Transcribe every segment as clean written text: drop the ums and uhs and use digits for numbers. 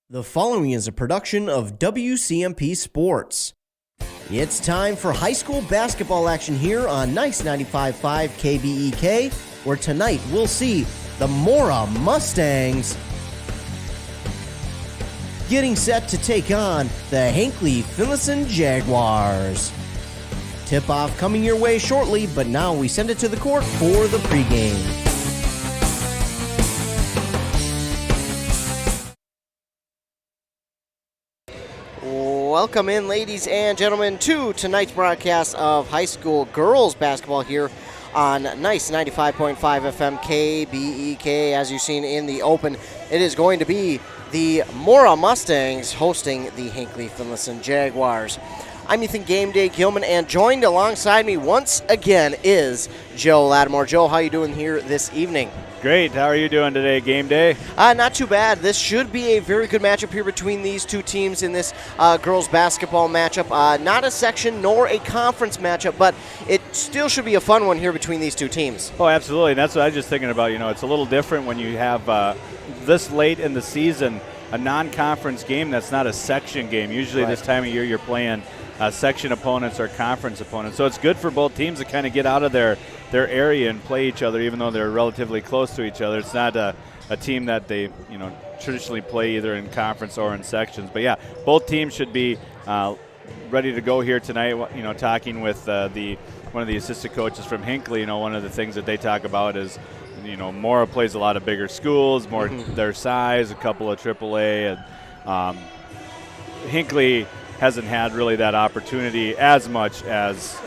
The following is a production of WCMP Sports. It's time for high school basketball action here on Nice 95.5 KBEK, where tonight we'll see the Mora Mustangs getting set to take on the Hinckley-Finlayson Jaguars. Tip-off coming your way shortly, but now we send it to the court for the pregame. Welcome in, ladies and gentlemen, to tonight's broadcast of high school girls basketball here on Nice 95.5 FM KBEK. As you've seen in the open, it is going to be the Mora Mustangs hosting the Hinckley-Finlayson Jaguars. I'm Ethan Game Day Gilman, and joined alongside me once again is Joe Lattimore. Joe, how you doing here this evening? Great. How are you doing today, Game Day? Not too bad. This should be a very good matchup here between these two teams in this girls basketball matchup. Not a section nor a conference matchup, but it still should be a fun one here between these two teams. Oh, absolutely. And that's what I was just thinking about. You know, it's a little different when you have this late in the season, a non-conference game that's not a section game. Usually This time of year you're playing section opponents or conference opponents. So it's good for both teams to kind of get out of their area and play each other, even though they're relatively close to each other. It's not a team that they, traditionally play either in conference or in sections. But, yeah, both teams should be ready to go here tonight. Talking with one of the assistant coaches from Hinckley, one of the things that they talk about is, Mora plays a lot of bigger schools, more their size, a couple of AAA. And Hinckley hasn't had really that opportunity as much as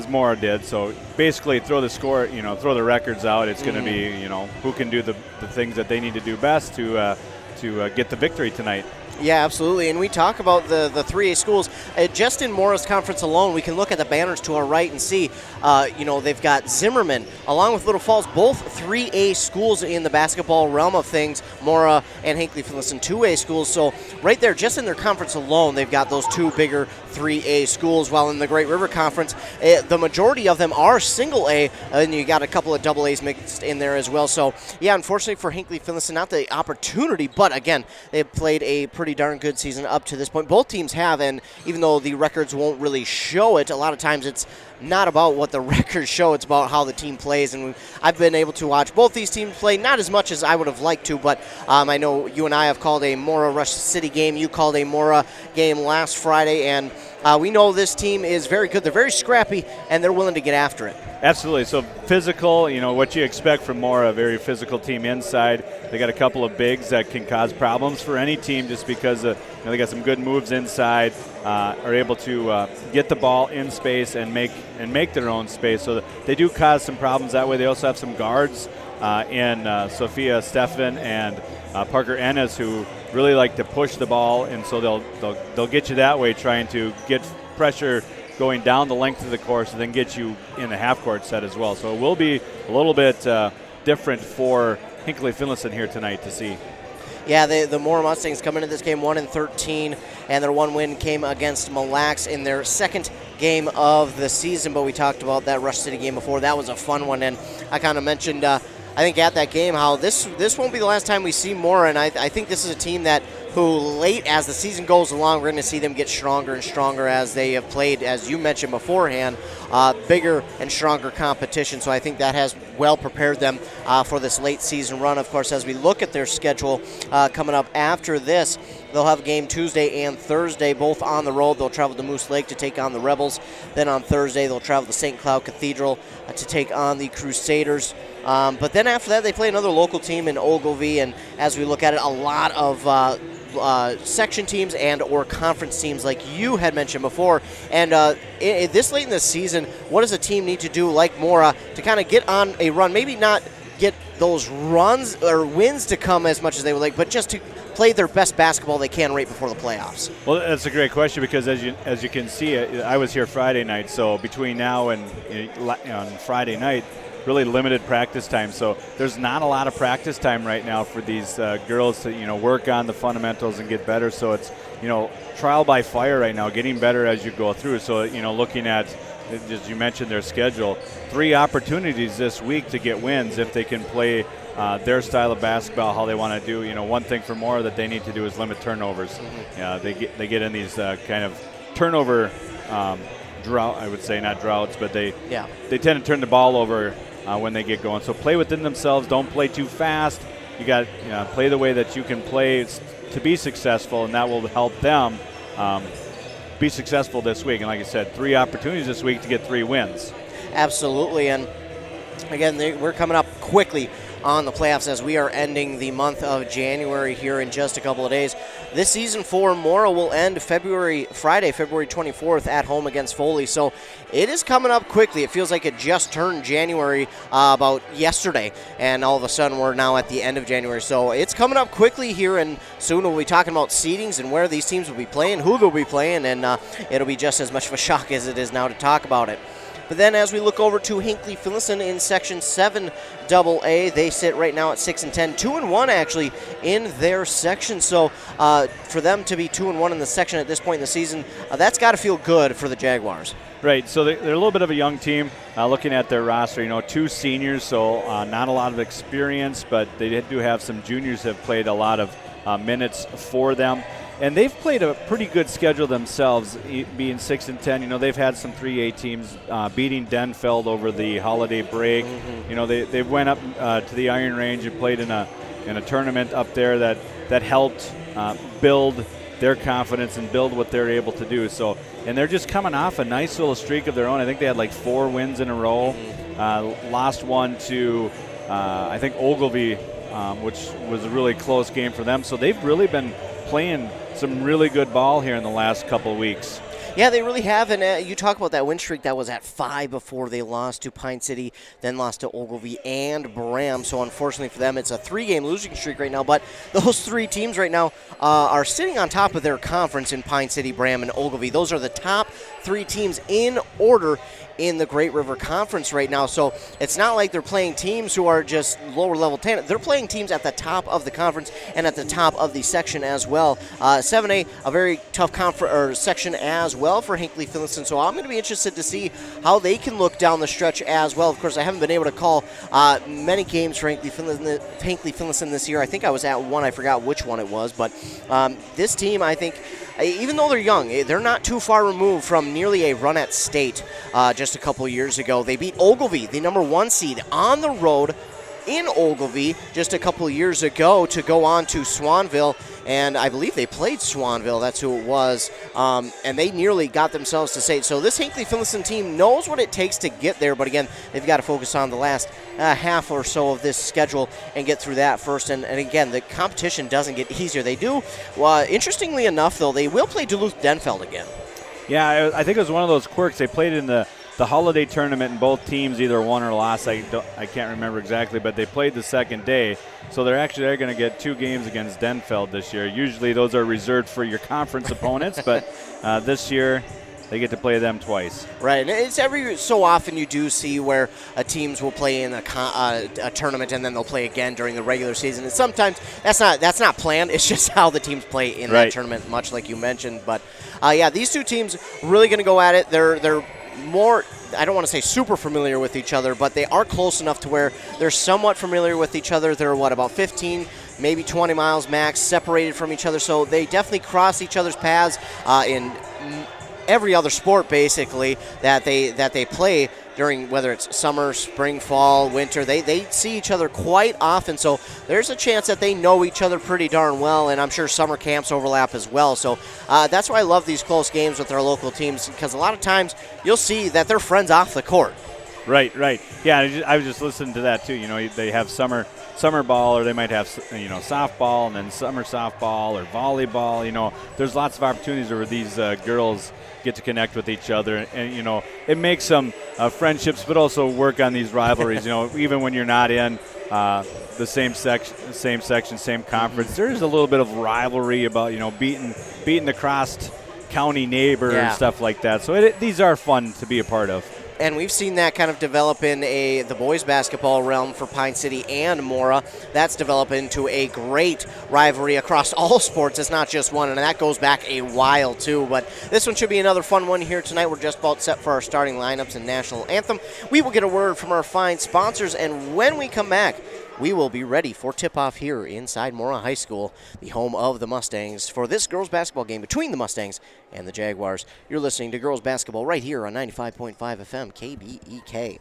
Mora did. So basically throw the records out. It's going to be, who can do the things that they need to do best to get the victory tonight. Yeah, absolutely. And we talk about the 3A schools. Just in Mora's conference alone, we can look at the banners to our right and see, they've got Zimmerman along with Little Falls, both 3A schools in the basketball realm of things, Mora and Hinckley-Finlayson 2A schools. So right there, just in their conference alone, they've got those two bigger 3A schools, while in the Great River Conference, the majority of them are single A, and you got a couple of double A's mixed in there as well. So, yeah, unfortunately for Hinckley-Finlayson, not the opportunity, but again, they've played a pretty darn good season up to this point. Both teams have, and even though the records won't really show it, a lot of times it's not about what the records show, it's about how the team plays. And I've been able to watch both these teams play, not as much as I would have liked to, but I know you and I have called a Mora Rush City game. You called a Mora game last Friday, and we know this team is very good. They're very scrappy, and they're willing to get after it. Absolutely. So physical, what you expect from Mora, a very physical team inside. They got a couple of bigs that can cause problems for any team just because they got some good moves inside, are able to get the ball in space and make their own space. So they do cause some problems that way. They also have some guards in Sophia Stefan and Parker Ennis who really like to push the ball, and so they'll get you that way, trying to get pressure going down the length of the course and then get you in the half-court set as well. So it will be a little bit different for Hinckley-Finlayson here tonight to see. Yeah, the Mora Mustangs come into this game 1-13, and their one win came against Mille Lacs in their second game of the season. But we talked about that Rush City game before. That was a fun one, and I kind of mentioned, I think at that game, how this won't be the last time we see Mora, and I think this is a team that who late as the season goes along, we're going to see them get stronger and stronger as they have played, as you mentioned beforehand, bigger and stronger competition. So I think that has well prepared them for this late season run. Of course, as we look at their schedule coming up after this, they'll have a game Tuesday and Thursday, both on the road. They'll travel to Moose Lake to take on the Rebels. Then on Thursday, they'll travel to St. Cloud Cathedral to take on the Crusaders. But then after that, they play another local team in Ogilvie. And as we look at it, a lot of section teams and or conference teams like you had mentioned before. And this late in the season, what does a team need to do like Mora to kind of get on a run? Maybe not get those runs or wins to come as much as they would like, but just to play their best basketball they can right before the playoffs. Well, that's a great question because as you can see, I was here Friday night, so between now and on Friday night, really limited practice time. So there's not a lot of practice time right now for these girls to work on the fundamentals and get better. So it's trial by fire right now, getting better as you go through. So looking at as you mentioned, their schedule, 3 opportunities this week to get wins if they can play their style of basketball, how they want to do. One thing for Mora that they need to do is limit turnovers. They get in these kind of turnover drought, I would say, not droughts, but they tend to turn the ball over when they get going. So play within themselves. Don't play too fast. You got play the way that you can play to be successful, and that will help them be successful this week. And like I said, 3 opportunities this week to get 3 wins. Absolutely, and again, we're coming up quickly on the playoffs as we are ending the month of January here in just a couple of days. This season for Mora will end Friday, February 24th at home against Foley. So it is coming up quickly. It feels like it just turned January about yesterday, and all of a sudden we're now at the end of January. So it's coming up quickly here, and soon we'll be talking about seedings and where these teams will be playing, who they'll be playing, and it'll be just as much of a shock as it is now to talk about it. But then as we look over to Hinckley-Finlayson in Section 7 AA, they sit right now at 6-10, 2-1 actually in their section. So for them to be 2-1 in the section at this point in the season, that's got to feel good for the Jaguars. Right, so they're a little bit of a young team. Looking at their roster, 2 seniors, so not a lot of experience, but they do have some juniors that have played a lot of minutes for them. And they've played a pretty good schedule themselves, being 6-10. They've had some 3A teams beating Denfeld over the holiday break. They went up to the Iron Range and played in a tournament up there that helped build their confidence and build what they're able to do. So, and they're just coming off a nice little streak of their own. I think they had like 4 wins in a row. Lost one to I think Ogilvie, which was a really close game for them. So they've really been playing some really good ball here in the last couple of weeks. Yeah, they really have, and you talk about that win streak that was at 5 before they lost to Pine City, then lost to Ogilvie and Bram. So unfortunately for them, it's a 3-game losing streak right now. But those 3 teams right now are sitting on top of their conference in Pine City, Bram, and Ogilvie. Those are the top 3 teams in order in the Great River Conference right now. So it's not like they're playing teams who are just lower level talent. They're playing teams at the top of the conference and at the top of the section as well. 7A, a very tough section as well for Hinckley-Finlayson. So I'm going to be interested to see how they can look down the stretch as well. Of course, I haven't been able to call many games for Hinckley-Finlayson this year. I think I was at one. I forgot which one it was. But this team, I think, even though they're young, they're not too far removed from nearly a run at state just a couple years ago. They beat Ogilvie, the number 1 seed, on the road in Ogilvie just a couple years ago to go on to Swanville. And I believe they played Swanville. That's who it was. And they nearly got themselves to state. So this Hinckley-Finlayson team knows what it takes to get there. But again, they've got to focus on the last half or so of this schedule and get through that first. And again, the competition doesn't get easier. They do. Interestingly enough, though, they will play Duluth-Denfeld again. Yeah, I think it was one of those quirks. They played in the holiday tournament, and both teams either won or lost. I can't remember exactly, but they played the second day. So they're going to get 2 games against Denfeld this year. Usually those are reserved for your conference opponents, but this year they get to play them twice. Right, and it's every so often you do see where teams will play in a tournament and then they'll play again during the regular season. And sometimes that's not planned. It's just how the teams play in that tournament, much like you mentioned. But these 2 teams really going to go at it. They're more, I don't want to say super familiar with each other, but they are close enough to where they're somewhat familiar with each other. They're about 15, maybe 20 miles max separated from each other. So they definitely cross each other's paths in every other sport basically that they play during, whether it's summer, spring, fall, winter. They see each other quite often, so there's a chance that they know each other pretty darn well, and I'm sure summer camps overlap as well. So that's why I love these close games with our local teams, because a lot of times you'll see that they're friends off the court. Right. Yeah, I was just listening to that too. They have summer ball, or they might have softball and then summer softball or volleyball. There's lots of opportunities where these girls get to connect with each other, and it makes some friendships, but also work on these rivalries. Even when you're not in the same section, same conference, there's a little bit of rivalry about beating the cross county neighbor and stuff like that. So these are fun to be a part of. And we've seen that kind of develop in the boys basketball realm for Pine City and Mora. That's developed into a great rivalry across all sports. It's not just one, and that goes back a while too. But this one should be another fun one here tonight. We're just about set for our starting lineups and national anthem. We will get a word from our fine sponsors, and when we come back, we will be ready for tip-off here inside Mora High School, the home of the Mustangs, for this girls basketball game between the Mustangs and the Jaguars. You're listening to girls basketball right here on 95.5 FM KBEK.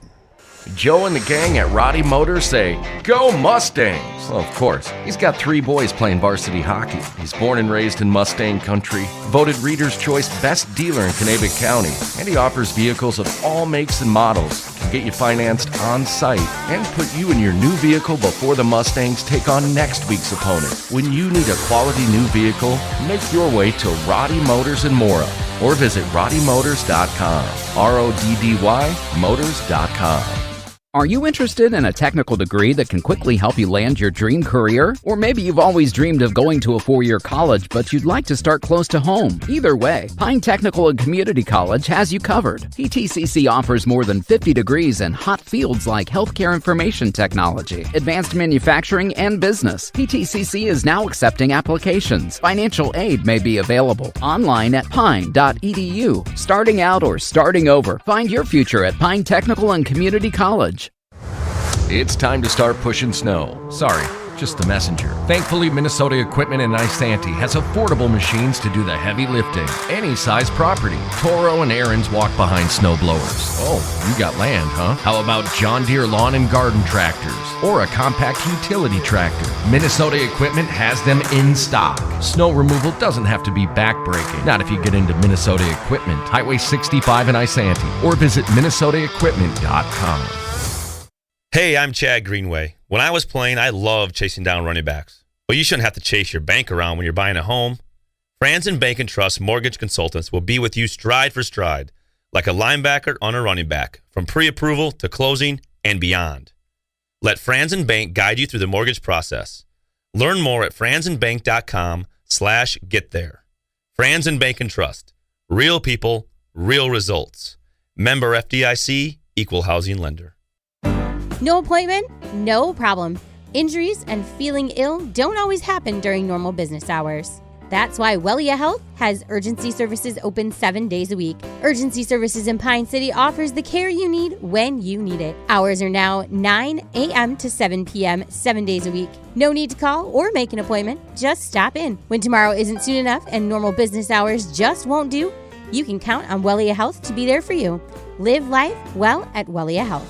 Joe and the gang at Roddy Motors say, "Go Mustangs!" Well, of course, he's got 3 boys playing varsity hockey. He's born and raised in Mustang country, voted Reader's Choice Best Dealer in Kanabec County, and he offers vehicles of all makes and models, can get you financed on site, and put you in your new vehicle before the Mustangs take on next week's opponent. When you need a quality new vehicle, make your way to Roddy Motors in Mora, or visit roddymotors.com, RODDY motors.com. Are you interested in a technical degree that can quickly help you land your dream career? Or maybe you've always dreamed of going to a 4-year college, but you'd like to start close to home. Either way, Pine Technical and Community College has you covered. PTCC offers more than 50 degrees in hot fields like healthcare information technology, advanced manufacturing, and business. PTCC is now accepting applications. Financial aid may be available online at pine.edu. Starting out or starting over, find your future at Pine Technical and Community College. It's time to start pushing snow. Sorry, just the messenger. Thankfully, Minnesota Equipment in Isanti has affordable machines to do the heavy lifting. Any size property. Toro and Aaron's walk behind snow blowers. Oh, you got land, huh? How about John Deere lawn and garden tractors? Or a compact utility tractor? Minnesota Equipment has them in stock. Snow removal doesn't have to be backbreaking. Not if you get into Minnesota Equipment. Highway 65 in Isanti. Or visit minnesotaequipment.com. Hey, I'm Chad Greenway. When I was playing, I loved chasing down running backs. But you shouldn't have to chase your bank around when you're buying a home. Franzen Bank and Trust Mortgage Consultants will be with you stride for stride, like a linebacker on a running back, from pre-approval to closing and beyond. Let Franzen Bank guide you through the mortgage process. Learn more at franzenbank.com/get there. Franzen Bank and Trust. Real people, real results. Member FDIC, Equal Housing Lender. No appointment? No problem. Injuries and feeling ill don't always happen during normal business hours. That's why Wellia Health has urgency services open 7 days a week. Urgency Services in Pine City offers the care you need when you need it. Hours are now 9 a.m. to 7 p.m. 7 days a week. No need to call or make an appointment. Just stop in. When tomorrow isn't soon enough and normal business hours just won't do, you can count on Wellia Health to be there for you. Live life well at Wellia Health.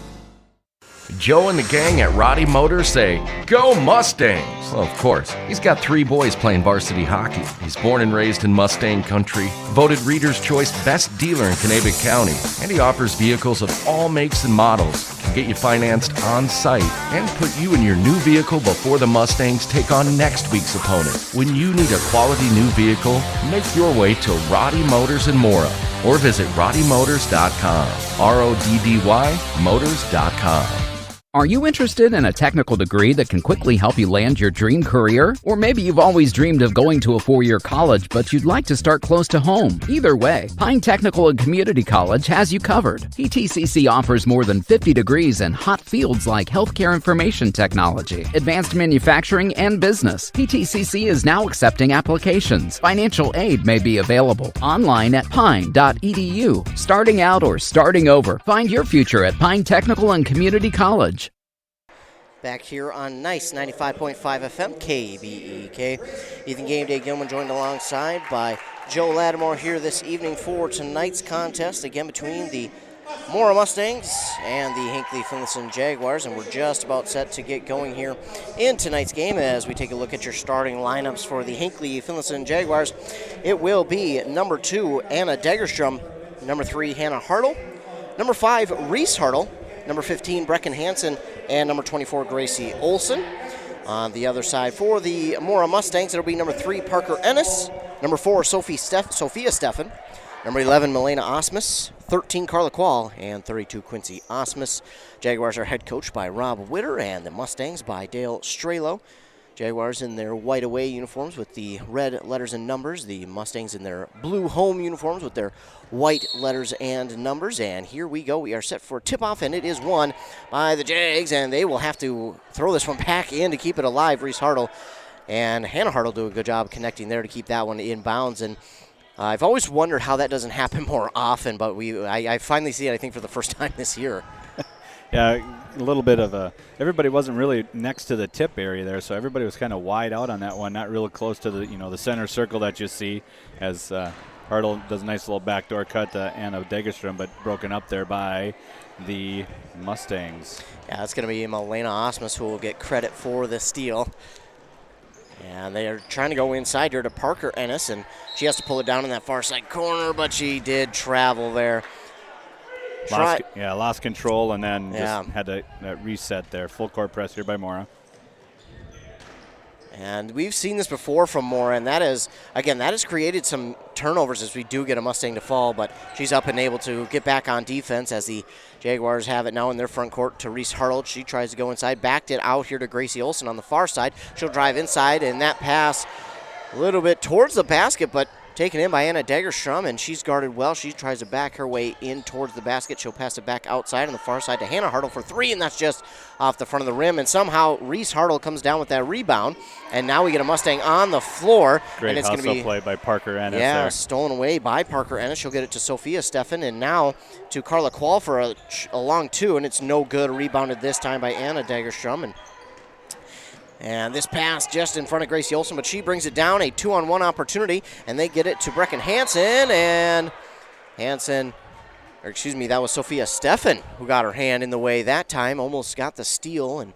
Joe and the gang at Roddy Motors say, "Go Mustangs!" Well, of course, he's got 3 boys playing varsity hockey. He's born and raised in Mustang country, voted Reader's Choice Best Dealer in Kanabec County, and he offers vehicles of all makes and models, can get you financed on site, and put you in your new vehicle before the Mustangs take on next week's opponent. When you need a quality new vehicle, make your way to Roddy Motors in Mora, or visit roddymotors.com, RODDY motors.com. Are you interested in a technical degree that can quickly help you land your dream career? Or maybe you've always dreamed of going to a 4-year college, but you'd like to start close to home. Either way, Pine Technical and Community College has you covered. PTCC offers more than 50 degrees in hot fields like healthcare information technology, advanced manufacturing, and business. PTCC is now accepting applications. Financial aid may be available online at pine.edu. Starting out or starting over, find your future at Pine Technical and Community College. Back here on Nice 95.5 FM KBEK. Ethan Game Day Gilman joined alongside by Joe Lattimore here this evening for tonight's contest, again between the Mora Mustangs and the Hinckley-Finlayson Jaguars, and we're just about set to get going here in tonight's game as we take a look at your starting lineups for the Hinckley-Finlayson Jaguars. It will be number 2, Anna Degerstrom, number 3, Hannah Hartle, number 5, Reese Hartle, number 15, Brecken Hansen, and number 24, Gracie Olson. On the other side, for the Mora Mustangs, it'll be number 3, Parker Ennis, number 4, Sophia Steffen, number 11, Milena Osmus, 13, Carla Quall, and 32, Quincy Osmus. Jaguars are head coached by Rob Witter, and the Mustangs by Dale Strelo. Jaguars in their white away uniforms with the red letters and numbers. The Mustangs in their blue home uniforms with their white letters and numbers. And here we go. We are set for tip-off, and it is won by the Jags, and they will have to throw this one back in to keep it alive. Reese Hartle and Hannah Hartle do a good job connecting there to keep that one in bounds. And I've always wondered how that doesn't happen more often, but I finally see it, I think, for the first time this year. Yeah, a little bit of a – everybody wasn't really next to the tip area there, so everybody was kind of wide out on that one, not real close to the, the center circle that you see as Hartle does a nice little backdoor cut to Anna Degerstrom, but broken up there by the Mustangs. Yeah, it's going to be Milena Osmus who will get credit for the steal. And they are trying to go inside here to Parker Ennis, and she has to pull it down in that far side corner, but she did travel there. Lost control and then just had to reset there. Full court press here by Mora. And we've seen this before from Mora, and that has created some turnovers as we do get a Mustang to fall, but she's up and able to get back on defense as the Jaguars have it now in their front court to Reese Hartle. She tries to go inside, backed it out here to Gracie Olson on the far side. She'll drive inside, and that pass a little bit towards the basket, but taken in by Anna Degerstrom, and she's guarded well. She tries to back her way in towards the basket. She'll pass it back outside on the far side to Hannah Hartle for three, and that's just off the front of the rim. And somehow Reese Hartle comes down with that rebound, and now we get a Mustang on the floor. Great and it's hustle play by Parker Ennis there. there. Stolen away by Parker Ennis. She'll get it to Sophia Steffen, and now to Carla Quall for a long two, and it's no good. Rebounded this time by Anna Degerstrom, and this pass just in front of Gracie Olson, but she brings it down, a 2-on-1 opportunity, and they get it to Brecken Hansen, and that was Sophia Steffen who got her hand in the way that time, almost got the steal, and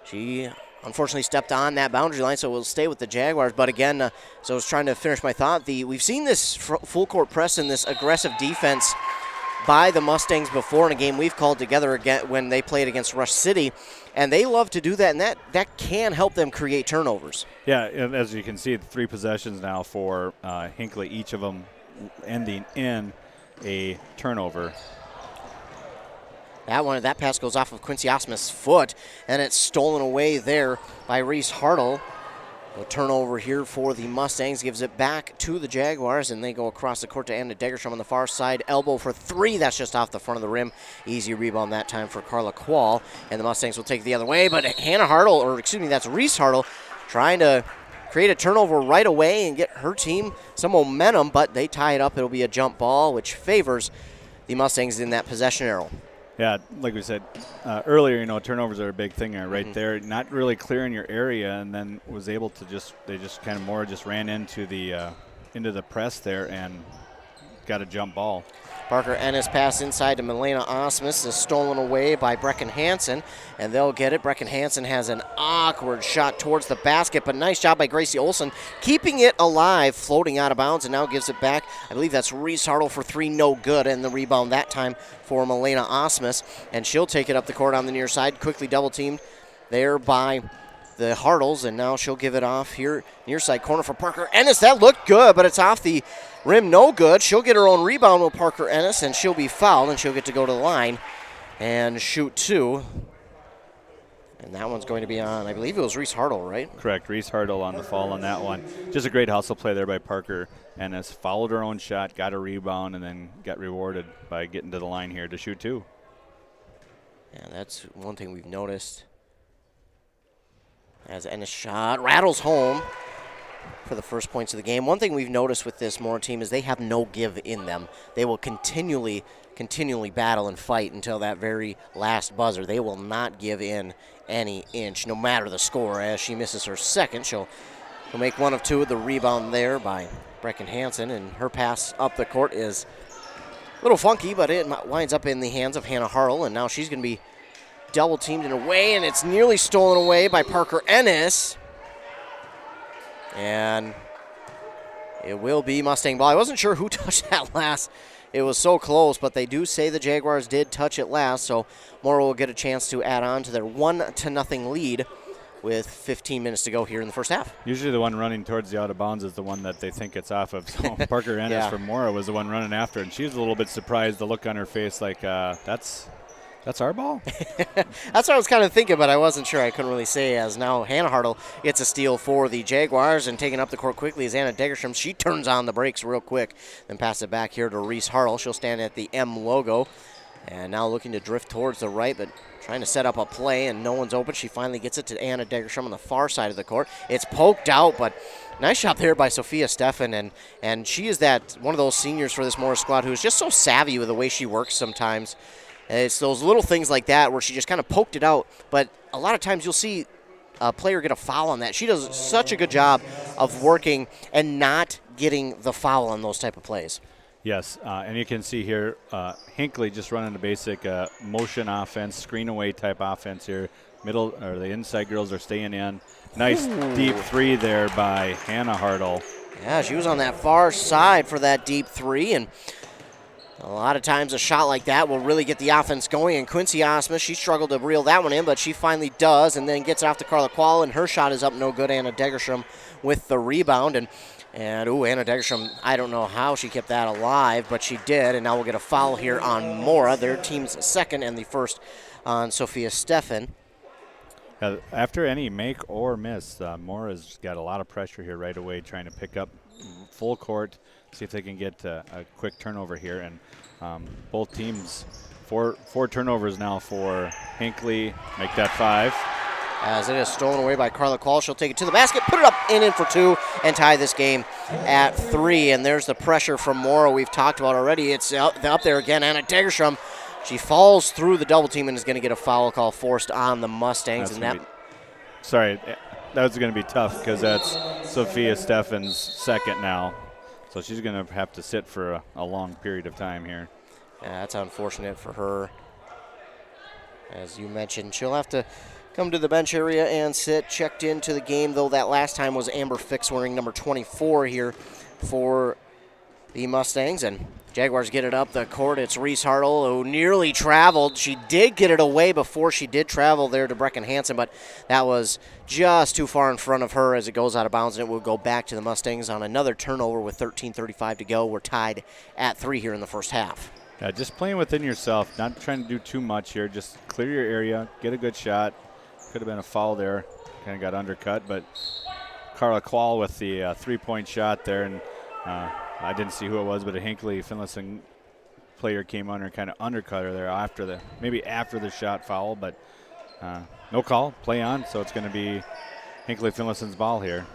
she unfortunately stepped on that boundary line, so we'll stay with the Jaguars. But again, so I was trying to finish my thought, we've seen this full court press and this aggressive defense by the Mustangs before in a game we've called together again when they played against Rush City, and they love to do that, and that can help them create turnovers. Yeah, and as you can see, 3 possessions now for Hinckley, each of them ending in a turnover. That pass goes off of Quincy Osmus' foot, and it's stolen away there by Reese Hartle. A turnover here for the Mustangs, gives it back to the Jaguars, and they go across the court to Anna Degerstrom on the far side. Elbow for three, that's just off the front of the rim. Easy rebound that time for Carla Quall, and the Mustangs will take it the other way, but that's Reese Hartle trying to create a turnover right away and get her team some momentum, but they tie it up. It'll be a jump ball, which favors the Mustangs in that possession arrow. Yeah, like we said earlier, turnovers are a big thing right there. Not really clearing your area, and then was able to Mora ran into the press there and got a jump ball. Parker Ennis pass inside to Milena Osmus is stolen away by Brecken Hansen, and they'll get it. Brecken Hansen has an awkward shot towards the basket, but nice job by Gracie Olson keeping it alive, floating out of bounds, and now gives it back. I believe that's Reese Hartle for three, no good, and the rebound that time for Milena Osmus, and she'll take it up the court on the near side, quickly double teamed there by the Hartles, and now she'll give it off here, near side corner for Parker Ennis. That looked good, but it's off the rim, no good. She'll get her own rebound with Parker Ennis, and she'll be fouled, and she'll get to go to the line and shoot two. And that one's going to be on, I believe it was Reese Hartle, right? Correct, Reese Hartle on the fall on that one. Just a great hustle play there by Parker Ennis. Followed her own shot, got a rebound, and then got rewarded by getting to the line here to shoot two. Yeah, that's one thing we've noticed. As Ennis shot rattles home for the first points of the game. One thing we've noticed with this Mora team is they have no give in them. They will continually battle and fight until that very last buzzer. They will not give in any inch, no matter the score. As she misses her second, she'll make one of two with the rebound there by Brecken Hansen, and her pass up the court is a little funky, but it winds up in the hands of Hannah Hartle, and now she's going to be double teamed in a way, and it's nearly stolen away by Parker Ennis. And it will be Mustang ball. I wasn't sure who touched that last. It was so close, but they do say the Jaguars did touch it last, so Mora will get a chance to add on to their 1-0 lead with 15 minutes to go here in the first half. Usually the one running towards the out of bounds is the one that they think it's off of. So Parker Ennis from Mora was the one running after, and she was a little bit surprised, the look on her face like, that's That's our ball? That's what I was kind of thinking, but I wasn't sure. I couldn't really say, as now Hannah Hartle gets a steal for the Jaguars, and taking up the court quickly is Anna Degerstrom. She turns on the brakes real quick, then pass it back here to Reese Hartle. She'll stand at the M logo, and now looking to drift towards the right, but trying to set up a play, and no one's open. She finally gets it to Anna Degerstrom on the far side of the court. It's poked out, but nice shot there by Sophia Steffen, and she is that one of those seniors for this Mora squad who's just so savvy with the way she works sometimes. It's those little things like that where she just kind of poked it out, but a lot of times you'll see a player get a foul on that. She does such a good job of working and not getting the foul on those type of plays. Yes, and you can see here Hinckley just running the basic motion offense, screen away type offense here. Middle or the inside girls are staying in. Nice deep three there by Hannah Hartle. Yeah, she was on that far side for that deep three, and a lot of times a shot like that will really get the offense going, and Quincy Osmus, she struggled to reel that one in, but she finally does, and then gets it off to Carla Quall, and her shot is up no good. Anna Degerstrom with the rebound, and Anna Degerstrom, I don't know how she kept that alive, but she did, and now we'll get a foul here on Mora, their team's second, and the first on Sophia Steffen. After any make or miss, Mora's got a lot of pressure here right away, trying to pick up full court, see if they can get a quick turnover here. And both teams, four turnovers now for Hinckley, make that 5. As it is stolen away by Carla Quall, she'll take it to the basket, put it up and in for 2, and tie this game at 3. And there's the pressure from Mora we've talked about already. It's up there again. Anna Degerstrom, she falls through the double team and is going to get a foul call forced on the Mustangs. That was going to be tough because that's Sophia Steffen's second now. So she's going to have to sit for a long period of time here. Yeah, that's unfortunate for her. As you mentioned, she'll have to come to the bench area and sit. Checked into the game, though, that last time was Amber Fix wearing number 24 here for the Mustangs. And Jaguars get it up the court. It's Reese Hartle, who nearly traveled. She did get it away before she did travel there to Brecken Hansen, but that was just too far in front of her as it goes out of bounds, and it will go back to the Mustangs on another turnover with 13:35 to go. We're tied at 3 here in the first half. Yeah, just playing within yourself, not trying to do too much here. Just clear your area, get a good shot. Could have been a foul there. Kind of got undercut, but Carla Quall with the three-point shot there, and I didn't see who it was, but a Hinckley-Finlayson player came under and kind of undercut her there after the shot foul, but no call, play on, so it's going to be Hinckley-Finlayson's ball here.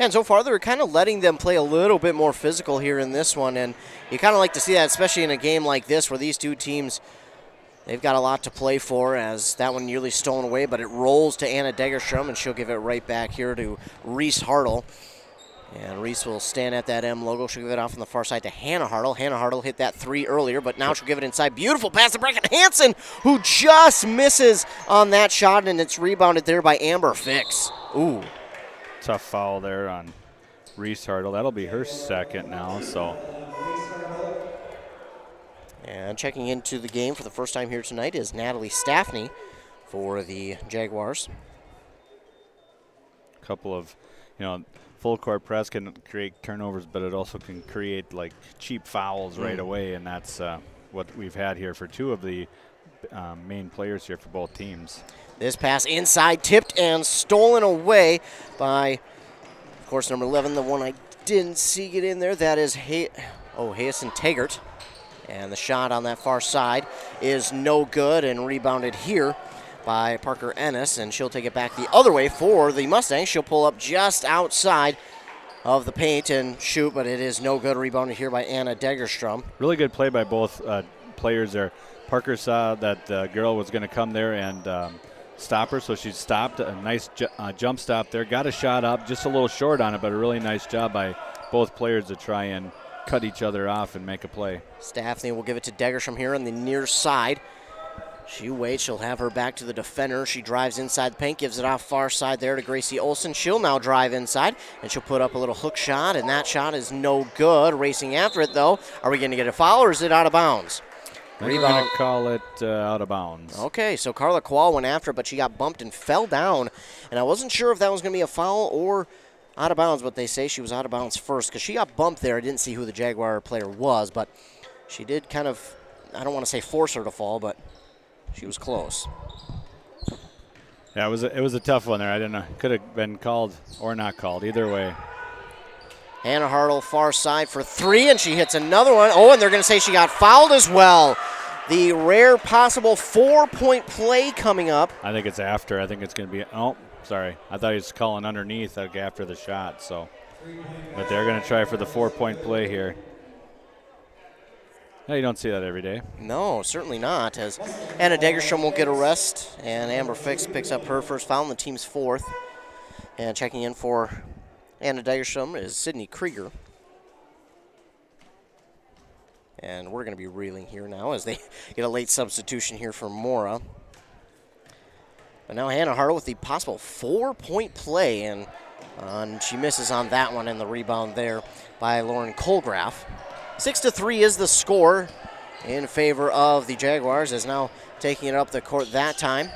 And so far, they're kind of letting them play a little bit more physical here in this one, and you kind of like to see that, especially in a game like this where these two teams, they've got a lot to play for, as that one nearly stolen away, but it rolls to Anna Degerstrom, and she'll give it right back here to Reese Hartle. And Reese will stand at that M logo. She'll give it off on the far side to Hannah Hartle. Hannah Hartle hit that 3 earlier, but now she'll give it inside. Beautiful pass to Brecken Hansen, who just misses on that shot, and it's rebounded there by Amber Fix. Ooh. Tough foul there on Reese Hartle. That'll be her second now, so. And checking into the game for the first time here tonight is Natalie Staffney for the Jaguars. A couple of, full court press can create turnovers, but it also can create like cheap fouls right away, and that's what we've had here for 2 of the main players here for both teams. This pass inside, tipped and stolen away by, of course, number 11, the one I didn't see get in there. That is Hayeson Taggart. And the shot on that far side is no good, and rebounded here by Parker Ennis, and she'll take it back the other way for the Mustangs. She'll pull up just outside of the paint and shoot, but it is no good. Rebounded here by Anna Degerstrom. Really good play by both players there. Parker saw that the girl was going to come there and stop her, so she stopped. A nice jump stop there. Got a shot up, just a little short on it, but a really nice job by both players to try and cut each other off and make a play. Staffney will give it to Degerstrom here on the near side. She waits. She'll have her back to the defender. She drives inside the paint, gives it off far side there to Gracie Olson. She'll now drive inside, and she'll put up a little hook shot, and that shot is no good. Racing after it, though. Are we going to get a foul, or is it out of bounds? We're going to call it out of bounds. Okay, so Carla Quall went after it, but she got bumped and fell down, and I wasn't sure if that was going to be a foul or out of bounds, but they say she was out of bounds first because she got bumped there. I didn't see who the Jaguar player was, but she did kind of, I don't want to say force her to fall, but she was close. Yeah, it was a tough one there. I didn't know. Could have been called or not called. Either way. Hannah Hartle far side for 3, and she hits another one. Oh, and they're going to say she got fouled as well. The rare possible 4-point play coming up. I think it's after. I think it's going to be. Oh, sorry. I thought he was calling underneath like after the shot. So, but they're going to try for the 4-point play here. No, you don't see that every day. No, certainly not, as Anna Degerstrom will get a rest, and Amber Fix picks up her first foul, and the team's 4th. And checking in for Anna Degerstrom is Sydney Krieger. And we're going to be reeling here now as they get a late substitution here for Mora. But now Hannah Hartle with the possible 4-point play, and she misses on that one, and the rebound there by Lauren Colgraf. 6-3 is the score in favor of the Jaguars, as now taking it up the court that time.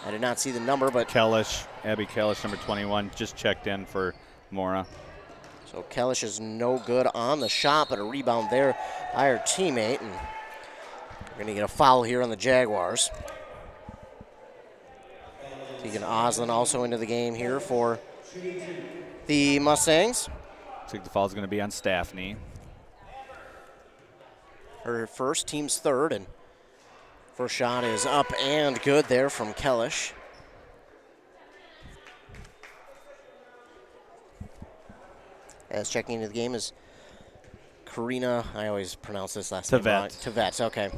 I did not see the number, but Abby Kellish, number 21, just checked in for Mora. So Kellish is no good on the shot, but a rebound there by her teammate, and we're going to get a foul here on the Jaguars. Tegan Oslin also into the game here for the Mustangs. Looks like the foul is going to be on Staffney. Her first, team's 3rd, and first shot is up and good there from Kellish. As checking into the game is Karina, I always pronounce this last name wrong. Tvet, okay.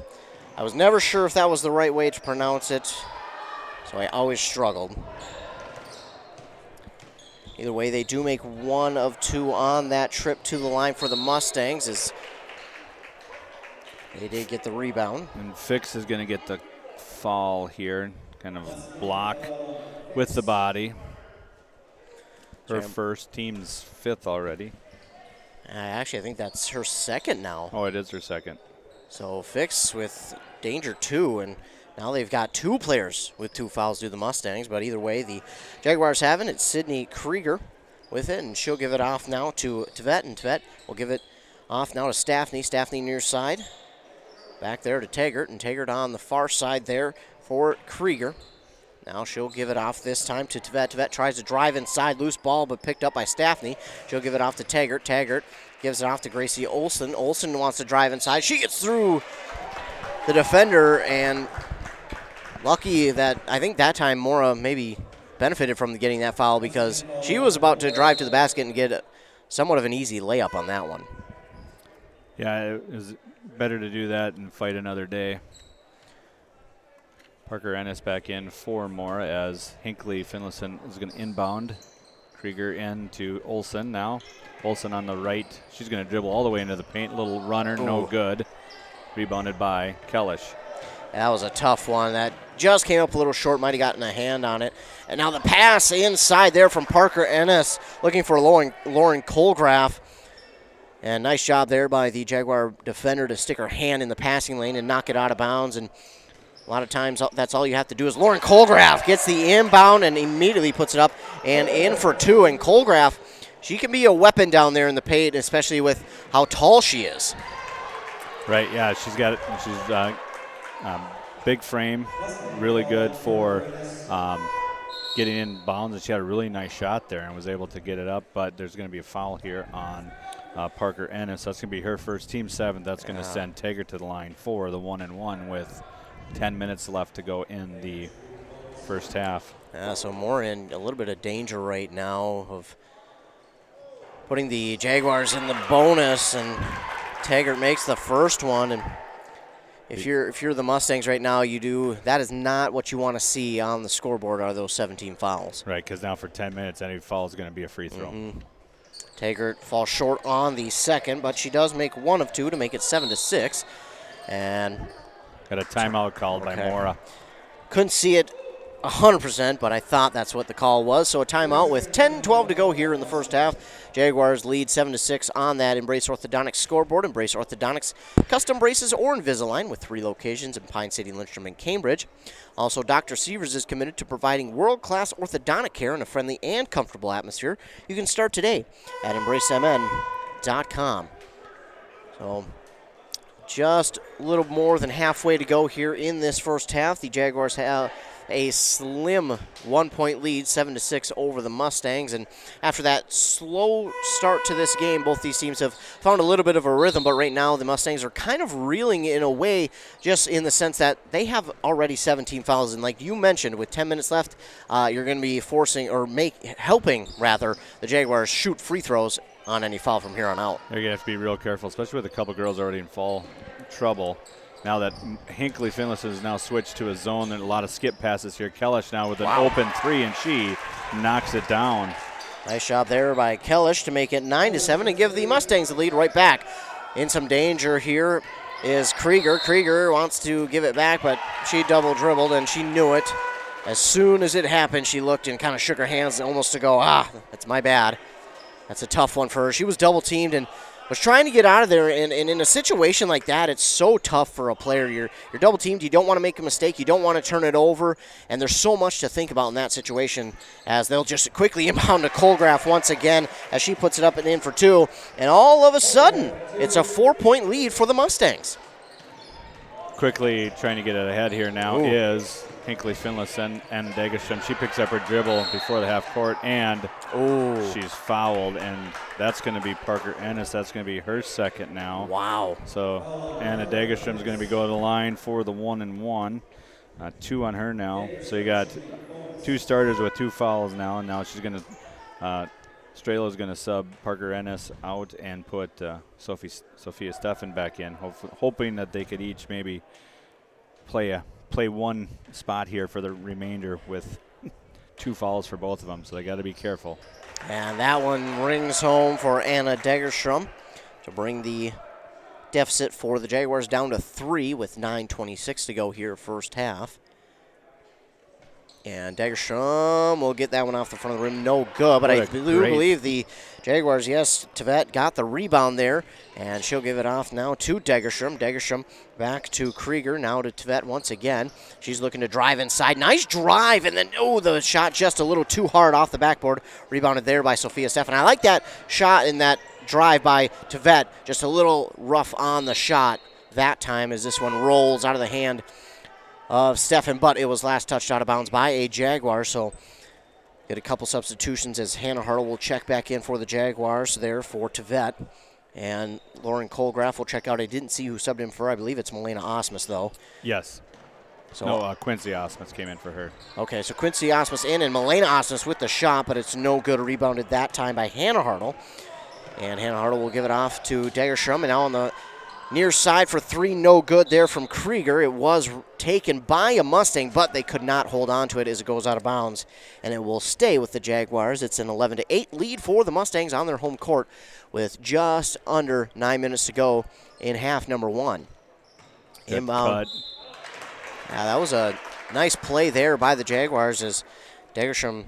I was never sure if that was the right way to pronounce it, so I always struggled. Either way, they do make 1 of 2 on that trip to the line for the Mustangs, as they did get the rebound. And Fix is going to get the foul here, kind of block with the body. Her first, team's 5th already. Actually, I think that's her 2nd now. Oh, it is her 2nd. So Fix with danger 2, and now they've got 2 players with 2 fouls to the Mustangs. But either way, the Jaguars have it. It's Sydney Krieger with it, and she'll give it off now to Tvet, and Tvet will give it off now to Staffney. Staffney near side. Back there to Taggart, and Taggart on the far side there for Krieger. Now she'll give it off this time to Tvet. Tvet tries to drive inside, loose ball, but picked up by Staffney. She'll give it off to Taggart. Taggart gives it off to Gracie Olsen. Olsen wants to drive inside. She gets through the defender, and lucky that I think that time Mora maybe benefited from getting that foul, because she was about to drive to the basket and get somewhat of an easy layup on that one. Yeah, it was better to do that and fight another day. Parker Ennis back in for Mora as Hinckley-Finlayson is going to inbound. Krieger in to Olsen now. Olsen on the right. She's going to dribble all the way into the paint. Little runner, no good. Rebounded by Kellish. That was a tough one. That just came up a little short. Might have gotten a hand on it. And now the pass inside there from Parker Ennis, looking for Lauren Colgraf. And nice job there by the Jaguar defender to stick her hand in the passing lane and knock it out of bounds. And a lot of times that's all you have to do is Lauren Colgraf gets the inbound and immediately puts it up and in for 2. And Colgraf, she can be a weapon down there in the paint, especially with how tall she is. Right, yeah, she's got it. She's big frame, really good for getting in bounds, and she had a really nice shot there and was able to get it up. But there's going to be a foul here on Parker Ennis. That's going to be her first, team 7th. That's going to send Taggart to the line for the 1-and-1 with 10 minutes left to go in the first half. Yeah, so more in a little bit of danger right now of putting the Jaguars in the bonus, and Taggart makes the first one. And if you're the Mustangs right now, that is not what you want to see on the scoreboard, are those 17 fouls. Right, because now for 10 minutes, any foul is going to be a free throw. Mm-hmm. Taggart falls short on the second, but she does make 1 of 2 to make it 7-6. And got a timeout called by Mora. Couldn't see it 100%, but I thought that's what the call was. So a timeout with 10-12 to go here in the first half. Jaguars lead 7-6 on that Embrace Orthodontics scoreboard. Embrace Orthodontics custom braces or Invisalign with 3 locations in Pine City, Lindstrom, and Cambridge. Also, Dr. Severs is committed to providing world-class orthodontic care in a friendly and comfortable atmosphere. You can start today at EmbraceMN.com. So just a little more than halfway to go here in this first half. The Jaguars have a slim 1-point lead, 7-6 over the Mustangs. And after that slow start to this game, both these teams have found a little bit of a rhythm, but right now the Mustangs are kind of reeling in a way, just in the sense that they have already 17 fouls. And like you mentioned, with 10 minutes left, you're going to be helping the Jaguars shoot free throws on any foul from here on out. They're going to have to be real careful, especially with a couple girls already in foul trouble. Now that Hinckley-Finlayson has now switched to a zone, and a lot of skip passes here. Kellish now with an open three, and she knocks it down. Nice job there by Kellish to make it 9-7 and give the Mustangs the lead right back. In some danger here is Krieger. Krieger wants to give it back, but she double dribbled, and she knew it. As soon as it happened, she looked and kind of shook her hands almost to go, that's my bad. That's a tough one for her. She was double teamed and was trying to get out of there, and in a situation like that, it's so tough for a player. You're double teamed, you don't want to make a mistake, you don't want to turn it over, and there's so much to think about in that situation, as they'll just quickly inbound to Colgraf once again as she puts it up and in for two, and all of a sudden, it's a 4-point lead for the Mustangs. Quickly trying to get it ahead here now is Hinckley-Finlayson and Degesham. She picks up her dribble before the half court, and she's fouled, and that's going to be Parker Ennis. That's going to be her second now. Wow. So Anna Degesham's going to be going to the line for the 1-and-1. 2 on her now. So you got two starters with 2 fouls now, and now she's going to Strela's going to sub Parker Ennis out and put Sophia Steffen back in, hoping that they could each maybe play one spot here for the remainder with 2 fouls for both of them, so they got to be careful. And that one rings home for Anna Degerstrom to bring the deficit for the Jaguars down to 3 with 9:26 to go here first half. And Degerstrom will get that one off the front of the rim. No good, but I do believe the Jaguars, yes, Tvet got the rebound there, and she'll give it off now to Degerstrom. Degerstrom back to Krieger, now to Tvet once again. She's looking to drive inside. Nice drive, and then, the shot just a little too hard off the backboard. Rebounded there by Sophia Steffen. I like that shot in that drive by Tvet, just a little rough on the shot that time as this one rolls out of the hand of Steffen, but it was last touched out of bounds by a Jaguar, so get a couple substitutions as Hannah Hartle will check back in for the Jaguars there for Tvet, and Lauren Colgraf will check out. I didn't see who subbed in for her. I believe it's Milena Osmus, though. Yes. So Quincy Osmus came in for her. Okay, so Quincy Osmus in, and Milena Osmus with the shot, but it's no good. Rebounded that time by Hannah Hartle, and Hannah Hartle will give it off to Degerstrom, and now on the near side for 3, no good there from Krieger. It was taken by a Mustang, but they could not hold on to it as it goes out of bounds, and it will stay with the Jaguars. It's an 11-8 lead for the Mustangs on their home court with just under 9 minutes to go in half number 1. Inbound. Yeah, that was a nice play there by the Jaguars as Degerstrom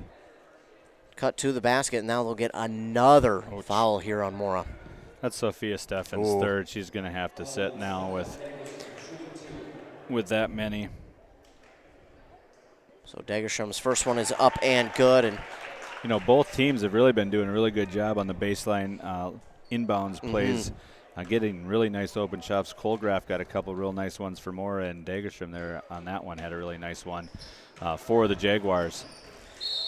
cut to the basket, and now they'll get another foul here on Mora. That's Sophia Steffen's third. She's going to have to sit now with that many. So Degerstrom's first one is up and good. And both teams have really been doing a really good job on the baseline inbounds plays, getting really nice open shots. Colgraf got a couple real nice ones for Mora, and Degerstrom there on that one had a really nice one for the Jaguars.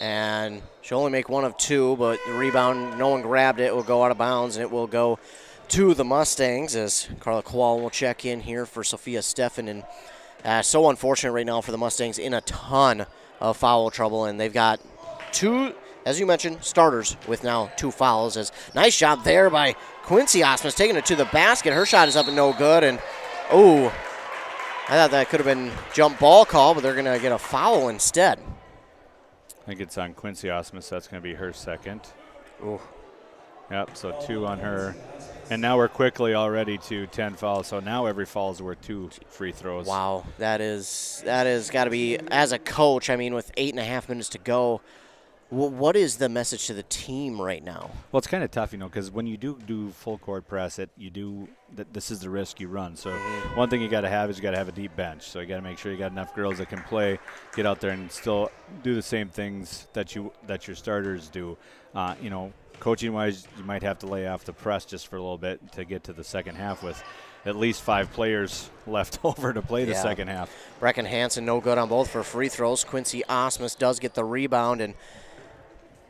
And she'll only make 1 of 2, but the rebound, no one grabbed it. It will go out of bounds, and it will go to the Mustangs as Carla Kowal will check in here for Sophia Steffen. And so unfortunate right now for the Mustangs, in a ton of foul trouble, and they've got 2, as you mentioned, starters with now 2 fouls. As nice job there by Quincy Osmus, taking it to the basket. Her shot is up and no good, and I thought that could have been jump ball call, but they're going to get a foul instead. I think it's on Quincy Osmus. That's going to be her second. Ooh. Yep, so 2 on her. And now we're quickly already to 10 fouls. So now every foul is worth 2 free throws. Wow, that is got to be, as a coach, with 8.5 minutes to go, what is the message to the team right now? Well, it's kind of tough, because when you do full court press, this is the risk you run. So one thing you got to have is you got to have a deep bench. So you got to make sure you got enough girls that can play, get out there and still do the same things that your starters do. coaching-wise, you might have to lay off the press just for a little bit to get to the second half with at least 5 players left over to play the second half. Brecken Hansen no good on both for free throws. Quincy Osmus does get the rebound, and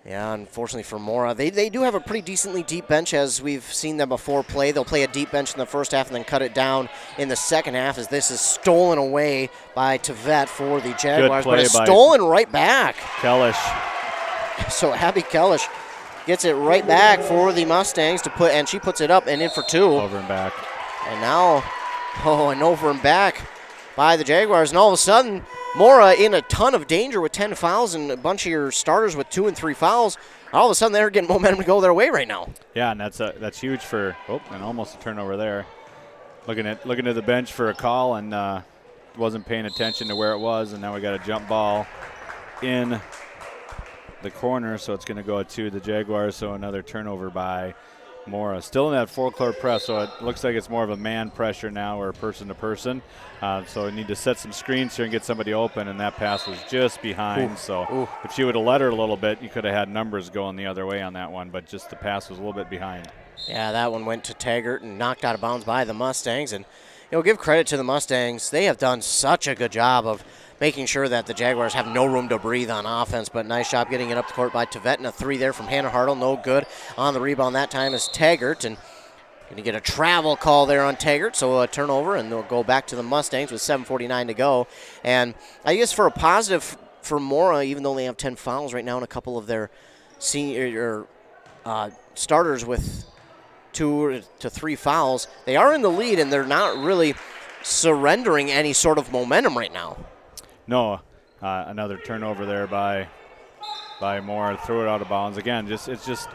unfortunately for Mora, they do have a pretty decently deep bench as we've seen them before play. They'll play a deep bench in the first half and then cut it down in the second half as this is stolen away by Tvet for the Jaguars, but it's stolen right back. Kellish. So Abby Kellish gets it right back for the Mustangs to put, and she puts it up and in for 2. Over and back. And now, an over and back by the Jaguars, and all of a sudden, Mora in a ton of danger with 10 fouls and a bunch of your starters with 2 and 3 fouls. All of a sudden, they're getting momentum to go their way right now. Yeah, and that's huge for and almost a turnover there. Looking at the bench for a call and wasn't paying attention to where it was, and now we got a jump ball in the corner, so it's going to go to the Jaguars. So another turnover by Mora. Still in that full-court press, so it looks like it's more of a man pressure now or person-to-person. So we need to set some screens here and get somebody open, and that pass was just behind. If she would have let her a little bit, you could have had numbers going the other way on that one, but just the pass was a little bit behind. Yeah, that one went to Taggart and knocked out of bounds by the Mustangs. And give credit to the Mustangs. They have done such a good job of making sure that the Jaguars have no room to breathe on offense, but nice job getting it up the court by Tvet, and a 3 there from Hannah Hartle, no good. On the rebound that time is Taggart, and going to get a travel call there on Taggart, so a turnover, and they'll go back to the Mustangs with 7:49 to go. And I guess for a positive for Mora, even though they have 10 fouls right now and a couple of their senior starters with 2 to 3 fouls, they are in the lead, and they're not really surrendering any sort of momentum right now. No, another turnover there by Mora. Threw it out of bounds. Again, it's just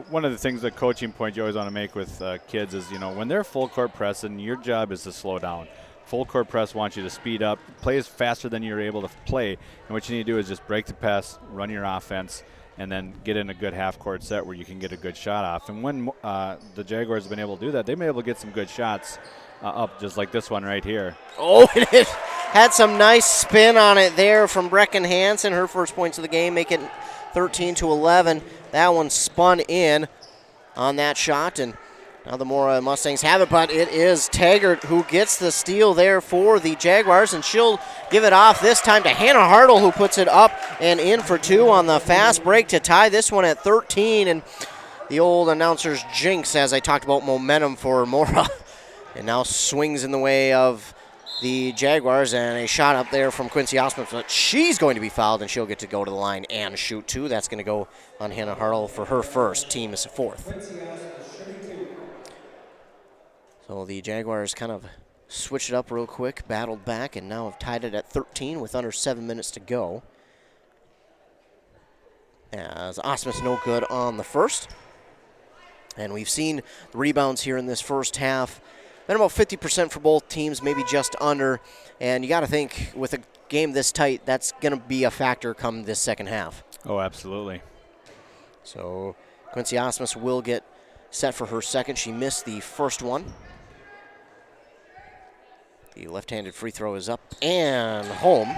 one of the things, the coaching point you always want to make with kids is, when they're full court pressing, your job is to slow down. Full court press wants you to speed up, play as faster than you're able to play, and what you need to do is just break the pass, run your offense, and then get in a good half-court set where you can get a good shot off. And when the Jaguars have been able to do that, they've been able to get some good shots up, just like this one right here. Oh, it had some nice spin on it there from Brecken Hansen. Her first points of the game make it 13-11. That one spun in on that shot, and now the Mora Mustangs have it, but it is Taggart who gets the steal there for the Jaguars, and she'll give it off this time to Hannah Hartle, who puts it up and in for 2 on the fast break to tie this one at 13. And the old announcer's jinx, as I talked about momentum for Mora, and now swings in the way of the Jaguars, and a shot up there from Quincy Osmond, but she's going to be fouled, and she'll get to go to the line and shoot 2. That's going to go on Hannah Hartle for her first. Team is 4th. So the Jaguars kind of switched it up real quick, battled back, and now have tied it at 13 with under 7 minutes to go. As Osmus no good on the first. And we've seen the rebounds here in this first half. Been about 50% for both teams, maybe just under. And you got to think, with a game this tight, that's going to be a factor come this second half. Oh, absolutely. So Quincy Osmus will get set for her second. She missed the first one. The left-handed free throw is up and home.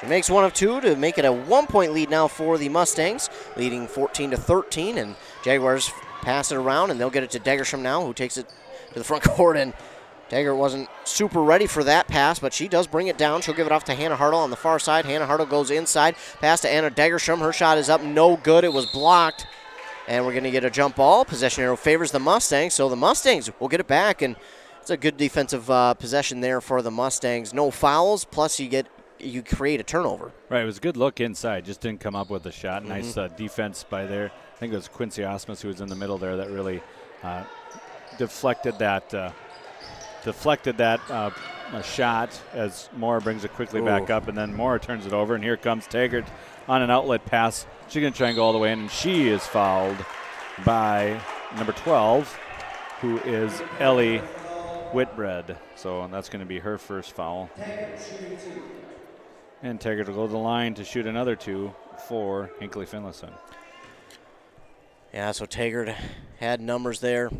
She makes 1 of 2 to make it a 1-point lead now for the Mustangs, leading 14-13. And Jaguars pass it around, and they'll get it to Degersham now, who takes it to the front court, and Taggart wasn't super ready for that pass, but she does bring it down. She'll give it off to Hannah Hartle on the far side. Hannah Hartle goes inside, pass to Anna Degersham. Her shot is up, no good. It was blocked, and we're going to get a jump ball. Possession arrow favors the Mustangs, so the Mustangs will get it back, and it's a good defensive possession there for the Mustangs. No fouls, plus you create a turnover. Right, it was a good look inside, just didn't come up with a shot. Nice defense by there. I think it was Quincy Osmus who was in the middle there that really deflected that shot as Mora brings it quickly back up, and then Mora turns it over, and here comes Taggart on an outlet pass. She's going to try and go all the way in, and she is fouled by number 12, who is Ellie Whitbread. So that's going to be her first foul. And Taggart will go to the line to shoot another 2 for Hinckley-Finlayson. Yeah, so Taggart had numbers there.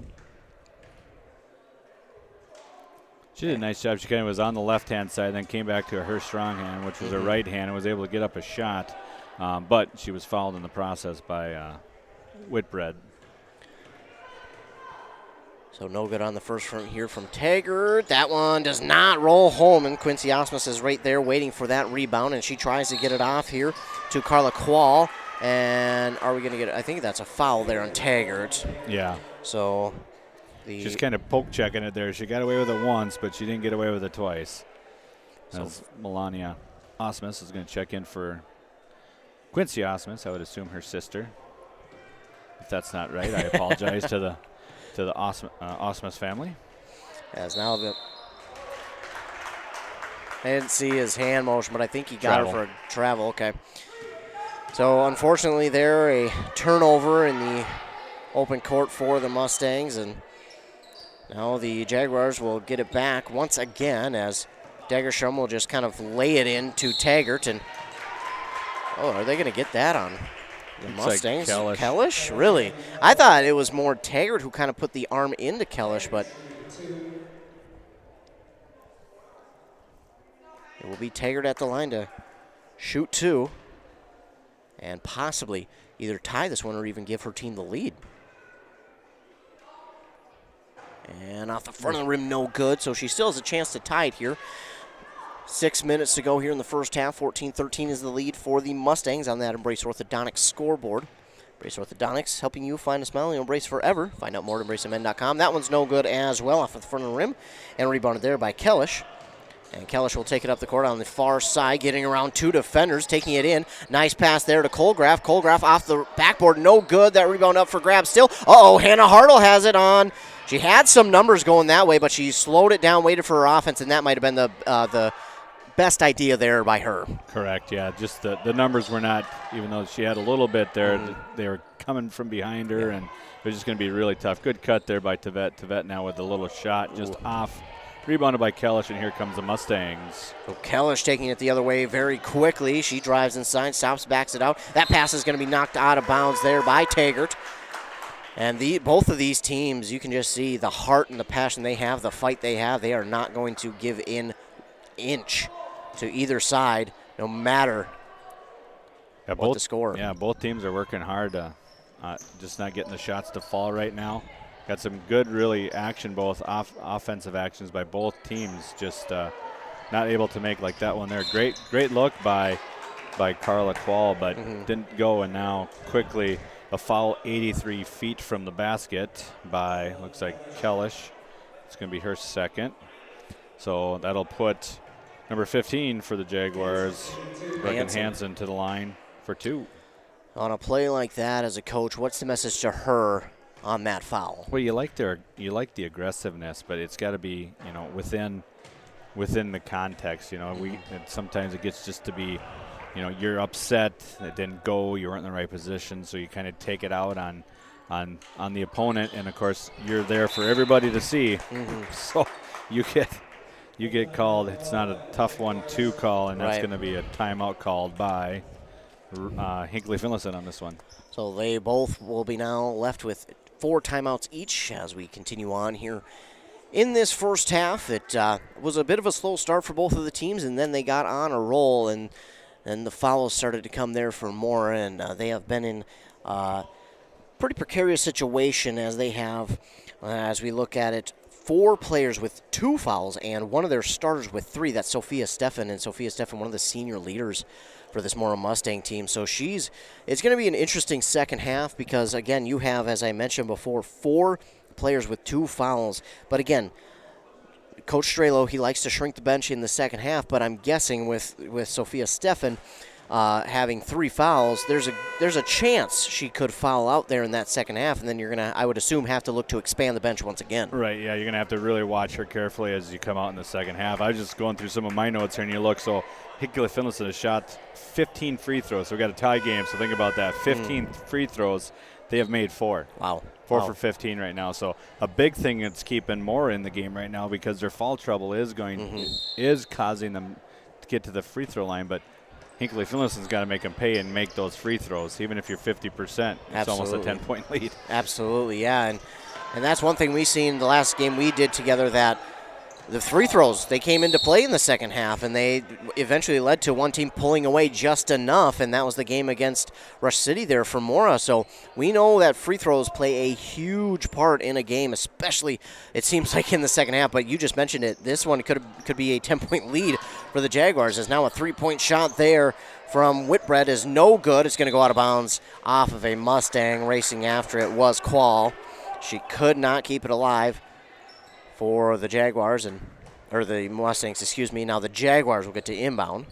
She did a nice job. She kind of was on the left-hand side, then came back to her strong hand, which was her right hand, and was able to get up a shot. But she was fouled in the process by Whitbread. So no good on the first front here from Taggart. That one does not roll home, and Quincy Osmus is right there waiting for that rebound, and she tries to get it off here to Carla Quall. And are we going to get it? I think that's a foul there on Taggart. Yeah. So she's kind of poke checking it there. She got away with it once, but she didn't get away with it twice. So Melania Osmus is going to check in for Quincy Osmus, I would assume her sister. If that's not right, I apologize to the Osmus family. As now I didn't see his hand motion, but I think he got her for a travel. Okay. So unfortunately there, a turnover in the open court for the Mustangs, and now the Jaguars will get it back once again as Dagerstrom will just kind of lay it in to Taggart. And are they going to get that on the Mustangs? Like Kellish? Really? I thought it was more Taggart who kind of put the arm into Kellish, but it will be Taggart at the line to shoot 2 and possibly either tie this one or even give her team the lead. And off the front of the rim, no good, so she still has a chance to tie it here. 6 minutes to go here in the first half. 14-13 is the lead for the Mustangs on that Embrace Orthodontics scoreboard. Embrace Orthodontics, helping you find a smile and embrace forever. Find out more at embraceamend.com. That one's no good as well, off of the front of the rim, and rebounded there by Kellish. And Kellish will take it up the court on the far side, getting around 2 defenders, taking it in. Nice pass there to Colgraf. Colgraf off the backboard, no good. That rebound up for grabs still. Hannah Hartle has it on. She had some numbers going that way, but she slowed it down, waited for her offense, and that might have been the best idea there by her. Correct, yeah. Just the numbers were not, even though she had a little bit there, they were coming from behind her, and it was just going to be really tough. Good cut there by Tevet. Tevet now with a little shot just off. Rebounded by Kellish, and here comes the Mustangs. So Kellish taking it the other way very quickly. She drives inside, stops, backs it out. That pass is going to be knocked out of bounds there by Taggart. And both of these teams, you can just see the heart and the passion they have, the fight they have. They are not going to give in inch to either side, no matter what the score. Yeah, both teams are working hard, just not getting the shots to fall right now. Got some good, really, action, both offensive actions by both teams, just not able to make like that one there. Great look by Carla Quall, but didn't go, and now quickly a foul 83 feet from the basket by, looks like Kellish. It's going to be her second. So that'll put number 15 for the Jaguars, Brecken Hansen, to the line for 2. On a play like that, as a coach, what's the message to her on that foul? Well, you like the aggressiveness, but it's got to be, within the context. Sometimes it gets just to be, you're upset, it didn't go, you weren't in the right position, so you kind of take it out on the opponent, and of course you're there for everybody to see. So you get called. It's not a tough 1-2 call, and that's going to be a timeout called by Hinckley-Finlayson on this one. So they both will be now left with 4 timeouts each as we continue on here in this first half. It was a bit of a slow start for both of the teams, and then they got on a roll, and the fouls started to come there for Mora, and they have been in a pretty precarious situation as they have, as we look at it, 4 players with 2 fouls and one of their starters with 3. That's Sophia Steffen, and Sophia Steffen, one of the senior leaders for this Mora Mustang team. So it's going to be an interesting second half because, again, you have, as I mentioned before, 4 players with 2 fouls. But, again, Coach Strelo, he likes to shrink the bench in the second half, but I'm guessing with Sophia Steffen having 3 fouls, there's a chance she could foul out there in that second half, and then you're going to, I would assume, have to look to expand the bench once again. Right, yeah, you're going to have to really watch her carefully as you come out in the second half. I was just going through some of my notes here, and you look, so Hinckley-Finlayson has shot 15 free throws, so we've got a tie game, so think about that. 15 free throws, they have made 4. Wow. 4 for 15 right now. So a big thing that's keeping Mora in the game right now because their foul trouble is causing them to get to the free throw line, but Hinckley-Finlayson's got to make them pay and make those free throws. Even if you're 50%, it's almost a 10-point lead. Absolutely, yeah. And that's one thing we seen the last game we did together, that the free throws, they came into play in the second half, and they eventually led to one team pulling away just enough, and that was the game against Rush City there for Mora. So we know that free throws play a huge part in a game, especially it seems like in the second half, but you just mentioned it. This one could be a 10-point lead for the Jaguars. There's now a three-point shot there from Whitbread is no good. It's going to go out of bounds off of a Mustang. Racing after it was Qual. She could not keep it alive for the Jaguars, or the Mustangs, excuse me. Now the Jaguars will get to inbound.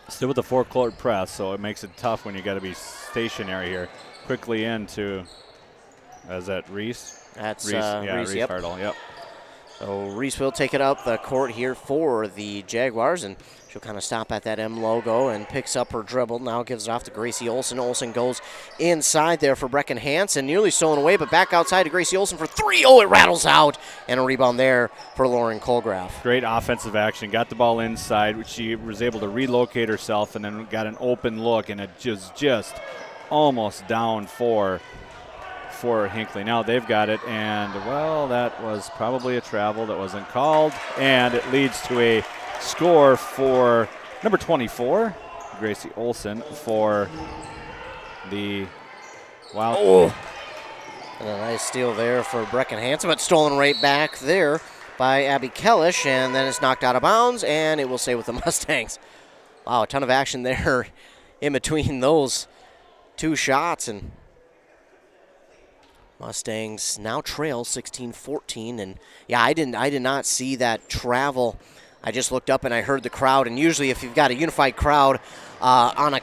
Still with the four-court press, so it makes it tough when you got to be stationary here. Quickly into, is that Reese? That's Reese, Reese, yep. Hartle, yep. So Reese will take it up the court here for the Jaguars, and she'll kind of stop at that M logo and picks up her dribble. Now gives it off to Gracie Olson. Olson goes inside there for Brecken Hansen. Nearly stolen away, but back outside to Gracie Olson for three. Oh, it rattles out. And a rebound there for Lauren Colgraf. Great offensive action. Got the ball inside, which she was able to relocate herself and then got an open look, and it just almost down for Hinckley. Now they've got it, and, well, that was probably a travel that wasn't called, and it leads to a score for number 24, Gracie Olson, for the Wild. Oh, and a nice steal there for Brecken Hansen, but stolen right back there by Abby Kellish, and then it's knocked out of bounds, and it will stay with the Mustangs. Wow, a ton of action there in between those two shots, and Mustangs now trail 16-14, and yeah, I did not see that travel. I just looked up and I heard the crowd, and usually if you've got a unified crowd on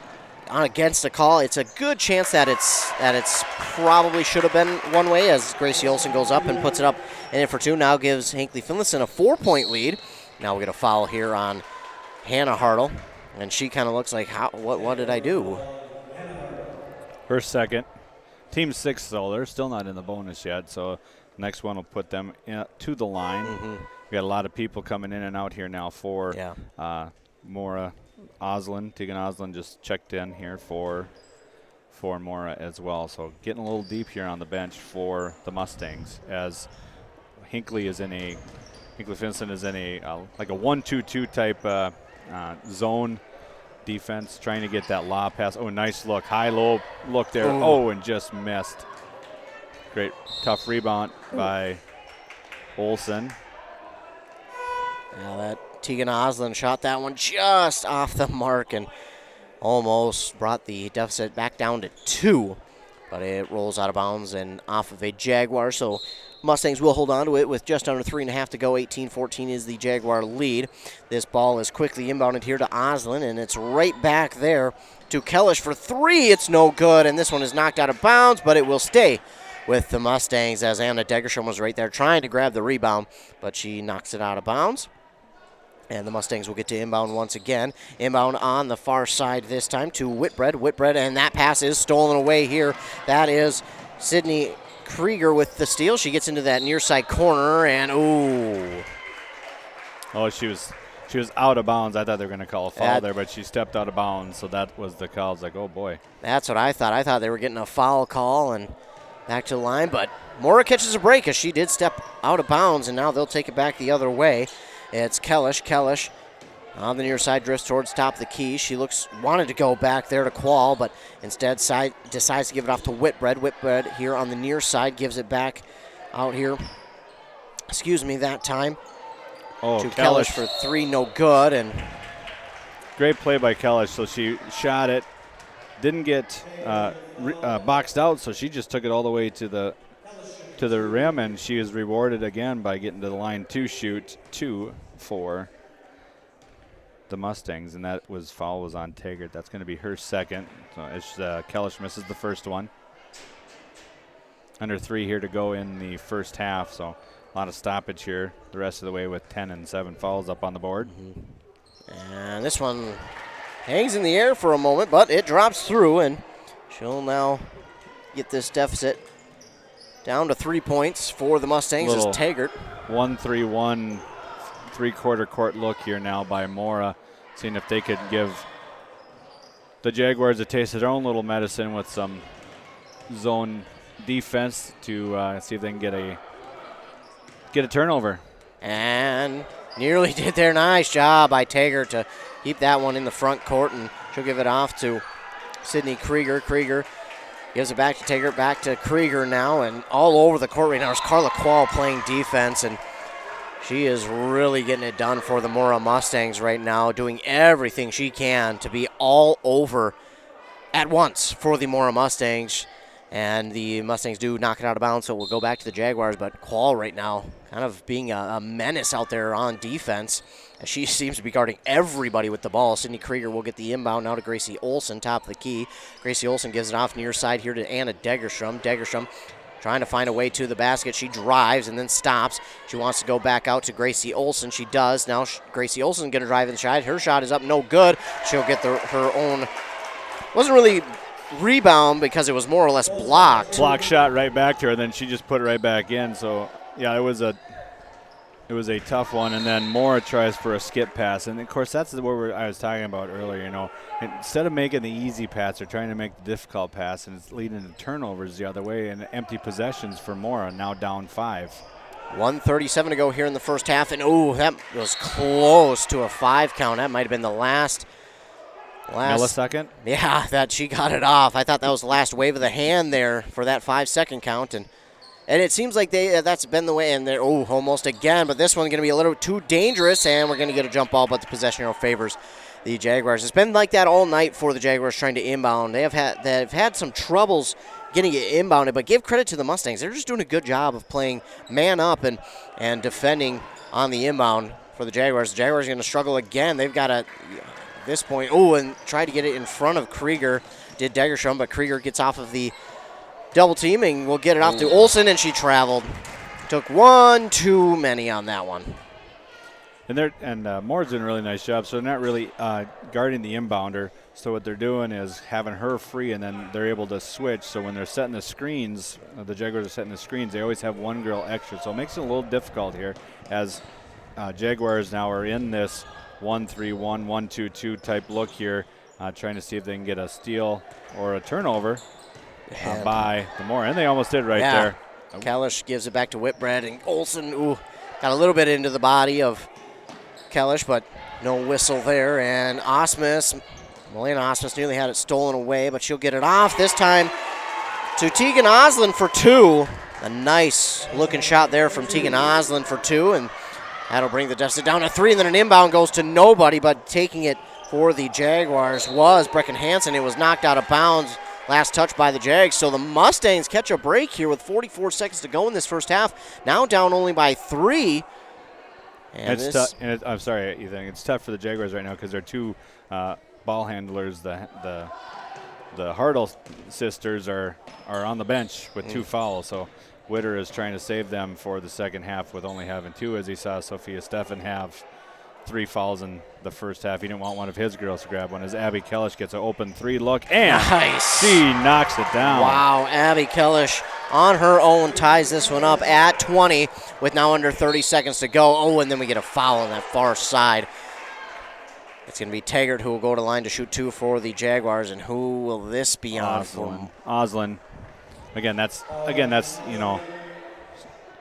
against the call, it's a good chance that it's probably should have been one way, as Gracie Olson goes up and puts it up and in for two. Now gives Hinckley-Finlayson a 4-point lead. Now we get a foul here on Hannah Hartle, and she kind of looks like, what did I do? Her second. Team 6, though, they're still not in the bonus yet, so next one will put them to the line. Mm-hmm. We got a lot of people coming in and out here now for Mora. Tegan Oslin just checked in here for Mora as well. So getting a little deep here on the bench for the Mustangs, as Hinckley-Finlayson is in a like a 1-2-2 type zone defense, trying to get that lob pass. Oh, nice look. High-low look there. Ooh. Oh, and just missed. Great tough rebound by Olson. Now that Tegan Oslin shot that one just off the mark and almost brought the deficit back down to 2. But it rolls out of bounds and off of a Jaguar. So Mustangs will hold on to it with just under 3.5 to go. 18-14 is the Jaguar lead. This ball is quickly inbounded here to Oslin, and it's right back there to Kellish for 3. It's no good, and this one is knocked out of bounds, but it will stay with the Mustangs, as Anna Degerstrom was right there trying to grab the rebound, but she knocks it out of bounds. And the Mustangs will get to inbound once again. Inbound on the far side this time to Whitbread. Whitbread, and that pass is stolen away here. That is Sydney Krieger with the steal. She gets into that near side corner, and ooh. Oh, she was out of bounds. I thought they were going to call a foul there, but she stepped out of bounds, so that was the call. I was like, oh, boy. That's what I thought. I thought they were getting a foul call and back to the line, but Mora catches a break as she did step out of bounds, and now they'll take it back the other way. It's Kellish. Kellish on the near side drifts towards top of the key. She wanted to go back there to Qual, but instead decides to give it off to Whitbread. Whitbread here on the near side gives it back out here. That time to Kellish for 3, no good. And great play by Kellish. So she shot it, didn't get boxed out, so she just took it all the way to the rim, and she is rewarded again by getting to the line to shoot 2 for the Mustangs, and that foul was on Taggart. That's going to be her second. So Kellish misses the first one. Under 3 here to go in the first half, so a lot of stoppage here the rest of the way with 10 and 7 fouls up on the board. Mm-hmm. And this one hangs in the air for a moment, but it drops through, and she'll now get this deficit down to 3 points for the Mustangs as Taggart. 1-3-1 three-quarter court look here now by Mora, seeing if they could give the Jaguars a taste of their own little medicine with some zone defense to see if they can get a turnover. And nearly did there. Nice job by Taggart to keep that one in the front court, and she'll give it off to Sydney Krieger. Krieger gives it back to Taggart, back to Krieger now, and all over the court right now is Carla Quall playing defense, and she is really getting it done for the Mora Mustangs right now, doing everything she can to be all over at once for the Mora Mustangs. And the Mustangs do knock it out of bounds, so we'll go back to the Jaguars. But Quall right now kind of being a menace out there on defense. She seems to be guarding everybody with the ball. Sydney Krieger will get the inbound now to Gracie Olson, top of the key. Gracie Olson gives it off near side here to Anna Degerstrom. Degerstrom trying to find a way to the basket. She drives and then stops. She wants to go back out to Gracie Olson. She does. Now Gracie Olson going to drive inside. Her shot is up, no good. She'll get her own. Wasn't really rebound because it was more or less blocked. Block shot right back to her, and then she just put it right back in. So, yeah, it was a tough one, and then Mora tries for a skip pass, and of course that's what I was talking about earlier. You know, instead of making the easy pass, they're trying to make the difficult pass, and it's leading to turnovers the other way and empty possessions for Mora. Now down 5. 1:37 to go here in the first half, and that was close to a 5 count. That might have been the last millisecond. Yeah, that she got it off. I thought that was the last wave of the hand there for that 5-second count, and it seems like that's been the way, and they're almost again, but this one's going to be a little too dangerous, and we're going to get a jump ball, but the possession arrow favors the Jaguars. It's been like that all night for the Jaguars trying to inbound. They've had some troubles getting it inbounded, but give credit to the Mustangs. They're just doing a good job of playing man up and defending on the inbound for the Jaguars. The Jaguars are going to struggle again. They've got to, at this point, and try to get it in front of Krieger. Did Degerstrom, but Krieger gets off of the double teaming. We'll get it off to Olson, and she traveled. Took one too many on that one. And Mora's doing a really nice job, so they're not really guarding the inbounder. So what they're doing is having her free, and then they're able to switch. So when they're setting the screens, the Jaguars are setting the screens, they always have one girl extra. So it makes it a little difficult here as Jaguars now are in this 1-3-1, 1-2-2 type look here, trying to see if they can get a steal or a turnover by the Mora. And they almost did right there. Kellish gives it back to Whitbread, and Olson, got a little bit into the body of Kellish, but no whistle there. And Milena Osmus nearly had it stolen away, but she'll get it off this time to Tegan Oslin for 2. A nice looking shot there from Tegan Oslin for 2, and that'll bring the deficit down to 3, and then an inbound goes to nobody, but taking it for the Jaguars was Brecken Hansen. It was knocked out of bounds. Last touch by the Jags. So the Mustangs catch a break here with 44 seconds to go in this first half. Now down only by 3. And I'm sorry, Ethan. It's tough for the Jaguars right now because their 2 ball handlers, the Hartle sisters, are on the bench with 2 fouls. So Witter is trying to save them for the second half with only having 2, as he saw Sophia Steffen have 3 fouls in the first half. He didn't want one of his girls to grab one as Abby Kellish gets an open 3 look, and she knocks it down. Wow, Abby Kellish on her own ties this one up at 20 with now under 30 seconds to go. And then we get a foul on that far side. It's going to be Taggart who will go to line to shoot 2 for the Jaguars, and who will this be on for? Oslin. Again, that's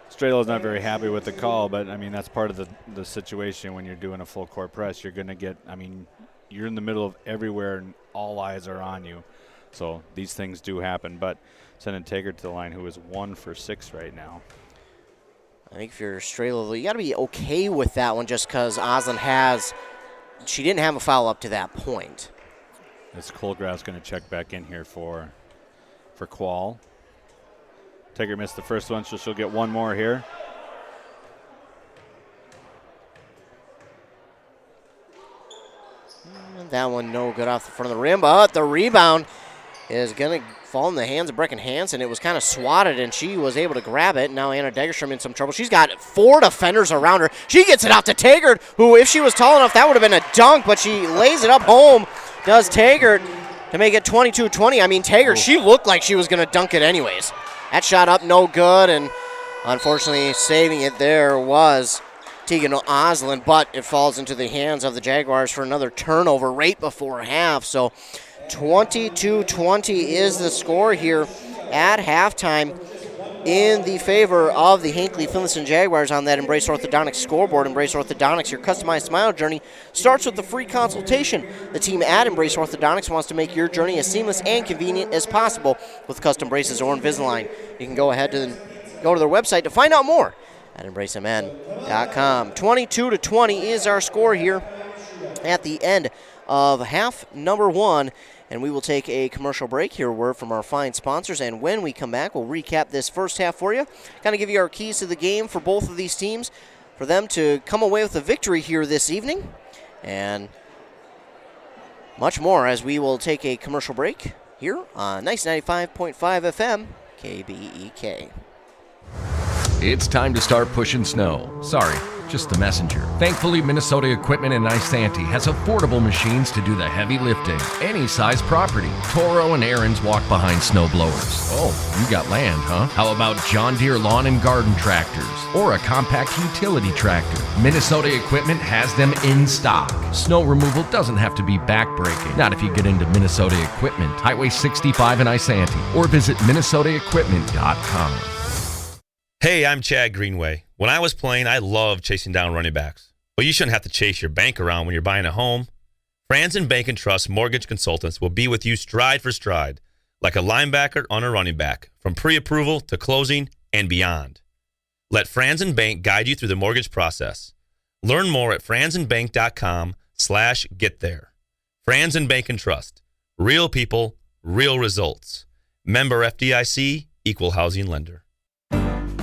Strelow's not very happy with the call, but, I mean, that's part of the situation when you're doing a full court press. You're going to get, you're in the middle of everywhere and all eyes are on you. So these things do happen. But sending Taggart to the line, who is 1 for 6 right now. I think if you're Strelo, you got to be okay with that one just because she didn't have a foul up to that point. This Colgrath's going to check back in here for Quall. Taggart missed the first one, so she'll get one more here. That one no good off the front of the rim, but the rebound is going to fall in the hands of Brecken Hansen. It was kind of swatted, and she was able to grab it. Now Anna Degerstrom in some trouble. She's got 4 defenders around her. She gets it out to Taggart, who, if she was tall enough, that would have been a dunk, but she lays it up home, does Taggart, to make it 22-20. Taggart, she looked like she was going to dunk it anyways. That shot up, no good, and unfortunately saving it there was Tegan Oslin, but it falls into the hands of the Jaguars for another turnover right before half. So 22-20 is the score here at halftime. in the favor of the Hinckley-Finlayson Jaguars on that Embrace Orthodontics scoreboard. Embrace Orthodontics, your customized smile journey starts with a free consultation. The team at Embrace Orthodontics wants to make your journey as seamless and convenient as possible with custom braces or Invisalign. You can go ahead and go to their website to find out more at embracemn.com. 22-20 is our score here at the end of half number one. And we will take a commercial break, hear a word from our fine sponsors, and when we come back, we'll recap this first half for you, kind of give you our keys to the game for both of these teams, for them to come away with a victory here this evening, and much more as we will take a commercial break here on Nice 95.5 FM, KBEK. It's time to start pushing snow. Sorry, just the messenger. Thankfully, Minnesota Equipment in Isanti has affordable machines to do the heavy lifting. Any size property. Toro and Aaron's walk behind snow blowers. Oh, you got land, huh? How about John Deere lawn and garden tractors? Or a compact utility tractor? Minnesota Equipment has them in stock. Snow removal doesn't have to be backbreaking. Not if you get into Minnesota Equipment. Highway 65 in Isanti. Or visit minnesotaequipment.com. Hey, I'm Chad Greenway. When I was playing, I loved chasing down running backs. But you shouldn't have to chase your bank around when you're buying a home. Franzen Bank and Trust Mortgage Consultants will be with you stride for stride, like a linebacker on a running back, from pre-approval to closing and beyond. Let Franzen Bank guide you through the mortgage process. Learn more at franzenbank.com/get there. Franzen Bank and Trust. Real people, real results. Member FDIC, Equal Housing Lender.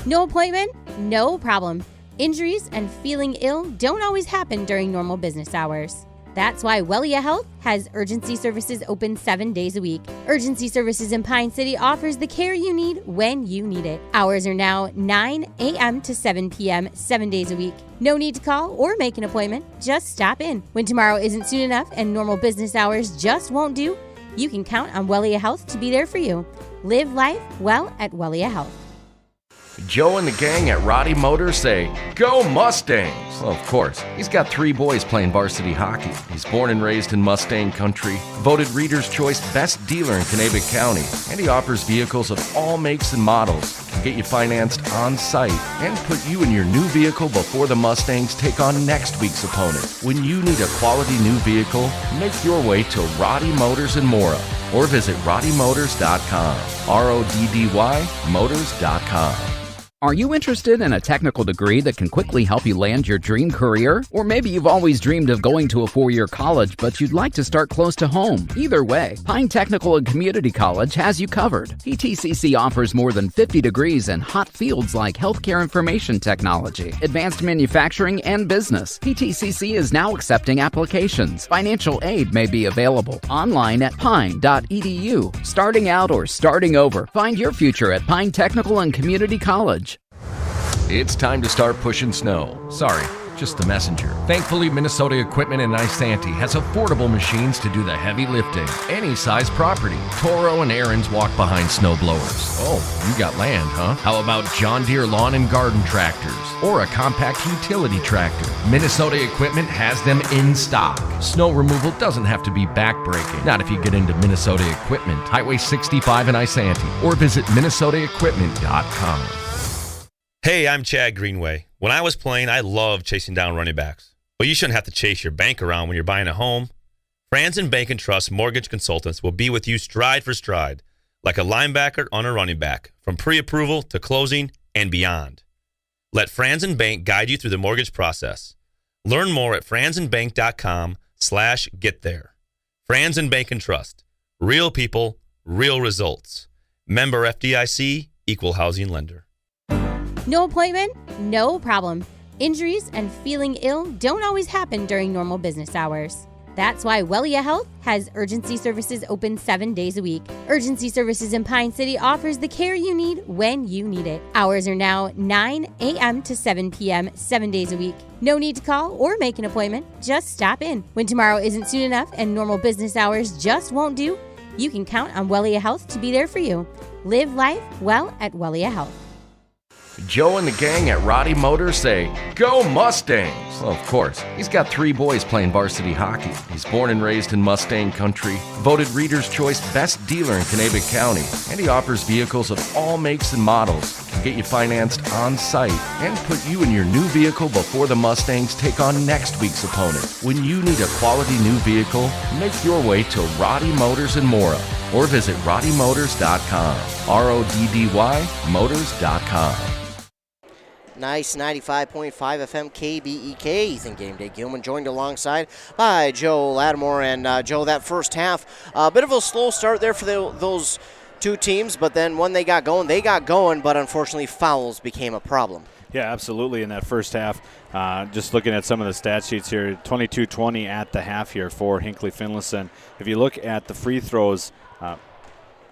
No appointment? No problem. Injuries and feeling ill don't always happen during normal business hours. That's why Wellia Health has urgency services open 7 days a week. Urgency Services in Pine City offers the care you need when you need it. Hours are now 9 a.m. to 7 p.m. 7 days a week. No need to call or make an appointment. Just stop in. When tomorrow isn't soon enough and normal business hours just won't do, you can count on Wellia Health to be there for you. Live life well at Wellia Health. Joe and the gang at Roddy Motors say, "Go Mustangs!" Well, of course, he's got 3 boys playing varsity hockey. He's born and raised in Mustang country, voted Reader's Choice Best Dealer in Kanabec County, and he offers vehicles of all makes and models, can get you financed on site, and put you in your new vehicle before the Mustangs take on next week's opponent. When you need a quality new vehicle, make your way to Roddy Motors in Mora, or visit roddymotors.com, RODDY motors.com. Are you interested in a technical degree that can quickly help you land your dream career? Or maybe you've always dreamed of going to a 4-year college, but you'd like to start close to home. Either way, Pine Technical and Community College has you covered. PTCC offers more than 50 degrees in hot fields like healthcare information technology, advanced manufacturing, and business. PTCC is now accepting applications. Financial aid may be available online at pine.edu. Starting out or starting over, find your future at Pine Technical and Community College. It's time to start pushing snow. Sorry, just the messenger. Thankfully, Minnesota Equipment in Isanti has affordable machines to do the heavy lifting. Any size property. Toro and Aaron's walk behind snow blowers. Oh, you got land, huh? How about John Deere lawn and garden tractors? Or a compact utility tractor? Minnesota Equipment has them in stock. Snow removal doesn't have to be backbreaking. Not if you get into Minnesota Equipment. Highway 65 in Isanti. Or visit minnesotaequipment.com. Hey, I'm Chad Greenway. When I was playing, I loved chasing down running backs. But you shouldn't have to chase your bank around when you're buying a home. Franzen Bank and Trust Mortgage Consultants will be with you stride for stride, like a linebacker on a running back, from pre-approval to closing and beyond. Let Franzen Bank guide you through the mortgage process. Learn more at franzenbank.com/get there. Franzen Bank and Trust. Real people, real results. Member FDIC, Equal Housing Lender. No appointment? No problem. Injuries and feeling ill don't always happen during normal business hours. That's why Wellia Health has urgency services open 7 days a week. Urgency Services in Pine City offers the care you need when you need it. Hours are now 9 a.m. to 7 p.m. 7 days a week. No need to call or make an appointment. Just stop in. When tomorrow isn't soon enough and normal business hours just won't do, you can count on Wellia Health to be there for you. Live life well at Wellia Health. Joe and the gang at Roddy Motors say, "Go Mustangs!" Well, of course, he's got 3 boys playing varsity hockey. He's born and raised in Mustang country, voted Reader's Choice Best Dealer in Kanabec County, and he offers vehicles of all makes and models, get you financed on site, and put you in your new vehicle before the Mustangs take on next week's opponent. When you need a quality new vehicle, make your way to Roddy Motors in Mora or visit roddymotors.com. RODDY Motors.com. Nice 95.5 FM KBEK. Ethan Game Day Gilman joined alongside by Joe Lattimore. And Joe, that first half, a bit of a slow start there for those two teams, but then when they got going, but unfortunately fouls became a problem. Yeah, absolutely. In that first half, just looking at some of the stat sheets here, 22-20 at the half here for Hinckley-Finlayson. If you look at the free throws,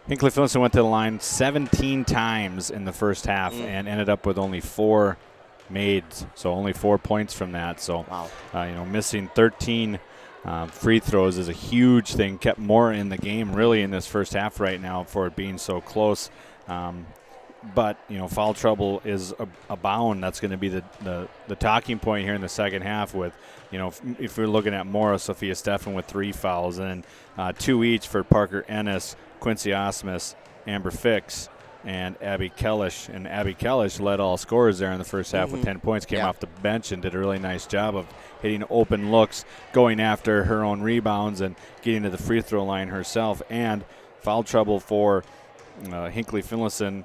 Hinckley-Finlayson went to the line 17 times in the first half and ended up with only 4 made, so only 4 points from that. So, wow. Missing 13 free throws is a huge thing. Kept Mora in the game really in this first half right now for it being so close. But foul trouble is abound. That's going to be the talking point here in the second half. With if we're looking at Mora, Sophia Steffen with 3 fouls, and 2 each for Parker Ennis, Quincy Osmus, Amber Fix, and Abby Kellish. And Abby Kellish led all scorers there in the first half with 10 points. Came off the bench and did a really nice job of hitting open looks, going after her own rebounds, and getting to the free throw line herself. And foul trouble for Hinckley-Finlayson.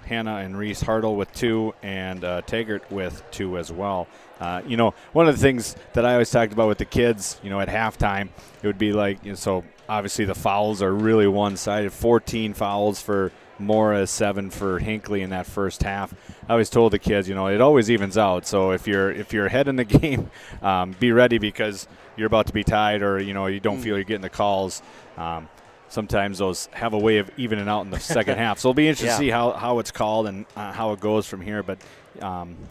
Hannah and Reese Hartle with 2, and Taggart with 2 as well. One of the things that I always talked about with the kids, at halftime, it would be like, so obviously the fouls are really one-sided. 14 fouls for Mora, 7 for Hinckley in that first half. I always told the kids, it always evens out. So if you're ahead in the game, be ready because you're about to be tied, or you don't feel you're getting the calls. Sometimes those have a way of evening out in the second half. So it'll be interesting to see how it's called and how it goes from here. But,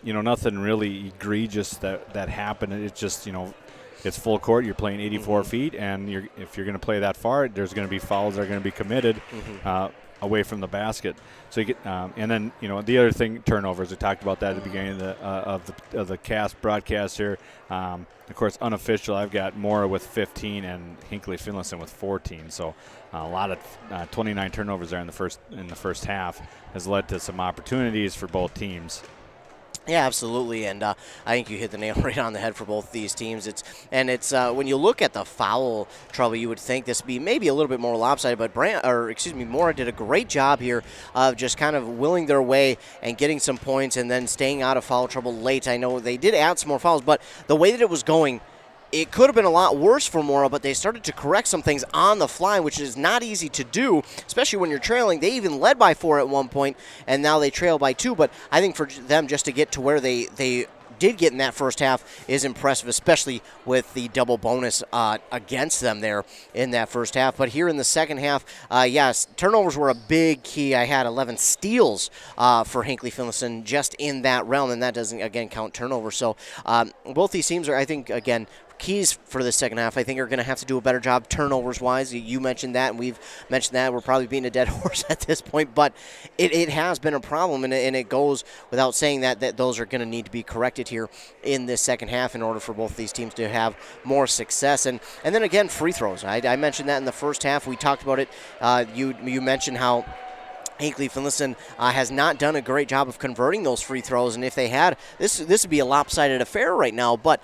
nothing really egregious that happened. It's just, it's full court. You're playing 84 feet, and if you're going to play that far, there's going to be fouls that are going to be committed away from the basket. So you get, and then the other thing, turnovers. We talked about that at the beginning of the broadcast here. Of course, unofficial. I've got Mora with 15 and Hinckley-Finlayson with 14. So a lot of 29 turnovers there in the first half has led to some opportunities for both teams. Yeah, absolutely, and I think you hit the nail right on the head for both these teams. It's when you look at the foul trouble, you would think this would be maybe a little bit more lopsided, but Mora did a great job here of just kind of willing their way and getting some points and then staying out of foul trouble late. I know they did add some more fouls, but the way that it was going, it could have been a lot worse for Mora, but they started to correct some things on the fly, which is not easy to do, especially when you're trailing. They even led by 4 at one point, and now they trail by 2. But I think for them just to get to where they did get in that first half is impressive, especially with the double bonus against them there in that first half. But here in the second half, yes, turnovers were a big key. I had 11 steals for Hinckley-Finlayson just in that realm, and that doesn't, again, count turnovers. So both these teams are, I think, again, keys for the second half, I think, are going to have to do a better job turnovers-wise. You mentioned that, and we've mentioned that. We're probably being a dead horse at this point, but it has been a problem, and it goes without saying that those are going to need to be corrected here in this second half in order for both these teams to have more success. And then, again, free throws. I mentioned that in the first half. We talked about it. You mentioned how Hinckley-Finlayson has not done a great job of converting those free throws, and if they had, this would be a lopsided affair right now. But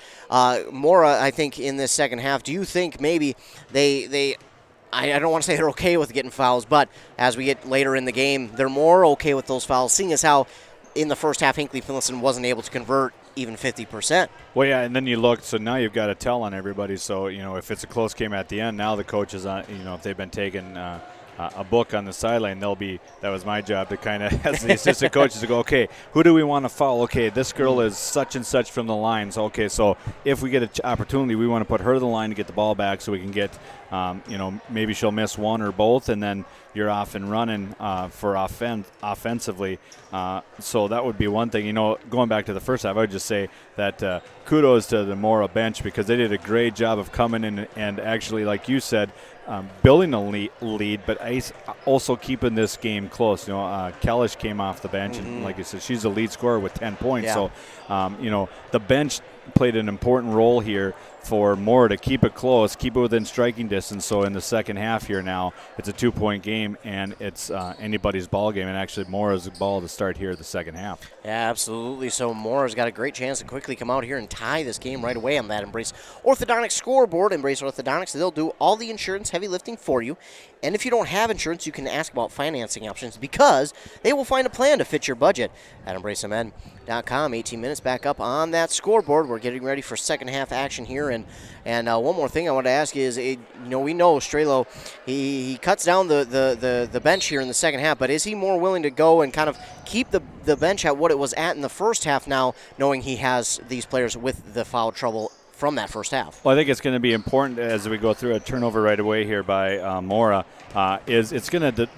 Mora, I think, in this second half, do you think maybe I don't want to say they're okay with getting fouls, but as we get later in the game, they're more okay with those fouls, seeing as how in the first half Hinckley-Finlayson wasn't able to convert even 50%. Well, yeah, and then you look, so now you've got to tell on everybody. So, if it's a close game at the end, now the coaches, if they've been taking a book on the sideline, that was my job to kind of, as the assistant coaches, to go, okay, who do we want to foul? Okay, this girl is such and such from the line. So, okay, so if we get an opportunity, we want to put her to the line to get the ball back so we can get, maybe she'll miss one or both, and then you're off and running for offensively. So that would be one thing. Going back to the first half, I would just say that kudos to the Mora bench, because they did a great job of coming in and actually, like you said, building a lead, but also keeping this game close. Kellish came off the bench, and like you said, she's the lead scorer with 10 points. Yeah. So, the bench played an important role here for Mora to keep it close, keep it within striking distance. So in the second half here now, it's a 2-point game, and it's anybody's ball game. And actually, Mora's ball to start here the second half. Yeah, absolutely. So Mora's got a great chance to quickly come out here and tie this game right away on that Embrace Orthodontics scoreboard. Embrace Orthodontics, they'll do all the insurance heavy lifting for you. And if you don't have insurance, you can ask about financing options because they will find a plan to fit your budget at EmbraceMN.com. 18 minutes back up on that scoreboard. We're getting ready for second half action here. And one more thing I want to ask you is, we know Strelo, he cuts down the bench here in the second half, but is he more willing to go and kind of keep the bench at what it was at in the first half now, knowing he has these players with the foul trouble from that first half? Well, I think it's going to be important as we go through a turnover right away here by Mora. Is it's going to,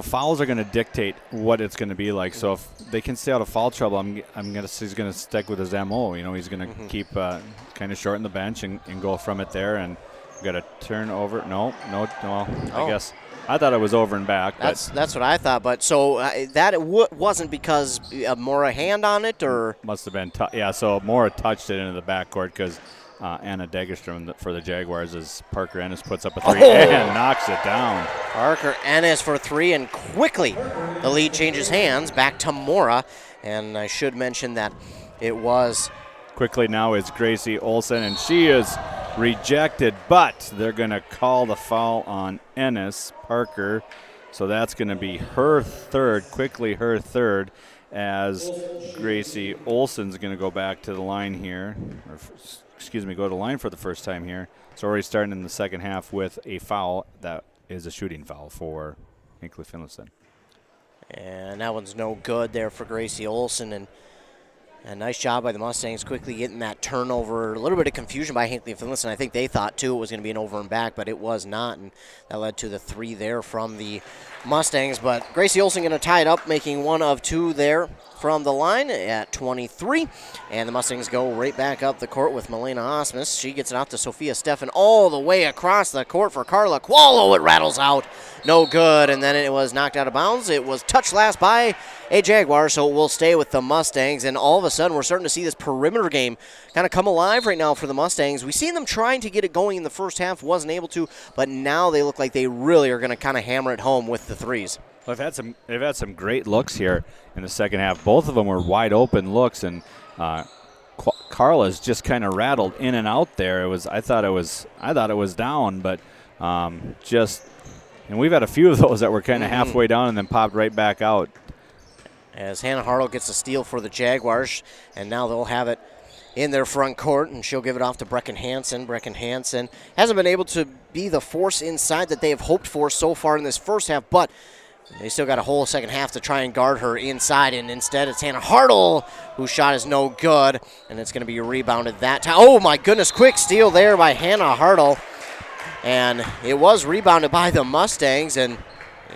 fouls are going to dictate what it's going to be like. So if they can stay out of foul trouble, I'm going to he's going to stick with his MO. He's going to keep kind of shorten the bench and go from it there. And got a turnover. No. I guess I thought it was over and back. That's what I thought. But so that wasn't because Mora hand on it, or must have been. Yeah. So Mora touched it into the backcourt because Anna Degerstrom for the Jaguars as Parker Ennis puts up a three and knocks it down. Parker Ennis for three, and quickly the lead changes hands back to Mora. And I should mention that it was quickly now is Gracie Olson, and she is rejected, but they're going to call the foul on Ennis Parker. So that's going to be her third, as Gracie Olson's going to go back to the line here, go to line for the first time here. So already starting in the second half with a foul that is a shooting foul for Hinckley-Finlayson. And that one's no good there for Gracie Olson, and a nice job by the Mustangs quickly getting that turnover. A little bit of confusion by Hinckley-Finlayson. I think they thought, too, it was going to be an over and back, but it was not, and that led to the three there from the Mustangs. But Gracie Olson going to tie it up, making one of two there from the line at 23. And the Mustangs go right back up the court with Milena Osmus. She gets it out to Sophia Steffen all the way across the court for Carla Qualo. It rattles out. No good. And then it was knocked out of bounds. It was touched last by a Jaguar, so it will stay with the Mustangs. And all of a sudden, we're starting to see this perimeter game kind of come alive right now for the Mustangs. We've seen them trying to get it going in the first half, wasn't able to, but now they look like they really are going to kind of hammer it home with the threes. Well, they've had some great looks here in the second half. Both of them were wide open looks, and Carla's just kind of rattled in and out there. I thought it was down, but and we've had a few of those that were kind of halfway down and then popped right back out. As Hannah Hartle gets a steal for the Jaguars, and now they'll have it in their front court, and she'll give it off to Brecken Hansen. Brecken Hansen hasn't been able to be the force inside that they have hoped for so far in this first half, but they still got a whole second half to try and guard her inside, and instead it's Hannah Hartle whose shot is no good, and it's going to be rebounded that time. Oh, my goodness, quick steal there by Hannah Hartle, and it was rebounded by the Mustangs, and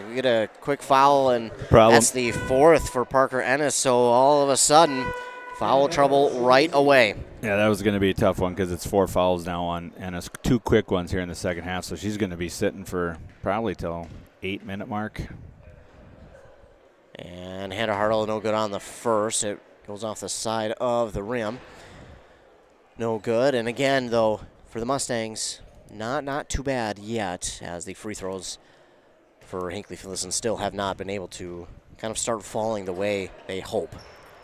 we get a quick foul, and that's the fourth for Parker Ennis, so all of a sudden, foul trouble right away. Yeah, that was going to be a tough one because it's 4 fouls now on Ennis. 2 quick ones here in the second half, so she's going to be sitting for probably till 8-minute mark. And Hannah Hartle no good on the first. It goes off the side of the rim. No good. And again, though, for the Mustangs, not too bad yet, as the free throws for Hinckley-Finlayson still have not been able to kind of start falling the way they hope.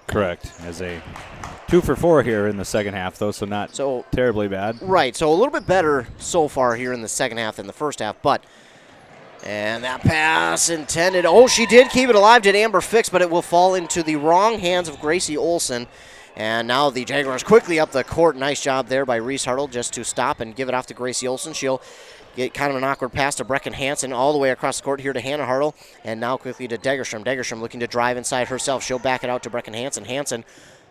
Correct. As a 2 for 4 here in the second half, though, so not terribly bad. Right, so a little bit better so far here in the second half than the first half, but and that pass intended. Oh, she did keep it alive, did Amber Fix, but it will fall into the wrong hands of Gracie Olson. And now the Jaguars quickly up the court. Nice job there by Reese Hartle just to stop and give it off to Gracie Olson. She'll get kind of an awkward pass to Brecken Hansen all the way across the court here to Hannah Hartle. And now quickly to Degerstrom. Degerstrom looking to drive inside herself. She'll back it out to Brecken Hansen. Hansen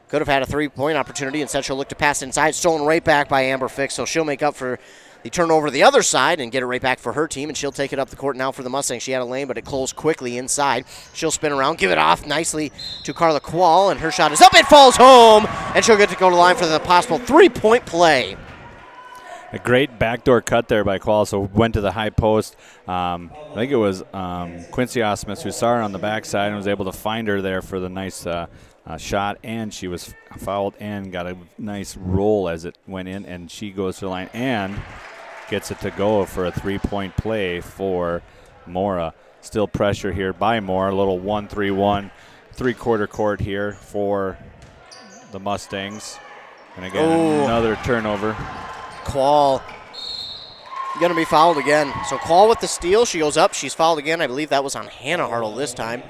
could have had a 3-point opportunity. Instead, she'll look to pass inside. Stolen right back by Amber Fix. So she'll make up for the turnover the other side and get it right back for her team, and she'll take it up the court now for the Mustangs. She had a lane, but it closed quickly inside. She'll spin around, give it off nicely to Carla Quall, and her shot is up. It falls home, and she'll get to go to the line for the possible 3-point play. A great backdoor cut there by Quall, so went to the high post. I think it was Quincy Osmus who saw her on the backside and was able to find her there for the nice shot, and she was fouled and got a nice roll as it went in, and she goes to the line and gets it to go for a three-point play for Mora. Still pressure here by Mora. A little 1-3-1, three-quarter court here for the Mustangs. And again, another turnover. Qual going to be fouled again. So Qual with the steal. She goes up. She's fouled again. I believe that was on Hannah Hartle this time.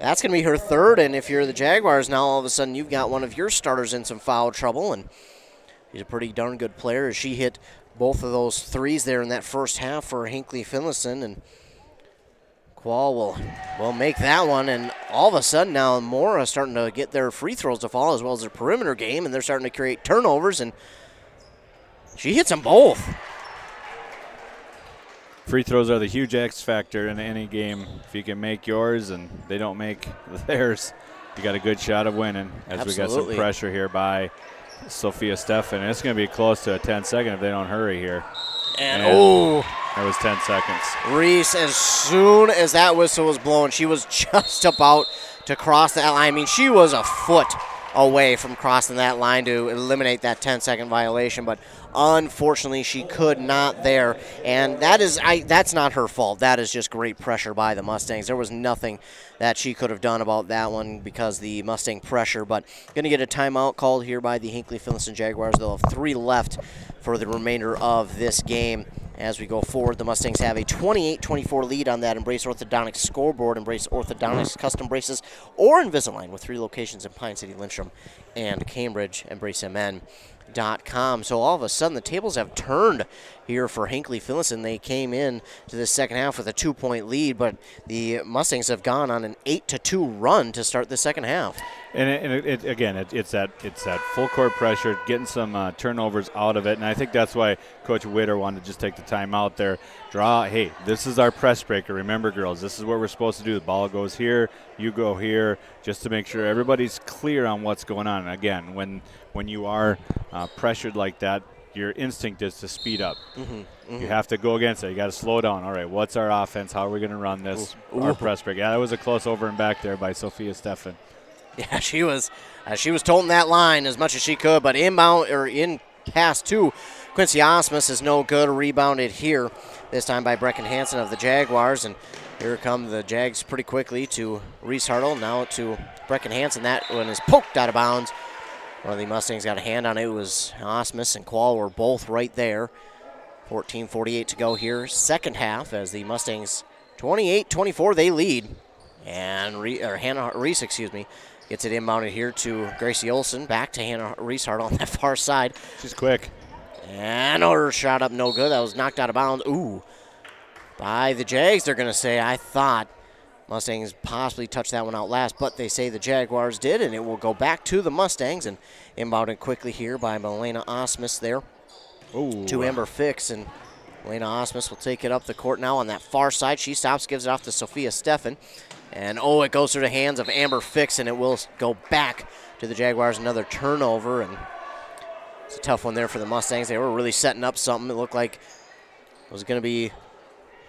That's going to be her third, and if you're the Jaguars now, all of a sudden you've got one of your starters in some foul trouble, and she's a pretty darn good player as she hit both of those threes there in that first half for Hinckley-Finlayson, and Qual will make that one, and all of a sudden now Mora starting to get their free throws to fall as well as their perimeter game, and they're starting to create turnovers, and she hits them both. Free throws are the huge X factor in any game. If you can make yours and they don't make theirs, you got a good shot of winning. As Absolutely. We got some pressure here by Sophia Steffen. It's going to be close to a 10-second if they don't hurry here. And that was 10 seconds. Reese, as soon as that whistle was blown, she was just about to cross that line. I mean, she was a foot away from crossing that line to eliminate that 10-second violation, but unfortunately she could not there, and that's not her fault. That is just great pressure by the Mustangs. There was nothing that she could have done about that one because the Mustang pressure, but going to get a timeout called here by the Hinckley-Finlayson Jaguars. They'll have 3 left for the remainder of this game. As we go forward, the Mustangs have a 28-24 lead on that Embrace Orthodontics scoreboard. Embrace Orthodontics custom braces or Invisalign with 3 locations in Pine City, Lyncham, and Cambridge. EmbraceMN.com. So all of a sudden the tables have turned here for Hinckley-Finlayson. They came in to the second half with a 2-point lead, but the Mustangs have gone on an 8-2 run to start the second half. And it's that full court pressure, getting some turnovers out of it, and I think that's why Coach Witter wanted to just take the time out there, draw. Hey, this is our press breaker. Remember, girls, this is what we're supposed to do. The ball goes here, you go here, just to make sure everybody's clear on what's going on. And again, when you are pressured like that, your instinct is to speed up. You have to go against it. You got to slow down. All right, what's our offense? How are we going to run this? Our press break. Yeah, that was a close over and back there by Sophia Steffen. Yeah, she was toting that line as much as she could, but inbound or in pass to Quincy Osmus is no good. Rebounded here this time by Brecken Hansen of the Jaguars, and here come the Jags pretty quickly to Reese Hartle, now to Brecken Hansen. That one is poked out of bounds. One of the Mustangs got a hand on it. It was Osmus and Qual were both right there. 14:48 to go here, second half, as the Mustangs 28-24 they lead, and Hannah Reese, gets it inbounded here to Gracie Olson. Back to Hannah Reese Hartle on that far side. She's quick. And her shot up no good. That was knocked out of bounds. By the Jags, they're going to say. I thought Mustangs possibly touched that one out last, but they say the Jaguars did, and it will go back to the Mustangs. And inbounded quickly here by Milena Osmus there to Amber Fix. And Milena Osmus will take it up the court now on that far side. She stops, gives it off to Sophia Steffen. And, it goes through the hands of Amber Fix, and it will go back to the Jaguars. Another turnover, and it's a tough one there for the Mustangs. They were really setting up something. It looked like it was going to be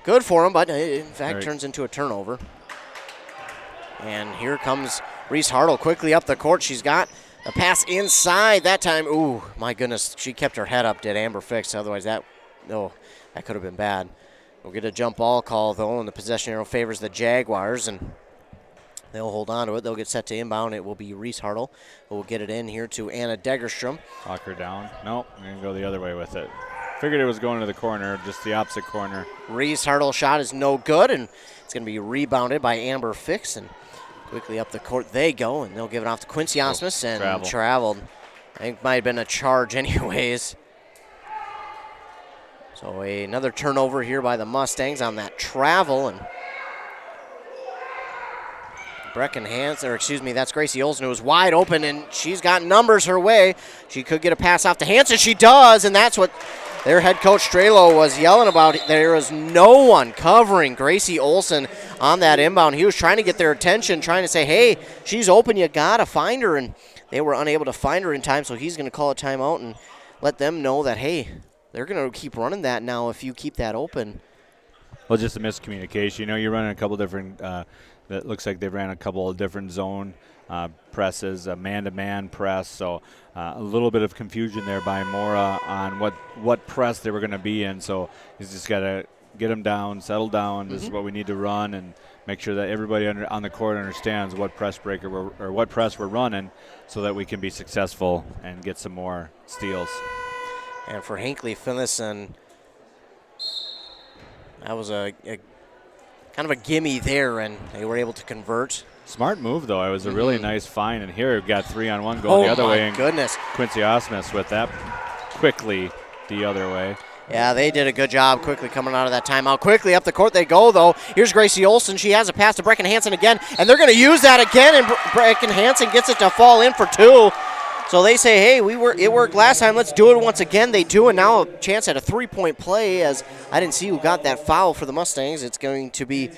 good for them, but it, in fact, turns into a turnover. And here comes Reese Hartle quickly up the court. She's got a pass inside that time. My goodness, she kept her head up, did Amber Fix. Otherwise, that could have been bad. We'll get a jump ball call, though, and the possession arrow favors the Jaguars, and they'll hold on to it. They'll get set to inbound. It will be Reese Hartle who will get it in here to Anna Degerstrom. Lock her down. Nope, I'm going to go the other way with it. Figured it was going to the corner, just the opposite corner. Reese Hartle shot is no good, and it's going to be rebounded by Amber Fix, and quickly up the court they go, and they'll give it off to Quincy Osmus, and traveled. I think might have been a charge anyways. So another turnover here by the Mustangs on that travel, and Brecken Hansen, that's Gracie Olsen, who was wide open, and she's got numbers her way. She could get a pass off to Hansen. She does, and that's what their head coach Strelo was yelling about. There was no one covering Gracie Olsen on that inbound. He was trying to get their attention, trying to say, hey, she's open, you got to find her, and they were unable to find her in time, so he's going to call a timeout and let them know that, hey, they're going to keep running that now if you keep that open. Well, just a miscommunication. You're running a couple different that looks like they ran a couple of different zone presses, a man-to-man press. So a little bit of confusion there by Mora on what press they were going to be in. So he's just got to get them down, settle down. This is what we need to run, and make sure that everybody on the court understands what press breaker or what press we're running, so that we can be successful and get some more steals. And for Hinckley-Finlayson, that was a kind of a gimme there, and they were able to convert. Smart move, though. It was a really nice find, and here we've got 3-on-1 going the other way. Oh, my goodness. Quincy Osmus with that quickly the other way. Yeah, they did a good job quickly coming out of that timeout. Quickly up the court they go, though. Here's Gracie Olson. She has a pass to Brecken Hansen again, and they're going to use that again, and Brecken Hansen gets it to fall in for 2. So they say, hey, it worked last time. Let's do it once again. They do, and now a chance at a 3-point play, as I didn't see who got that foul for the Mustangs. It's going to be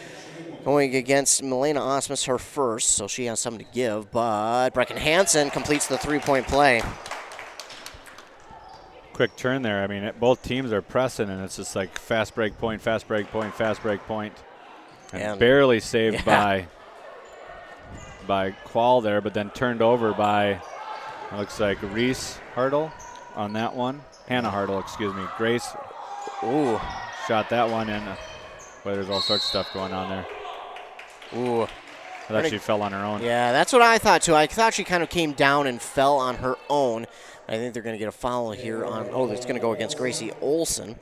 going against Milena Osmus, her first, so she has something to give, but Brecken Hansen completes the 3-point play. Quick turn there. I mean, both teams are pressing, and it's just like fast break point, fast break point, fast break point. And barely saved by Qual there, but then turned over by, it looks like Reese Hartle on that one. Hannah Hartle, excuse me. Grace shot that one in. Boy, there's all sorts of stuff going on there. Ooh. I thought she fell on her own. Yeah, that's what I thought, too. I thought she kind of came down and fell on her own. I think they're going to get a foul here on, it's going to go against Gracie Olson.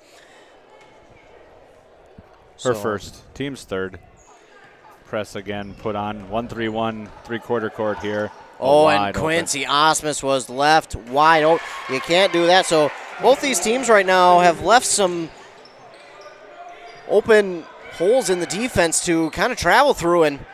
Her first, team's third. Press again, put on 1-3-1, three-quarter court here. And Quincy Osmus was left wide open. You can't do that. So both these teams right now have left some open holes in the defense to kind of travel through, and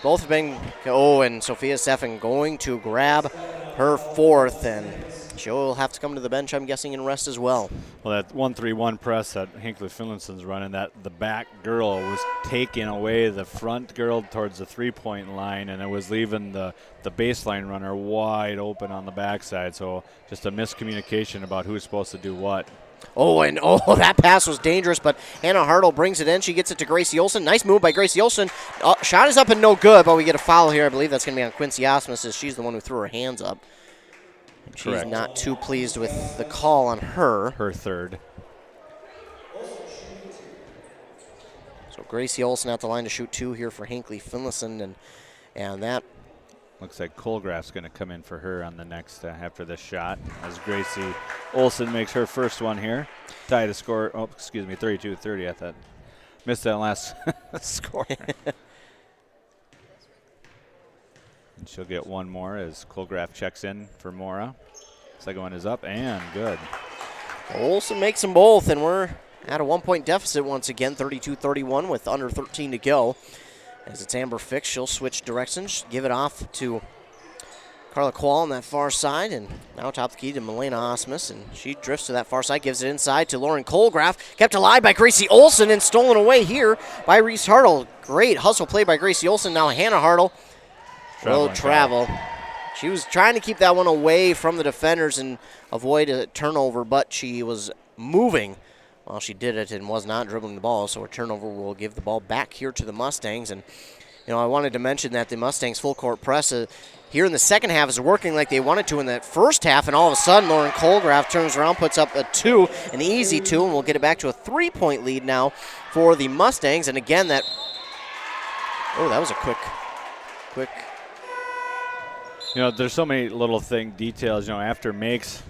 both have been, and Sophia Steffen going to grab her fourth, and she'll have to come to the bench, I'm guessing, and rest as well. Well, that 1-3-1 press that Hinckley-Finlayson's running, that the back girl was taking away the front girl towards the three-point line, and it was leaving the baseline runner wide open on the backside. So just a miscommunication about who's supposed to do what. That pass was dangerous, but Hannah Hartle brings it in. She gets it to Gracie Olson. Nice move by Gracie Olson. Shot is up and no good, but we get a foul here. I believe that's going to be on Quincy Osmus, as she's the one who threw her hands up. She's not too pleased with the call on her. Her third. So Gracie Olson at the line to shoot 2 here for Hinckley-Finlayson, and that looks like Colgraph's going to come in for her on the next after this shot, as Gracie Olson makes her first one here. Tie the score. 32-30. I thought missed that last score. And she'll get one more as Colgraph checks in for Mora. Second one is up and good. Olson makes them both, and we're at a 1-point deficit once again, 32-31 with under 13 to go. As it's Amber Fix, she'll switch directions, give it off to Carla Qual on that far side, and now top the key to Milena Osmus, and she drifts to that far side, gives it inside to Lauren Colgraph, kept alive by Gracie Olson and stolen away here by Reese Hartle. Great hustle play by Gracie Olson. Now Hannah Hartle will travel. She was trying to keep that one away from the defenders and avoid a turnover, but she was moving while she did it and was not dribbling the ball, so a turnover will give the ball back here to the Mustangs. And, I wanted to mention that the Mustangs' full court press here in the second half is working like they wanted to in that first half, and all of a sudden Lauren Colgraph turns around, puts up a 2, an easy 2, and we'll get it back to a 3-point lead now for the Mustangs. And again, that was a quick. There's so many little details, after makes,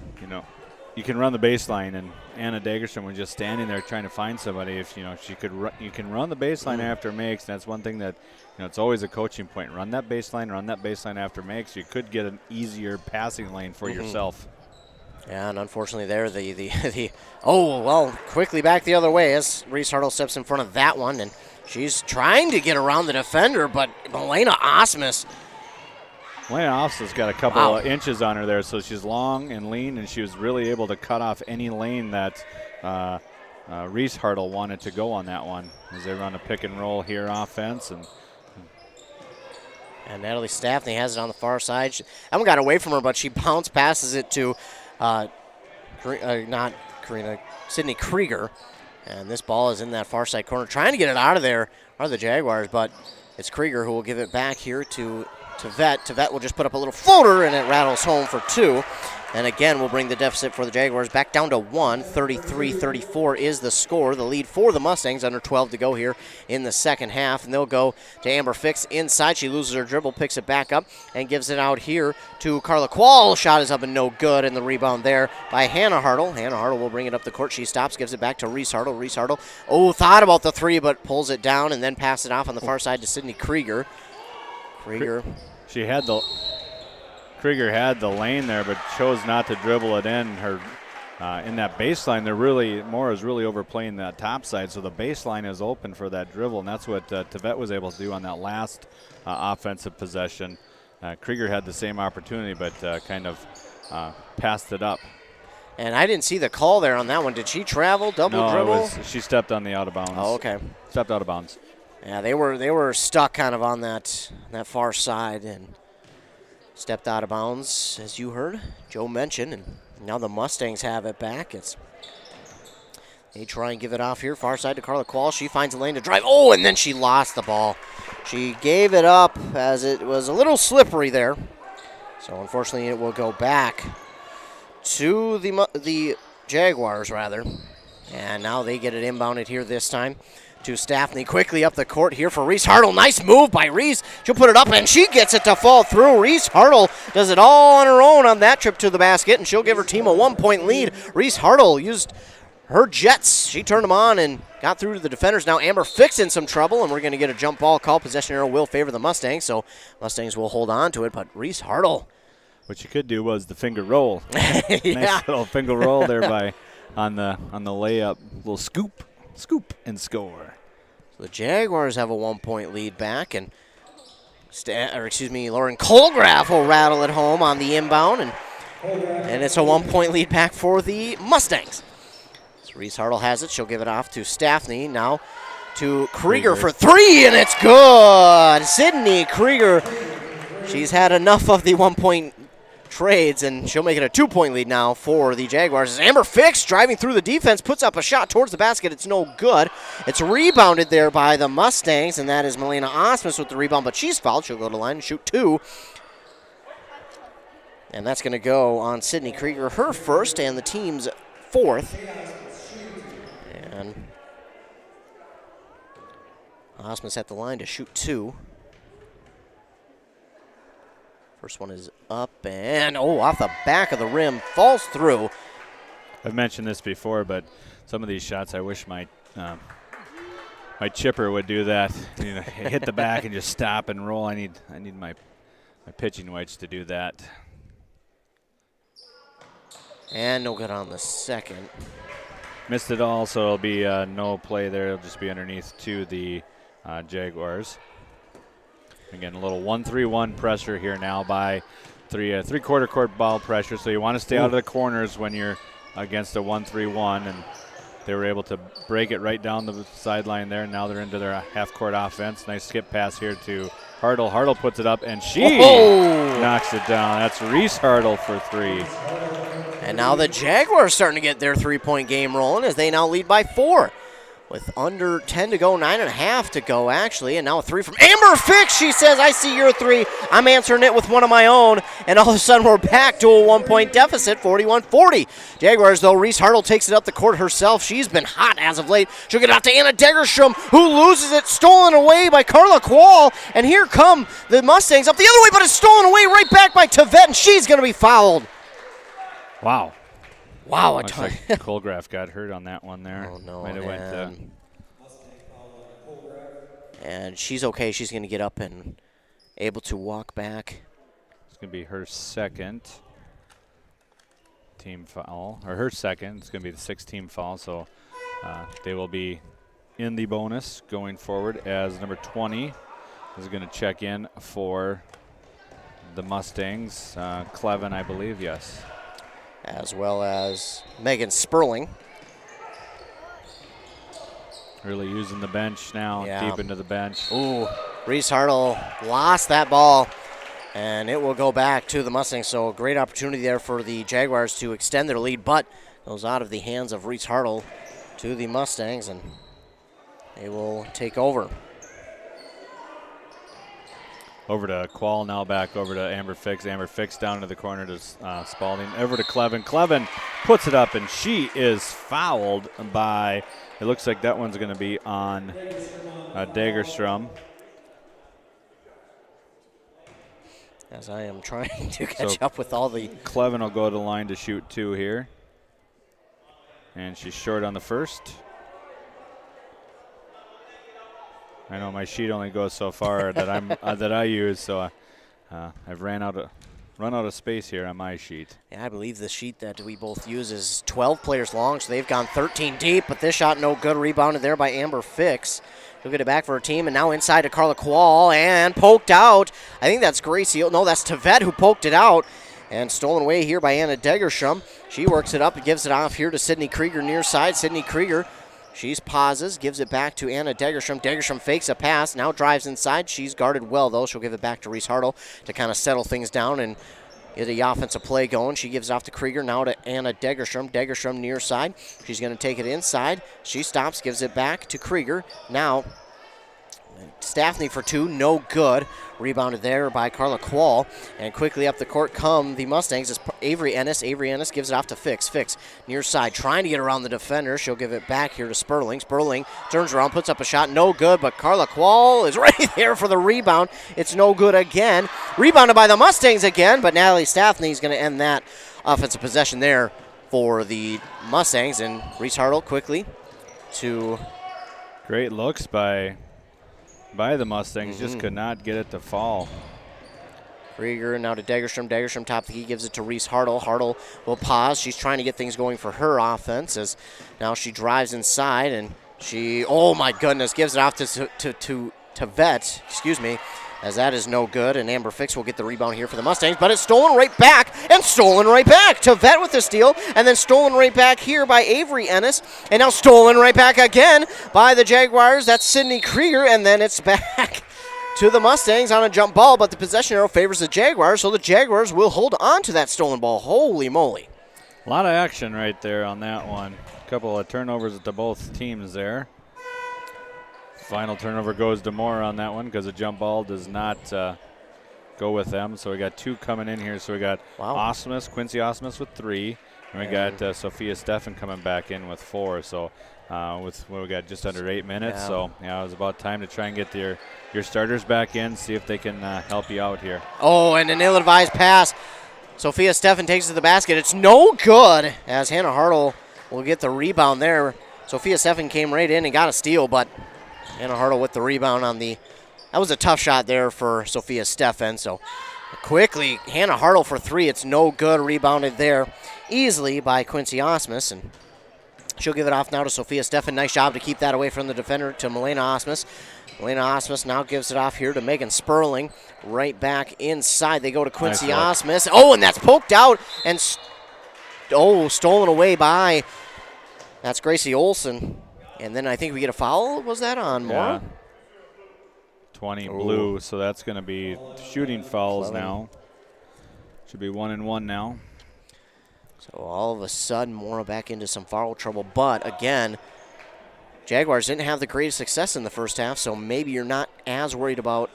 you can run the baseline, and Anna Dagerstrom was just standing there trying to find somebody. If she could, you can run the baseline after makes. That's one thing that it's always a coaching point. Run that baseline after makes. You could get an easier passing lane for yourself. Yeah, and unfortunately, there quickly back the other way as Reese Hartle steps in front of that one, and she's trying to get around the defender, but Milena Osmus. Milena Osmus got a couple of inches on her there, so she's long and lean, and she was really able to cut off any lane that Reese Hartle wanted to go on that one as they run a pick and roll here offense. And Natalie Staffney has it on the far side. That one got away from her, but she bounce passes it to Sydney Krieger. And this ball is in that far side corner, trying to get it out of there are the Jaguars, but it's Krieger who will give it back here to Tvet. Tvet will just put up a little floater, and it rattles home for 2. And again, we'll bring the deficit for the Jaguars back down to 1. 33-34 is the score. The lead for the Mustangs, under 12 to go here in the second half. And they'll go to Amber Fix inside. She loses her dribble, picks it back up, and gives it out here to Carla Quall. Shot is up and no good, and the rebound there by Hannah Hartle. Hannah Hartle will bring it up the court. She stops, gives it back to Reese Hartle. Reese Hartle, thought about the 3, but pulls it down and then passes it off on the far side to Sydney Krieger. Krieger had the lane there, but chose not to dribble it in. Her in that baseline, Mora's really overplaying that top side, so the baseline is open for that dribble, and that's what Tvet was able to do on that last offensive possession. Krieger had the same opportunity, but kind of passed it up. And I didn't see the call there on that one. Did she travel, double dribble? She stepped on the out of bounds. Oh, okay. Stepped out of bounds. Yeah, they were stuck kind of on that far side and stepped out of bounds, as you heard Joe mention, and now the Mustangs have it back. They try and give it off here, far side to Carla Quall. She finds a lane to drive. And then she lost the ball. She gave it up as it was a little slippery there. So unfortunately, it will go back to the Jaguars, rather. And now they get it inbounded here this time to Staffney. Quickly up the court here for Reese Hartle. Nice move by Reese. She'll put it up, and she gets it to fall through. Reese Hartle does it all on her own on that trip to the basket, and she'll give her team a 1-point lead. Reese Hartle used her jets. She turned them on and got through to the defenders. Now Amber Fix in some trouble, and we're going to get a jump ball call. Possession arrow will favor the Mustangs, so Mustangs will hold on to it, but Reese Hartle. What you could do was the finger roll. Yeah. Nice little finger roll there on the layup. Little scoop, and score. So the Jaguars have a 1-point lead back, and Lauren Colgraf will rattle it home on the inbound, and it's a 1-point lead back for the Mustangs. So Reese Hartle has it. She'll give it off to Staffney. Now to Krieger for 3, and it's good. Sydney Krieger, she's had enough of the 1-point trades, and she'll make it a 2-point lead now for the Jaguars. As Amber Fix driving through the defense, puts up a shot towards the basket. It's no good. It's rebounded there by the Mustangs, and that is Melina Osmus with the rebound, but she's fouled. She'll go to the line and shoot 2. And that's going to go on Sydney Krieger, her first, and the team's 4th. And Osmus at the line to shoot 2. First one is up and, off the back of the rim, falls through. I've mentioned this before, but some of these shots I wish my chipper would do that. Hit the back and just stop and roll. I need my pitching wedge to do that. And no good on the second. Missed it all, so it'll be no play there. It'll just be underneath to the Jaguars. Again, a little 1-3-1 pressure here now by three-quarter court ball pressure. So you want to stay out of the corners when you're against a 1-3-1, and they were able to break it right down the sideline there. Now they're into their half-court offense. Nice skip pass here to Hartle. Hartle puts it up, and she knocks it down. That's Reese Hartle for 3. And now the Jaguars starting to get their 3-point game rolling as they now lead by 4. With under 10 to go, 9.5 to go, actually. And now a 3 from Amber Fix. She says, I see your 3. I'm answering it with one of my own. And all of a sudden, we're back to a 1-point deficit, 41-40. Jaguars, though, Reese Hartle takes it up the court herself. She's been hot as of late. She'll get out to Anna Degerstrom, who loses it, stolen away by Carla Quall. And here come the Mustangs up the other way, but it's stolen away right back by Tvet, and she's going to be fouled. Wow. Looks like Colgraf got hurt on that one there. Oh, no. Might have went, and she's okay. She's going to get up and able to walk back. It's going to be her second team foul, or her second. It's going to be the 6th team foul, so they will be in the bonus going forward as number 20 is going to check in for the Mustangs. Clevin, I believe, yes. As well as Megan Sperling. Really using the bench now, deep into the bench. Reese Hartle lost that ball, and it will go back to the Mustangs. So a great opportunity there for the Jaguars to extend their lead, but goes out of the hands of Reese Hartle to the Mustangs, and they will take over. Over to Quall, now back over to Amber Fix. Amber Fix down into the corner to Spalding. Over to Clevin. Clevin puts it up, and she is fouled by, it looks like that one's going to be on Dagerstrom. As I am trying to catch up with all the... Clevin will go to the line to shoot 2 here. And she's short on the first. I know my sheet only goes so far that I'm that I use, so I've run out of space here on my sheet. Yeah, I believe the sheet that we both use is 12 players long, so they've gone 13 deep, but this shot no good. Rebounded there by Amber Fix. She'll get it back for her team, and now inside to Carla Quall, and poked out. I think that's Gracie. No, that's Tavette who poked it out, and stolen away here by Anna Degerstrom. She works it up and gives it off here to Sydney Krieger near side. Sydney Krieger, she pauses, gives it back to Anna Degerstrom. Degerstrom fakes a pass, now drives inside. She's guarded well, though. She'll give it back to Reese Hartle to kind of settle things down and get the offensive play going. She gives it off to Krieger, now to Anna Degerstrom. Degerstrom near side. She's going to take it inside. She stops, gives it back to Krieger. Now Staffney for 2, no good. Rebounded there by Carla Quall. And quickly up the court come the Mustangs. It's Avery Ennis. Avery Ennis gives it off to Fix. Fix near side, trying to get around the defender. She'll give it back here to Sperling. Sperling turns around, puts up a shot, no good, but Carla Quall is right there for the rebound. It's no good again. Rebounded by the Mustangs again, but Natalie Staffney is going to end that offensive possession there for the Mustangs. And Reese Hartle quickly to... Great looks by the Mustangs, just could not get it to fall. Krieger now to Degerstrom. Degerstrom top the key, gives it to Reese Hartle. Hartle will pause. She's trying to get things going for her offense as now she drives inside and she, oh my goodness, gives it off to Vet, as that is no good, and Amber Fix will get the rebound here for the Mustangs, but it's stolen right back, and stolen right back to Vet with the steal, and then stolen right back here by Avery Ennis, and now stolen right back again by the Jaguars. That's Sydney Krieger, and then it's back to the Mustangs on a jump ball, but the possession arrow favors the Jaguars, so the Jaguars will hold on to that stolen ball. Holy moly. A lot of action right there on that one. A couple of turnovers to both teams there. Final turnover goes to Mora on that one because the jump ball does not go with them. So we got 2 coming in here. So we got Quincy Osmus with 3. And we got Sophia Steffen coming back in with 4. So we got just under 8 minutes. Yeah. So it was about time to try and get your starters back in, see if they can help you out here. Oh, and an ill-advised pass. Sophia Steffen takes it to the basket. It's no good as Hannah Hartle will get the rebound there. Sophia Steffen came right in and got a steal, but Hannah Hartle with the rebound on that was a tough shot there for Sophia Steffen. So quickly, Hannah Hartle for 3. It's no good. Rebounded there easily by Quincy Osmus. And she'll give it off now to Sophia Steffen. Nice job to keep that away from the defender to Milena Osmus. Milena Osmus now gives it off here to Megan Sperling. Right back inside. They go to Quincy Osmus. Oh, and that's poked out and stolen away by, that's Gracie Olson. And then I think we get a foul. Was that on Mora? Yeah. 20 blue, so that's going to be shooting fouls now. Should be 1-1 now. So all of a sudden, Mora back into some foul trouble. But again, Jaguars didn't have the greatest success in the first half, so maybe you're not as worried about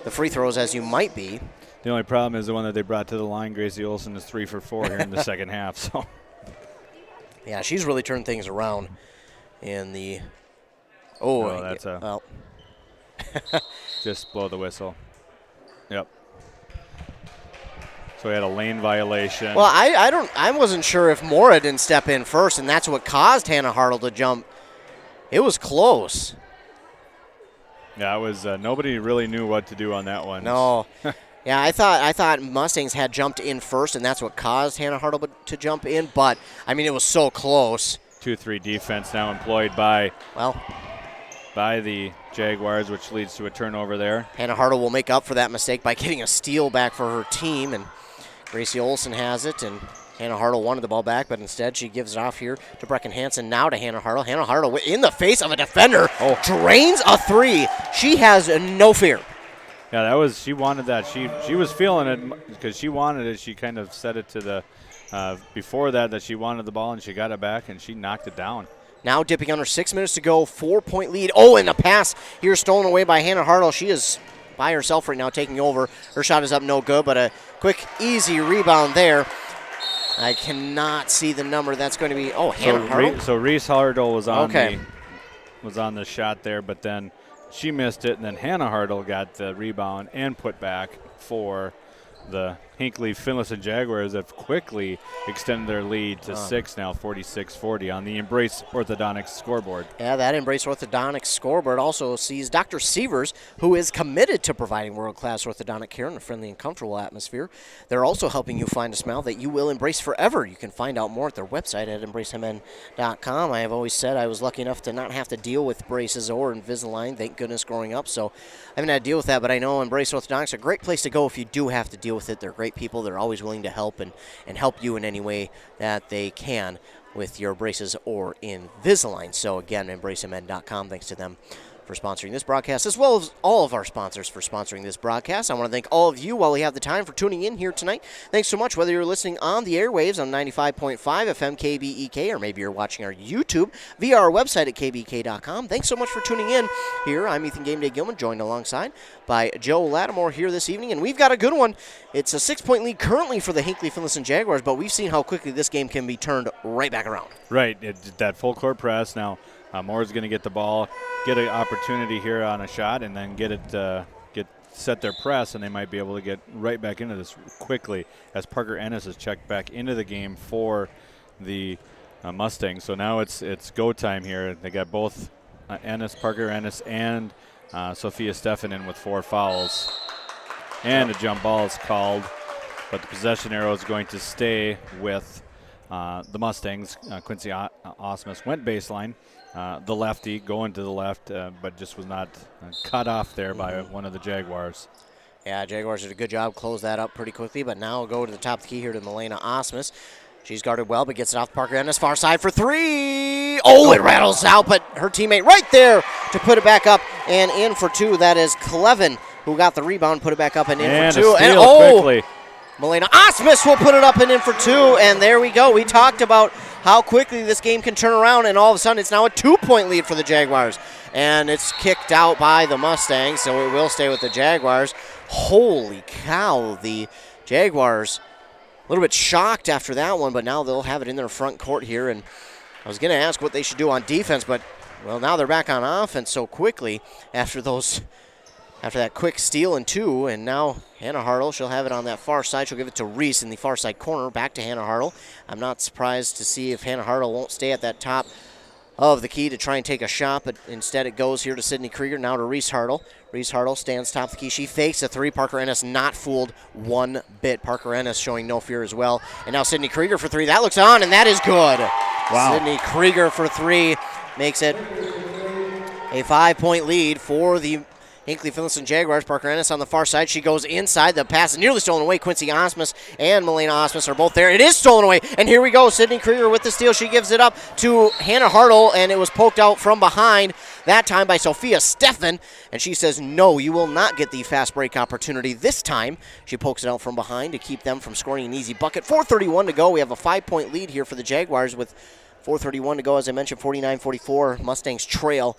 the free throws as you might be. The only problem is the one that they brought to the line. Gracie Olson is 3 for 4 here in the second half. So, yeah, she's really turned things around. In the just blow the whistle. Yep. So we had a lane violation. Well, I wasn't sure if Mora didn't step in first, and that's what caused Hannah Hartle to jump. It was close. Yeah, it was. Nobody really knew what to do on that one. No. Yeah, I thought Mustangs had jumped in first, and that's what caused Hannah Hartle to jump in. But I mean, it was so close. 2-3 defense now employed by the Jaguars, which leads to a turnover there. Hannah Hartle will make up for that mistake by getting a steal back for her team, and Gracie Olson has it, and Hannah Hartle wanted the ball back, but instead she gives it off here to Brecken Hansen, now to Hannah Hartle. Hannah Hartle in the face of a defender, drains a 3. She has no fear. Yeah, she wanted that. She was feeling it because she wanted it. She kind of said it to the before that she wanted the ball, and she got it back, and she knocked it down. Now dipping under 6 minutes to go, 4-point lead. Oh, and a pass here stolen away by Hannah Hartle. She is by herself right now, taking over. Her shot is up, no good, but a quick, easy rebound there. I cannot see the number. That's going to be, Hannah Hartle. So Reese Hartle was on the shot there, but then she missed it, and then Hannah Hartle got the rebound and put back for the Hinckley-Finlayson Jaguars that quickly extended their lead to 6 now, 46-40 on the Embrace Orthodontics scoreboard. Yeah, that Embrace Orthodontics scoreboard also sees Dr. Sievers, who is committed to providing world-class orthodontic care in a friendly and comfortable atmosphere. They're also helping you find a smile that you will embrace forever. You can find out more at their website at embracemn.com. I have always said I was lucky enough to not have to deal with braces or Invisalign, thank goodness, growing up, so I haven't had to deal with that, but I know Embrace Orthodontics is a great place to go if you do have to deal with it. They're great people. They're always willing to help and help you in any way that they can with your braces or Invisalign. So again, embracemn.com. Thanks to them for sponsoring this broadcast, as well as all of our sponsors for sponsoring this broadcast. I want to thank all of you while we have the time for tuning in here tonight. Thanks so much, whether you're listening on the airwaves on 95.5 FM KBEK, or maybe you're watching our YouTube via our website at kbk.com. Thanks so much for tuning in here. I'm Ethan Game Day Gilman, joined alongside by Joe Lattimore here this evening, and we've got a good one. It's a 6-point lead currently for the Hinckley-Finlayson Jaguars, but we've seen how quickly this game can be turned right back around. Right, that full court press. Now Mora's going to get the ball, get an opportunity here on a shot, and then set their press, and they might be able to get right back into this quickly as Parker Ennis is checked back into the game for the Mustangs. So now it's go time here. They got both Parker Ennis, and Sophia Steffen in with 4 fouls. And a jump ball is called, but the possession arrow is going to stay with the Mustangs. Quincy Osmus went baseline. The lefty going to the left, but just was not cut off there by one of the Jaguars. Yeah, Jaguars did a good job, close that up pretty quickly, but now we'll go to the top of the key here to Milena Osmus. She's guarded well, but gets it off Parker Ennis, far side for 3. Oh, it rattles out, but her teammate right there to put it back up and in for 2. That is Clevin, who got the rebound, put it back up and in for 2. And quickly. Milena Osmus will put it up and in for 2, and there we go. We talked about how quickly this game can turn around, and all of a sudden it's now a 2-point lead for the Jaguars. And it's kicked out by the Mustangs, so it will stay with the Jaguars. Holy cow, the Jaguars a little bit shocked after that one, but now they'll have it in their front court here. And I was going to ask what they should do on defense, but, well, now they're back on offense so quickly after that quick steal and 2, and now Hannah Hartle, she'll have it on that far side. She'll give it to Reese in the far side corner. Back to Hannah Hartle. I'm not surprised to see if Hannah Hartle won't stay at that top of the key to try and take a shot, but instead it goes here to Sydney Krieger, now to Reese Hartle. Reese Hartle stands top of the key. She fakes a 3. Parker Ennis not fooled one bit. Parker Ennis showing no fear as well. And now Sydney Krieger for 3. That looks on, and that is good. Wow. Sydney Krieger for 3 makes it a 5-point lead for the Hinckley-Finlayson Jaguars. Parker Ennis on the far side. She goes inside. The pass is nearly stolen away. Quincy Osmus and Milena Osmus are both there. It is stolen away. And here we go. Sydney Krieger with the steal. She gives it up to Hannah Hartle, and it was poked out from behind, that time by Sophia Steffen. And she says, no, you will not get the fast break opportunity this time. She pokes it out from behind to keep them from scoring an easy bucket. 4:31 to go. We have a 5-point lead here for the Jaguars with 4:31 to go. As I mentioned, 49-44. Mustangs trail.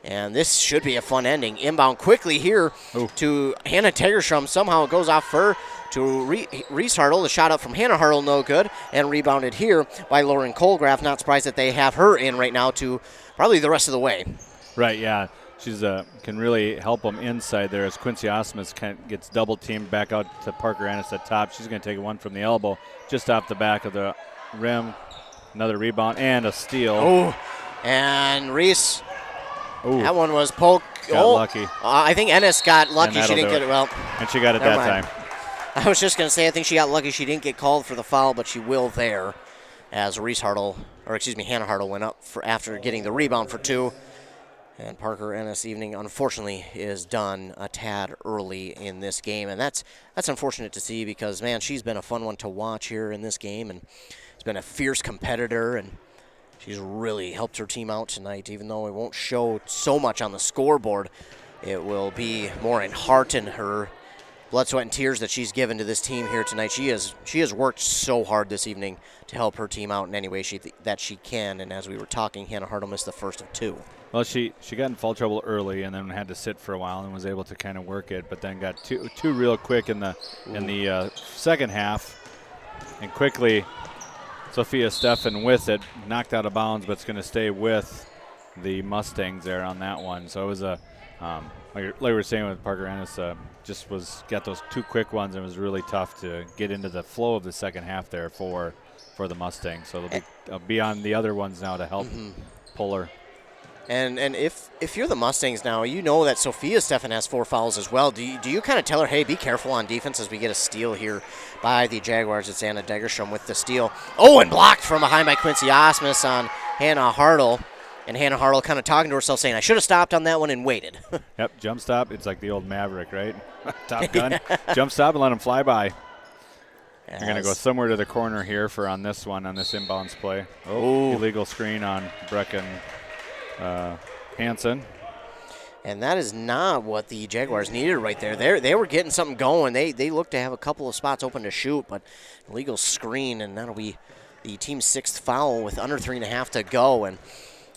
And this should be a fun ending. Inbound quickly here to Hannah Tegerstrom. Somehow it goes off her to Reese Hartle. The shot up from Hannah Hartle, no good. And rebounded here by Lauren Colgraf. Not surprised that they have her in right now to probably the rest of the way. Right, yeah. She's can really help them inside there as Quincy Osmus gets double teamed back out to Parker Ennis at top. She's going to take one from the elbow just off the back of the rim. Another rebound and a steal. Oh, and Reese. Ooh. That one was poked. Got lucky. I think Ennis got lucky. She didn't get it. Well, and she got it that time. I was just going to say, I think she got lucky. She didn't get called for the foul, but she will there as Hannah Hartle went up after getting the rebound for 2. And Parker Ennis evening, unfortunately, is done a tad early in this game. And that's unfortunate to see because, man, she's been a fun one to watch here in this game. And she's been a fierce competitor, and she's really helped her team out tonight, even though it won't show so much on the scoreboard. It will be more in heart and her blood, sweat, and tears that she's given to this team here tonight. She has worked so hard this evening to help her team out in any way that she can. And as we were talking, Hannah Hartle missed the first of 2. Well, she got in foul trouble early and then had to sit for a while and was able to kind of work it, but then got two real quick in the second half, and quickly Sophia Steffen with it knocked out of bounds, but it's going to stay with the Mustangs there on that one. So it was a like we were saying with Parker Ennis, got those 2 quick ones, and it was really tough to get into the flow of the second half there for the Mustangs. So they'll be on the other ones now to help pull her. And if you're the Mustangs now, you know that Sophia Steffen has 4 fouls as well. Do you kind of tell her, hey, be careful on defense as we get a steal here by the Jaguars? It's Anna Degerstrom with the steal. Oh, and blocked from behind by Quincy Osmus on Hannah Hartle. And Hannah Hartle kind of talking to herself saying, I should have stopped on that one and waited. Yep, jump stop. It's like the old Maverick, right? Top Gun. Jump stop and let him fly by. They're going to go somewhere to the corner here on this inbounds play. Oh, illegal screen on Brecken Hansen. And that is not what the Jaguars needed right there. They were getting something going. They looked to have a couple of spots open to shoot, but illegal screen, and that'll be the team's 6th foul with under 3.5 to go.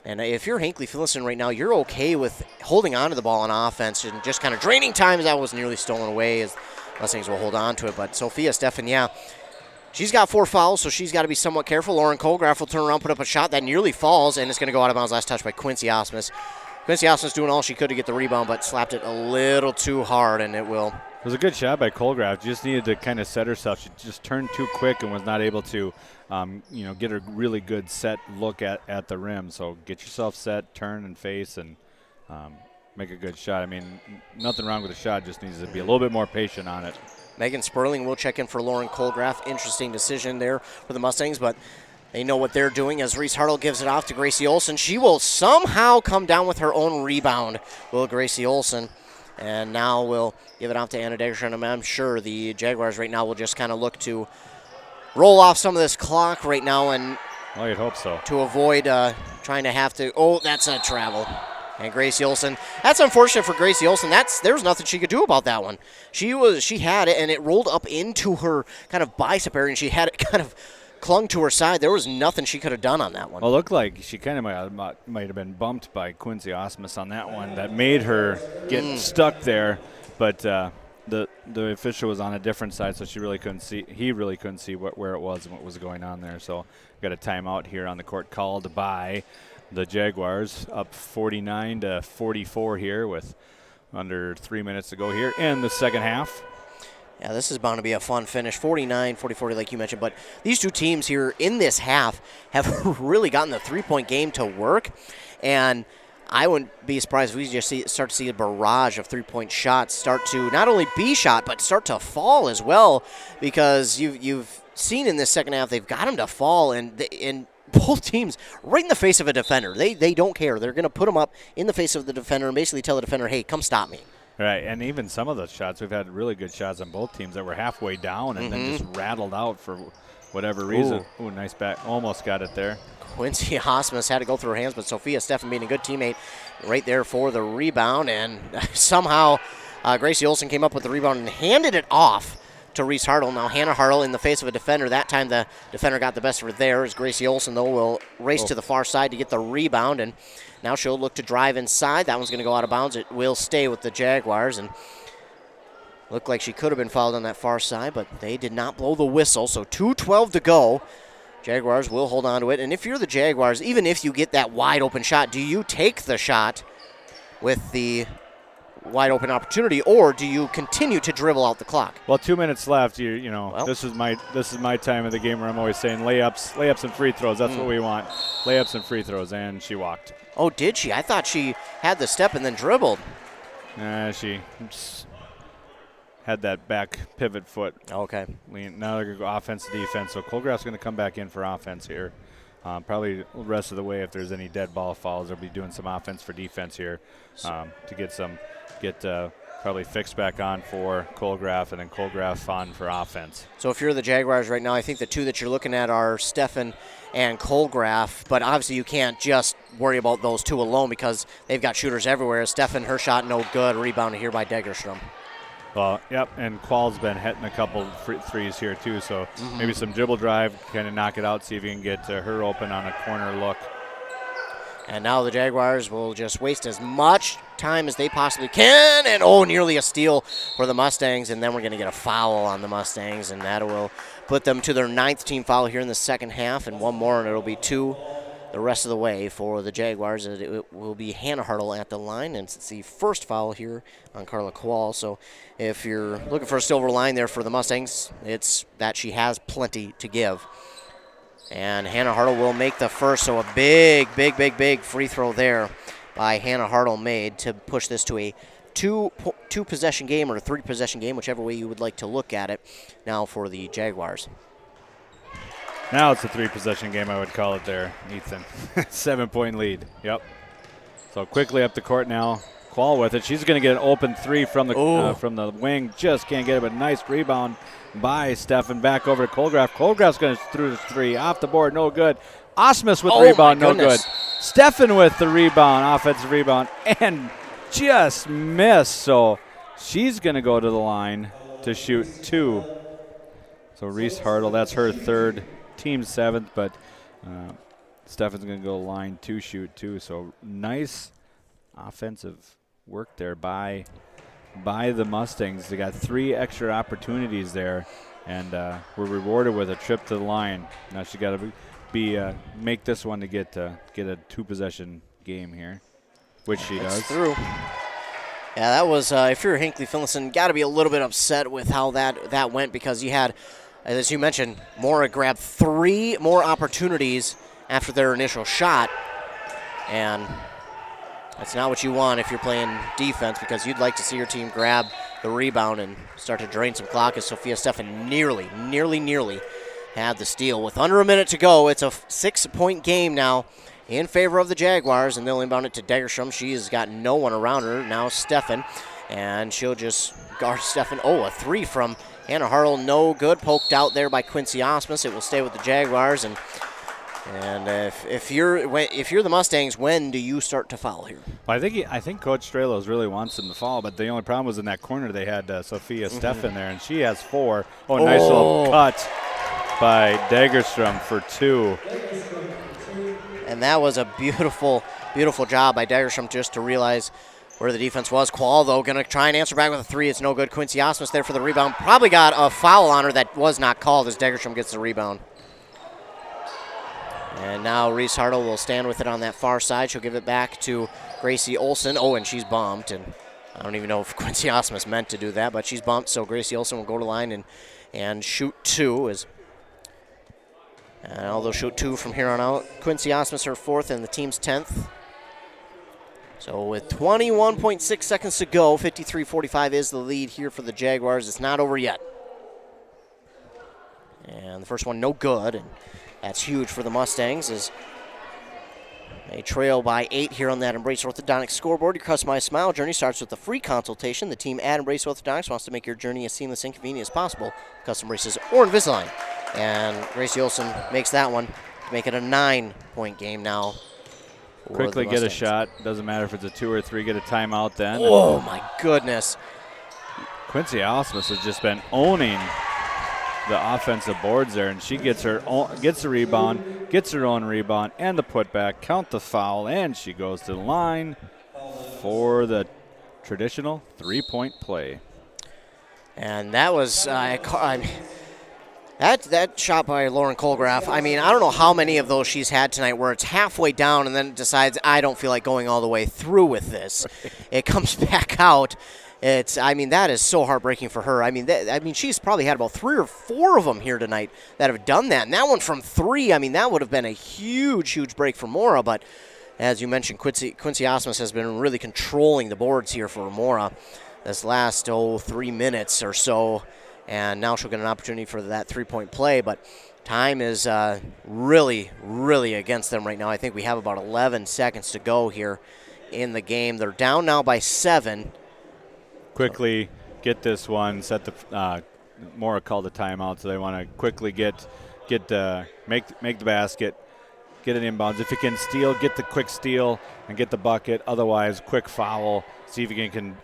And if you're Hinckley-Finlayson right now, you're okay with holding on to the ball on offense and just kind of draining time as that was nearly stolen away, as Mustangs will hold on to it. But Sophia Steffen, she's got 4 fouls, so she's got to be somewhat careful. Lauren Colgraff will turn around, put up a shot that nearly falls, and it's going to go out of bounds. Last touch by Quincy Osmus. Quincy Osmus doing all she could to get the rebound, but slapped it a little too hard, and it will. It was a good shot by Colgraff. She just needed to kind of set herself. She just turned too quick and was not able to, get a really good set look at the rim. So get yourself set, turn and face, and make a good shot. I mean, nothing wrong with the shot. Just needs to be a little bit more patient on it. Megan Sperling will check in for Lauren Colgraff. Interesting decision there for the Mustangs, but they know what they're doing as Reese Hartle gives it off to Gracie Olson. She will somehow come down with her own rebound, will Gracie Olson. And now we'll give it off to Anna Degerstrom. I'm sure the Jaguars right now will just kind of look to roll off some of this clock right now, and well, you'd hope so, to avoid trying to have to. Oh, that's a travel. And Gracie Olson, that's unfortunate for Gracie Olson. There's nothing she could do about that one. She had it, and it rolled up into her kind of bicep area, and she had it kind of clung to her side. There was nothing she could have done on that one. Well, it looked like she kind of might have been bumped by Quincy Osmus on that one. That made her get stuck there, but the official was on a different side, so he really couldn't see where it was and what was going on there. So got a timeout here on the court called by the Jaguars, up 49-44 here with under 3 minutes to go here in the second half. Yeah, this is bound to be a fun finish, 49-44 like you mentioned. But these two teams here in this half have really gotten the three-point game to work. And I wouldn't be surprised if we just start to see a barrage of three-point shots start to not only be shot, but start to fall as well. Because you've seen in this second half, they've got them to fall. And both teams right in the face of a defender. They don't care. They're going to put them up in the face of the defender and basically tell the defender, hey, come stop me. Right, and even some of those shots, we've had really good shots on both teams that were halfway down and then just rattled out for whatever reason. Ooh, nice back. Almost got it there. Quincy Osmus had to go through her hands, but Sophia Steffen being a good teammate right there for the rebound. And somehow Gracie Olson came up with the rebound and handed it off to Reese Hartle. Now Hannah Hartle in the face of a defender. That time the defender got the best of her there. As Gracie Olson, though, will race to the far side to get the rebound. And now she'll look to drive inside. That one's going to go out of bounds. It will stay with the Jaguars. And looked like she could have been fouled on that far side, but they did not blow the whistle. So 2:12 to go. Jaguars will hold on to it. And if you're the Jaguars, even if you get that wide open shot, do you take the shot with the wide open opportunity, or do you continue to dribble out the clock? Well, 2 minutes left. This is my time of the game where I'm always saying layups and free throws. That's what we want. Layups and free throws, and she walked. Oh, did she? I thought she had the step and then dribbled. She had that back pivot foot. Okay. Now they're going to go offense to defense. So Colgraff's going to come back in for offense here. Probably the rest of the way, if there's any dead ball fouls, they'll be doing some offense for defense here to get probably fixed back on for Colgraff, and then Colgraff on for offense. So if you're the Jaguars right now, I think the two that you're looking at are Steffen and Colgraff, but obviously you can't just worry about those two alone because they've got shooters everywhere. Steffen, her shot no good, rebounded here by Degerstrom. Well, yep, and Qual's been hitting a couple threes here too, so maybe some dribble drive, kind of knock it out, see if you can get her open on a corner look. And now the Jaguars will just waste as much time as they possibly can. And, nearly a steal for the Mustangs. And then we're going to get a foul on the Mustangs. And that will put them to their 9th team foul here in the second half. And one more, and it'll be 2 the rest of the way for the Jaguars. It will be Hannah Hartle at the line. And it's the first foul here on Carla Kowal. So if you're looking for a silver line there for the Mustangs, it's that she has plenty to give. And Hannah Hartle will make the first, so a big free throw there by Hannah Hartle made to push this to a two-possession game or a 3-possession game, whichever way you would like to look at it, now for the Jaguars. Now it's a 3-possession game, I would call it there, Ethan. 7-point lead, yep. So quickly up the court now. Qual with it. She's going to get an open 3 from the wing. Just can't get it, but nice rebound by Stefan. Back over to Colgraf. Colgraf's going to through the 3. Off the board, no good. Osmus with the rebound, no good. Stefan with the rebound, offensive rebound, and just missed. So she's going to go to the line to shoot 2. So Reese Hartle, that's her 3rd, team 7th, but Stefan's going to go line 2, shoot 2. So nice offensive work there by the Mustangs. They got 3 extra opportunities there, and were rewarded with a trip to the line. Now she got to make this one to get a 2-possession game here, which she does. Through. Yeah, that was if you're Hinckley-Finlayson, got to be a little bit upset with how that went, because you had, as you mentioned, Mora grabbed 3 more opportunities after their initial shot, and that's not what you want if you're playing defense, because you'd like to see your team grab the rebound and start to drain some clock, as Sophia Stefan nearly had the steal. With under a minute to go, it's a 6-point game now in favor of the Jaguars, and they'll inbound it to Degerstrom. She has got no one around her. Now Stefan, and she'll just guard Stefan. A 3 from Hannah Hartle, no good. Poked out there by Quincy Osmus. It will stay with the Jaguars, and if you're the Mustangs, when do you start to foul here? Well, I think Coach Strelos really wants them to foul, but the only problem was in that corner they had Sophia Stefan there, and she has 4. Nice little cut by Degerstrom for 2. And that was a beautiful job by Degerstrom just to realize where the defense was. Qual, though, going to try and answer back with a 3. It's no good. Quincy Osmus there for the rebound. Probably got a foul on her that was not called as Degerstrom gets the rebound. And now Reese Hartle will stand with it on that far side. She'll give it back to Gracie Olson. And she's bumped. And I don't even know if Quincy Osmus meant to do that, but she's bumped. So Gracie Olson will go to line and shoot 2. And they'll shoot 2 from here on out. Quincy Osmus, her 4th, and the team's 10th. So with 21.6 seconds to go, 53-45 is the lead here for the Jaguars. It's not over yet. And the first one, no good. And that's huge for the Mustangs as they trail by 8 here on that Embrace Orthodontics scoreboard. Your customized smile journey starts with a free consultation. The team at Embrace Orthodontics wants to make your journey as seamless and convenient as possible. Custom braces or Invisalign. And Gracie Olson makes that one to make it a 9-point game now. Quickly get a shot. Doesn't matter if it's a 2 or 3. Get a timeout then. Oh, my goodness. Quincy Osmus has just been owning the offensive boards there, and she gets the rebound, gets her own rebound, and the putback. Count the foul, and she goes to the line for the traditional 3-point play. And that was that shot by Lauren Colgraf. I mean, I don't know how many of those she's had tonight where it's halfway down and then decides, I don't feel like going all the way through with this. It comes back out. That is so heartbreaking for her. She's probably had about 3 or 4 of them here tonight that have done that. And that one from 3, that would have been a huge break for Mora. But as you mentioned, Quincy Osmus has been really controlling the boards here for Mora this last 3 minutes or so. And now she'll get an opportunity for that 3-point play. But time is really against them right now. I think we have about 11 seconds to go here in the game. They're down now by 7. Quickly get this one. Mora called a timeout, so they want to quickly make the basket, get it inbounds. If you can steal, get the quick steal and get the bucket. Otherwise, quick foul. See if you can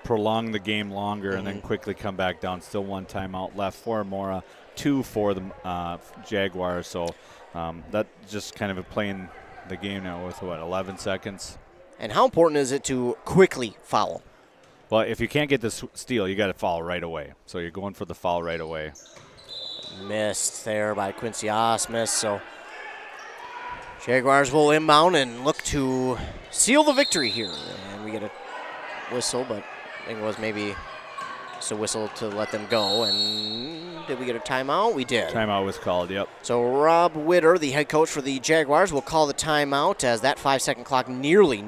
prolong the game longer and then quickly come back down. Still 1 timeout left for Mora, 2 for the Jaguars. So that just kind of playing the game now with, 11 seconds? And how important is it to quickly foul? Well, if you can't get the steal, you got to foul right away. So you're going for the foul right away. Missed there by Quincy Osmus. So Jaguars will inbound and look to seal the victory here. And we get a whistle, but I think it was maybe just a whistle to let them go. And did we get a timeout? We did. Timeout was called, yep. So Rob Witter, the head coach for the Jaguars, will call the timeout as that 5-second clock nearly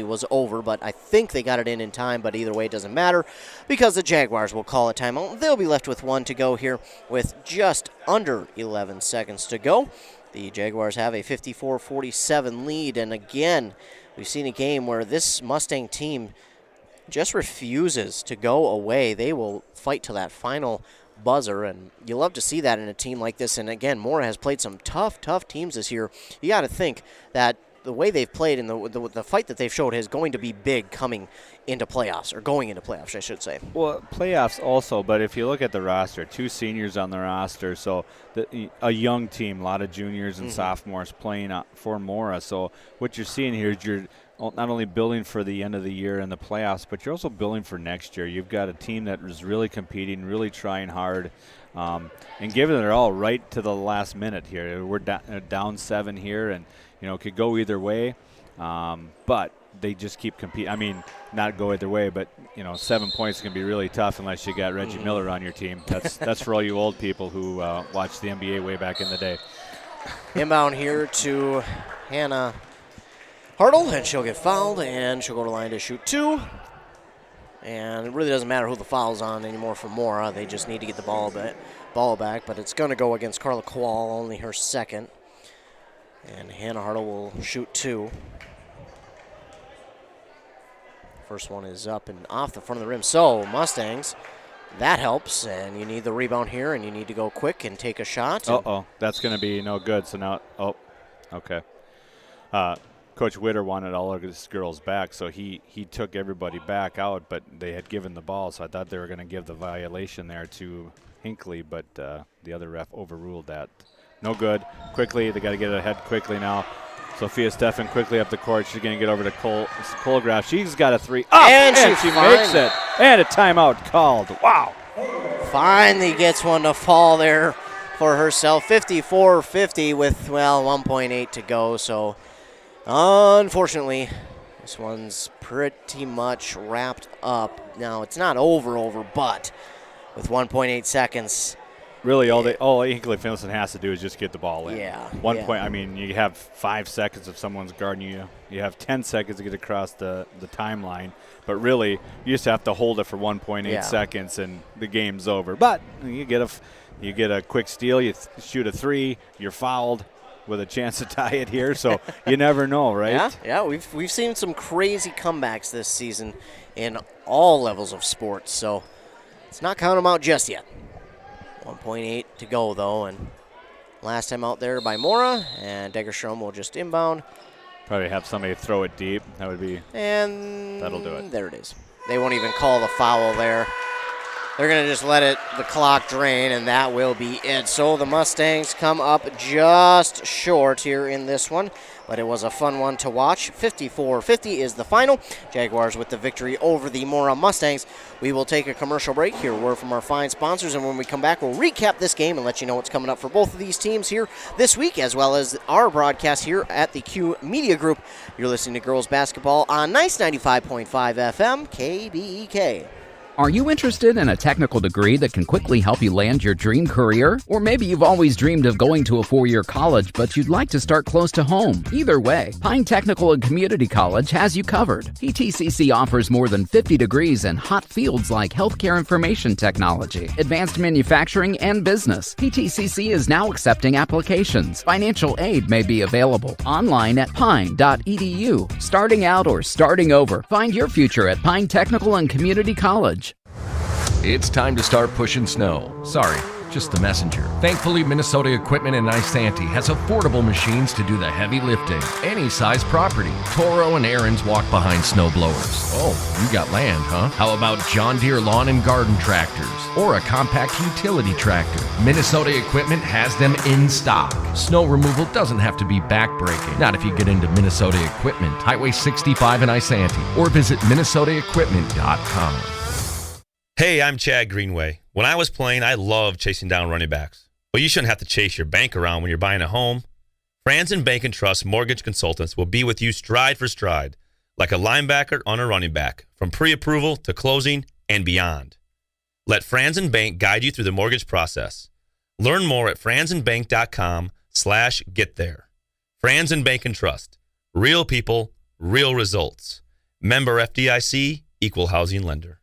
was over, but I think they got it in time, but either way it doesn't matter because the Jaguars will call a timeout. They'll be left with 1 to go here with just under 11 seconds to go. The Jaguars have a 54-47 lead, and again, we've seen a game where this Mustang team just refuses to go away. They will fight to that final buzzer, and you love to see that in a team like this. And again, Mora has played some tough teams this year. You got to think that the way they've played and the fight that they've showed is going to be big coming into playoffs, or going into playoffs, I should say. Well, playoffs also, but if you look at the roster, 2 seniors on the roster, so a young team, a lot of juniors and sophomores playing for Mora. So what you're seeing here is you're not only building for the end of the year and the playoffs, but you're also building for next year. You've got a team that is really competing, really trying hard, and giving it all right to the last minute here. We're down 7 here, and it could go either way, but they just keep competing. I mean, not go either way, but 7 points can be really tough unless you got Reggie Miller on your team. That's for all you old people who watched the NBA way back in the day. Inbound here to Hannah Hartle, and she'll get fouled, and she'll go to line to shoot 2. And it really doesn't matter who the foul's on anymore for Mora. They just need to get the ball back, but it's going to go against Carla Quall, only her second. And Hannah Hartle will shoot 2. First one is up and off the front of the rim. So, Mustangs, that helps, and you need the rebound here, and you need to go quick and take a shot. That's going to be no good. So now, okay. Coach Witter wanted all of his girls back, so he took everybody back out, but they had given the ball, so I thought they were going to give the violation there to Hinckley, but the other ref overruled that. No good. Quickly, they got to get it ahead quickly now. Sophia Steffen quickly up the court. She's going to get over to Colgraf. She's got a 3 up, and she makes it. And a timeout called. Wow. Finally gets one to fall there for herself. 54-50 with, 1.8 to go, so unfortunately, this one's pretty much wrapped up. Now, it's not over, but with 1.8 seconds. Really, all Hinckley-Finlayson has to do is just get the ball in. Yeah. Point. I mean, you have 5 seconds if someone's guarding you. You have 10 seconds to get across the timeline. But really, you just have to hold it for 1.8 seconds, and the game's over. But you get a quick steal. You shoot a 3. You're fouled with a chance to tie it here. So you never know, right? Yeah. We've seen some crazy comebacks this season in all levels of sports. So let's not count them out just yet. 1.8 to go, though, and last time out there by Mora, and Degerstrom will just inbound. Probably have somebody throw it deep. That'll do it. There it is. They won't even call the foul there. They're going to just let the clock drain, and that will be it. So the Mustangs come up just short here in this one, but it was a fun one to watch. 54-50 is the final. Jaguars with the victory over the Mora Mustangs. We will take a commercial break here. Word from our fine sponsors, and when we come back, we'll recap this game and let you know what's coming up for both of these teams here this week, as well as our broadcast here at the Q Media Group. You're listening to Girls Basketball on Nice 95.5 FM, KBEK. Are you interested in a technical degree that can quickly help you land your dream career? Or maybe you've always dreamed of going to a 4-year college, but you'd like to start close to home. Either way, Pine Technical and Community College has you covered. PTCC offers more than 50 degrees in hot fields like healthcare information technology, advanced manufacturing, and business. PTCC is now accepting applications. Financial aid may be available. Online at pine.edu. Starting out or starting over, find your future at Pine Technical and Community College. It's time to start pushing snow. Sorry, just the messenger. Thankfully, Minnesota Equipment in Isanti has affordable machines to do the heavy lifting. Any size property. Toro and Aaron's walk behind snow blowers. Oh, you got land, huh? How about John Deere lawn and garden tractors? Or a compact utility tractor? Minnesota Equipment has them in stock. Snow removal doesn't have to be backbreaking. Not if you get into Minnesota Equipment. Highway 65 in Isanti. Or visit minnesotaequipment.com. Hey, I'm Chad Greenway. When I was playing, I loved chasing down running backs. But you shouldn't have to chase your bank around when you're buying a home. Franzen Bank and Trust Mortgage Consultants will be with you stride for stride, like a linebacker on a running back, from pre-approval to closing and beyond. Let Franzen Bank guide you through the mortgage process. Learn more at franzenbank.com/get there. Franzen Bank and Trust. Real people, real results. Member FDIC, Equal Housing Lender.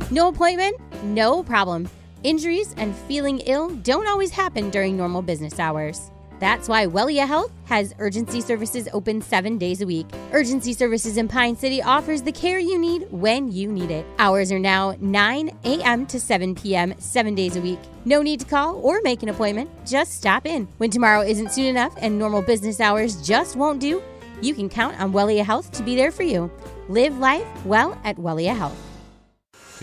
No appointment? No problem. Injuries and feeling ill don't always happen during normal business hours. That's why Wellia Health has urgency services open 7 days a week. Urgency Services in Pine City offers the care you need when you need it. Hours are now 9 a.m. to 7 p.m. 7 days a week. No need to call or make an appointment. Just stop in. When tomorrow isn't soon enough and normal business hours just won't do, you can count on Wellia Health to be there for you. Live life well at Wellia Health.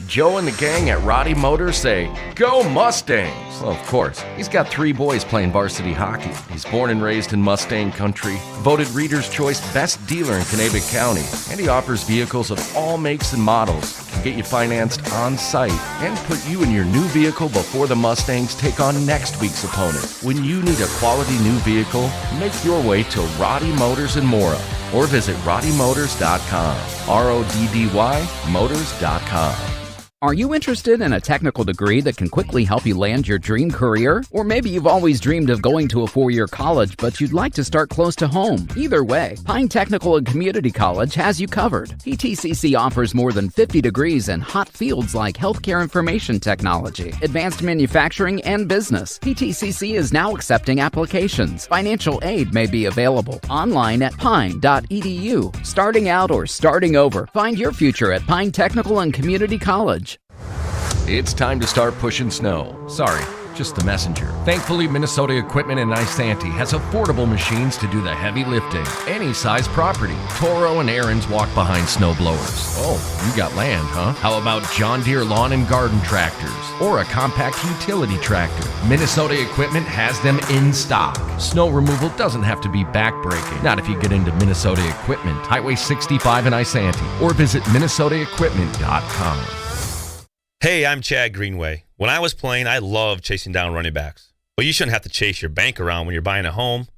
Joe and the gang at Roddy Motors say, "Go Mustangs!" Well, of course, he's got 3 boys playing varsity hockey. He's born and raised in Mustang country, voted Reader's Choice Best Dealer in Kanabec County, and he offers vehicles of all makes and models, can get you financed on site, and put you in your new vehicle before the Mustangs take on next week's opponent. When you need a quality new vehicle, make your way to Roddy Motors in Mora, or visit roddymotors.com, RODDY motors.com. Are you interested in a technical degree that can quickly help you land your dream career? Or maybe you've always dreamed of going to a 4-year college, but you'd like to start close to home. Either way, Pine Technical and Community College has you covered. PTCC offers more than 50 degrees in hot fields like healthcare information technology, advanced manufacturing, and business. PTCC is now accepting applications. Financial aid may be available online at pine.edu. Starting out or starting over, find your future at Pine Technical and Community College. It's time to start pushing snow. Sorry, just the messenger. Thankfully, Minnesota Equipment in Isanti has affordable machines to do the heavy lifting. Any size property. Toro and Aaron's walk behind snow blowers. Oh, you got land, huh? How about John Deere lawn and garden tractors? Or a compact utility tractor? Minnesota Equipment has them in stock. Snow removal doesn't have to be backbreaking. Not if you get into Minnesota Equipment. Highway 65 in Isanti. Or visit minnesotaequipment.com. Hey, I'm Chad Greenway. When I was playing, I loved chasing down running backs. But you shouldn't have to chase your bank around when you're buying a home.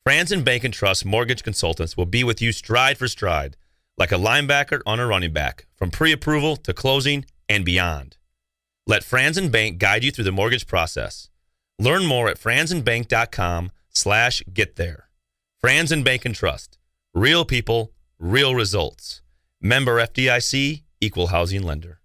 Franzen Bank and Trust Mortgage Consultants will be with you stride for stride, like a linebacker on a running back, from pre-approval to closing and beyond. Let Franzen Bank guide you through the mortgage process. Learn more at franzenbank.com/get there. Franzen Bank and Trust. Real people, real results. Member FDIC, Equal Housing Lender.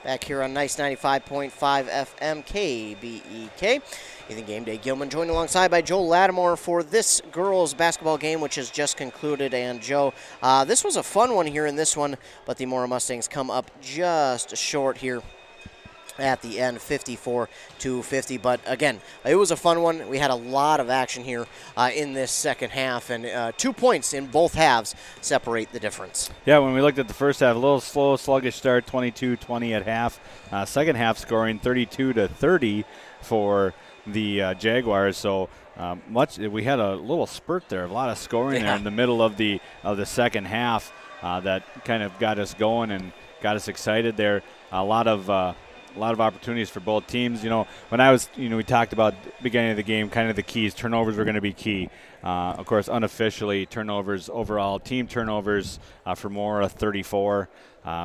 Back here on Nice 95.5 FM KBEK. Ethan Game Day Gilman joined alongside by Joe Lattimore for this girls basketball game, which has just concluded. And Joe, this was a fun one here in this one, but the Mora Mustangs come up just short here at the end, 54-50. But again, it was a fun one. We had a lot of action here in this second half, and 2 points in both halves separate the difference. Yeah, when we looked at the first half, a little slow, sluggish start, 22-20 at half. Second half scoring 32-30 for the Jaguars. So we had a little spurt there, a lot of scoring there in the middle of the second half that kind of got us going and got us excited there. A lot of opportunities for both teams. When I was, we talked about beginning of the game, kind of the keys. Turnovers were going to be key. Of course, unofficially, turnovers overall. Team turnovers for Mora, 34.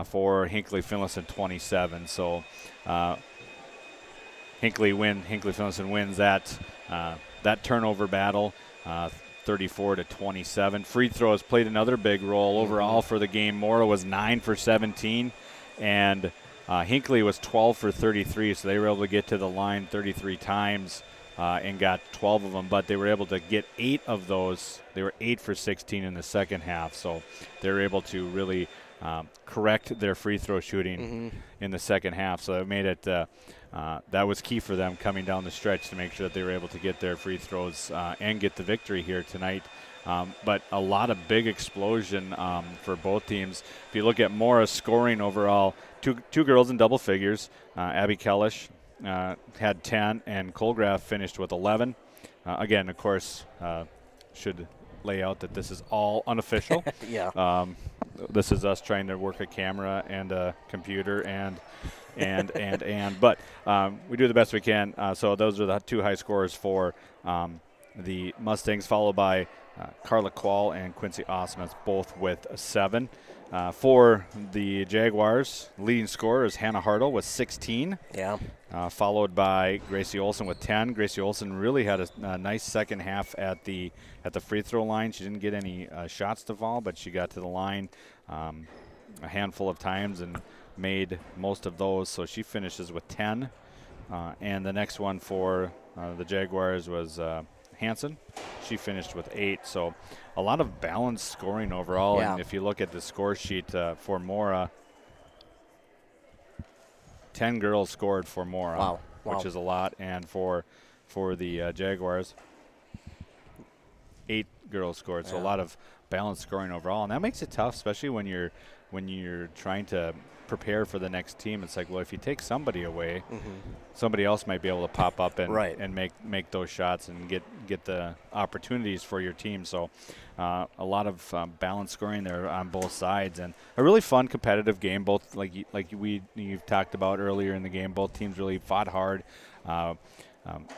For Hinckley-Finlayson, 27. So Hinckley-Finlayson wins that turnover battle, 34-27. Free throws played another big role overall for the game. Mora was 9 for 17, and Hinckley was 12 for 33, so they were able to get to the line 33 times and got 12 of them, but they were able to get 8 of those. They were 8 for 16 in the second half, so they were able to really correct their free throw shooting in the second half. So it made it that was key for them coming down the stretch to make sure that they were able to get their free throws and get the victory here tonight. But a lot of big explosion for both teams. If you look at Mora's scoring overall, two girls in double figures. Abby Kellish had 10, and Colgraf finished with 11. Again, of course, should lay out that this is all unofficial. Yeah. This is us trying to work a camera and a computer but we do the best we can. So those are the two high scorers for the Mustangs, followed by Carla Quall and Quincy Osmus, both with 7. For the Jaguars, leading scorer is Hannah Hartle with 16. Yeah. Followed by Gracie Olson with 10. Gracie Olson really had a nice second half at the free throw line. She didn't get any shots to fall, but she got to the line a handful of times and made most of those. So she finishes with 10. And the next one for the Jaguars was Hansen. She finished with 8. So a lot of balanced scoring overall. Yeah. And if you look at the score sheet for Mora, 10 girls scored for Mora, Wow. which is a lot. And for the Jaguars, 8 girls scored. So a lot of balanced scoring overall. And that makes it tough, especially when you're trying to prepare for the next team. It's like, well, if you take somebody away, somebody else might be able to pop up and make those shots and get the opportunities for your team. So a lot of balanced scoring there on both sides, and a really fun competitive game. Both you've talked about earlier in the game, both teams really fought hard.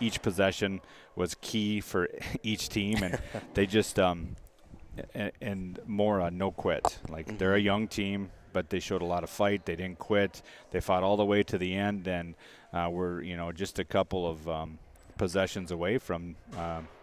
Each possession was key for each team, and they just and Mora no quit. Like they're a young team, but they showed a lot of fight. They didn't quit. They fought all the way to the end, and we're just a couple of possessions away from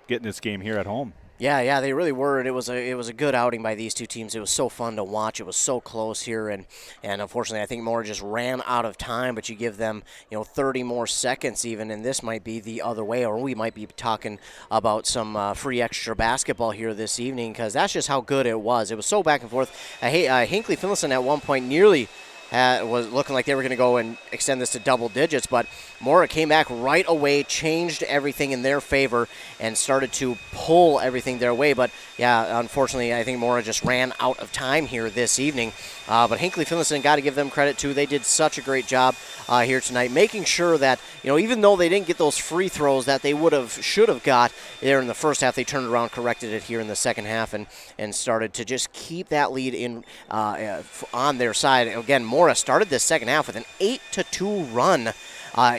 getting this game here at home. Yeah, they really were. It was a good outing by these two teams. It was so fun to watch. It was so close here, and unfortunately, I think Mora just ran out of time. But you give them 30 more seconds even, and this might be the other way, or we might be talking about some free extra basketball here this evening, because that's just how good it was. It was so back and forth. Hinckley-Finlayson at one point nearly was looking like they were going to go and extend this to double digits, but Mora came back right away, changed everything in their favor, and started to pull everything their way. But, yeah, unfortunately, I think Mora just ran out of time here this evening. But Hinckley-Finlayson, got to give them credit, too. They did such a great job here tonight, making sure that, even though they didn't get those free throws that they should have got there in the first half, they turned around, corrected it here in the second half, and started to just keep that lead in on their side. Again, Mora started this second half with an 8-2 run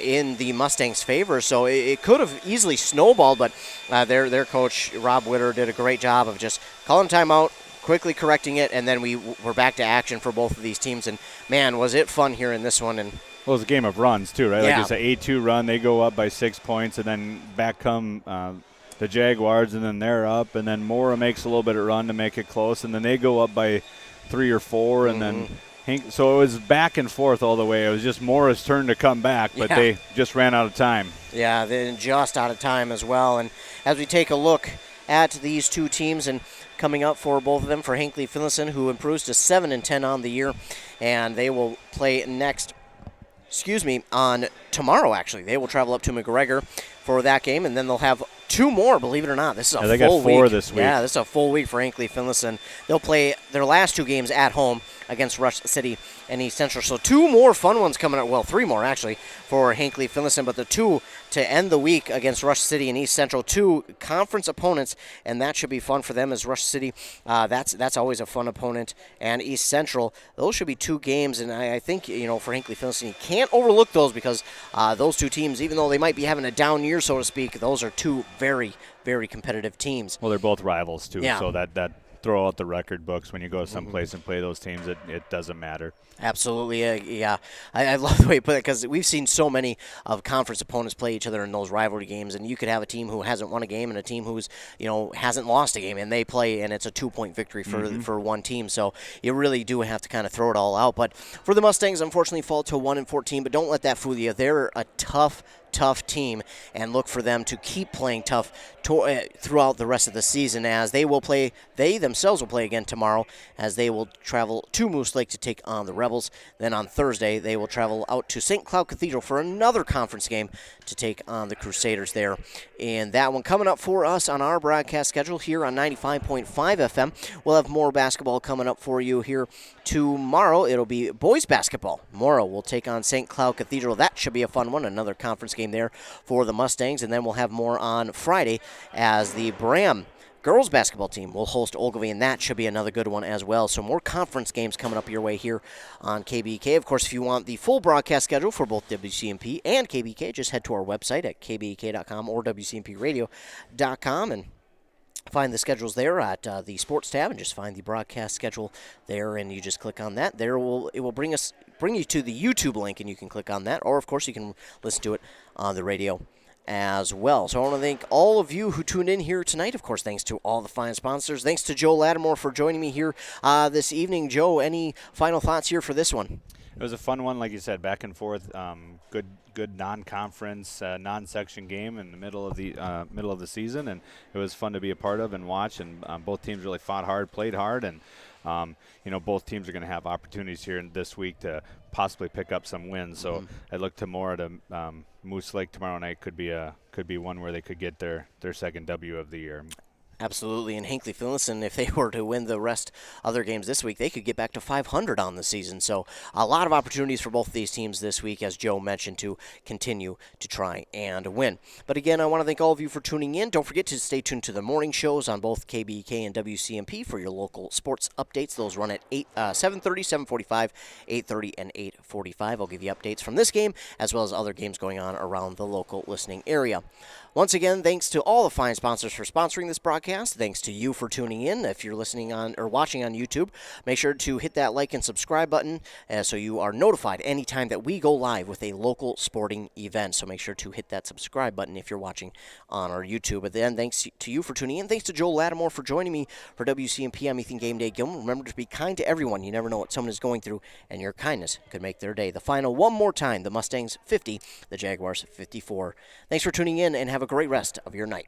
in the Mustangs' favor, so it could have easily snowballed, but their coach, Rob Witter, did a great job of just calling timeout, quickly correcting it, and then we're back to action for both of these teams, and man, was it fun here in this one. And well, it was a game of runs too, right? Yeah. Like it's an 8-2 run, they go up by 6 points, and then back come the Jaguars, and then they're up, and then Mora makes a little bit of run to make it close, and then they go up by 3 or 4, and then so it was back and forth all the way. It was just Mora's turn to come back, but they just ran out of time. Yeah, they're just out of time as well. And as we take a look at these two teams, and coming up for both of them, for Hinckley-Finlayson, who improves to 7-10 on the year, and they will play on tomorrow, actually. They will travel up to McGregor for that game, and then they'll have 2 more, believe it or not. This is a full week. They got 4 this week. Yeah, this is a full week for Hinckley-Finlayson. They'll play their last 2 games at home against Rush City and East Central. So 2 more fun ones coming up. Well, 3 more, actually, for Hinckley-Finlayson. But the 2 to end the week against Rush City and East Central, 2 conference opponents, and that should be fun for them as Rush City. That's always a fun opponent. And East Central, those should be 2 games. And I think, for Hinckley-Finlayson, you can't overlook those, because those 2 teams, even though they might be having a down year, so to speak, those are 2 very, very competitive teams. Well, they're both rivals, too. Yeah. So that throw out the record books when you go someplace and play those teams. It doesn't matter. Absolutely, yeah. I love the way you put it, because we've seen so many of conference opponents play each other in those rivalry games, and you could have a team who hasn't won a game and a team who's hasn't lost a game, and they play, and it's a 2-point victory for one team. So you really do have to kind of throw it all out. But for the Mustangs, unfortunately, fall to 1-14. But don't let that fool you. They're a tough tough team, and look for them to keep playing tough throughout the rest of the season, as they themselves will play again tomorrow, as they will travel to Moose Lake to take on the Rebels. Then on Thursday, they will travel out to St. Cloud Cathedral for another conference game to take on the Crusaders there. And that one coming up for us on our broadcast schedule here on 95.5 FM. We'll have more basketball coming up for you here tomorrow. It'll be boys basketball. Mora will take on St. Cloud Cathedral. That should be a fun one, another conference game there for the Mustangs. And then we'll have more on Friday as the Bram girls basketball team will host Ogilvie, and that should be another good one as well. So more conference games coming up your way here on KBK. Of course, if you want the full broadcast schedule for both WCMP and KBK, just head to our website at kbk.com or wcmpradio.com and find the schedules there at the sports tab, and just find the broadcast schedule there, and you just click on that. It will bring you to the YouTube link, and you can click on that, or of course you can listen to it on the radio as well. So I want to thank all of you who tuned in here tonight. Of course, thanks to all the fine sponsors. Thanks to Joe Lattimore for joining me here this evening. Joe, any final thoughts here for this one? It was a fun one, like you said, back and forth. Good non-conference, non-section game in the middle of the season, and it was fun to be a part of and watch. And both teams really fought hard, played hard, and both teams are going to have opportunities here this week to possibly pick up some wins. So I look to Mora to Moose Lake tomorrow night could be one where they could get their second W of the year. Absolutely, and Hinckley-Finlayson, if they were to win the rest other games this week, they could get back to 500 on the season. So a lot of opportunities for both of these teams this week, as Joe mentioned, to continue to try and win. But again, I want to thank all of you for tuning in. Don't forget to stay tuned to the morning shows on both KBK and WCMP for your local sports updates. Those run at 7:30, 7:45, 8:30, and 8:45. I'll give you updates from this game as well as other games going on around the local listening area. Once again, thanks to all the fine sponsors for sponsoring this broadcast. Thanks to you for tuning in. If you're listening on or watching on YouTube, make sure to hit that like and subscribe button so you are notified anytime that we go live with a local sporting event. So make sure to hit that subscribe button if you're watching on our YouTube. But then, thanks to you for tuning in. Thanks to Joel Lattimore for joining me for WCMP. I'm Ethan Game Day Gilman. Remember to be kind to everyone. You never know what someone is going through, and your kindness could make their day. The final one more time, the Mustangs 50, the Jaguars 54. Thanks for tuning in, and have a great rest of your night.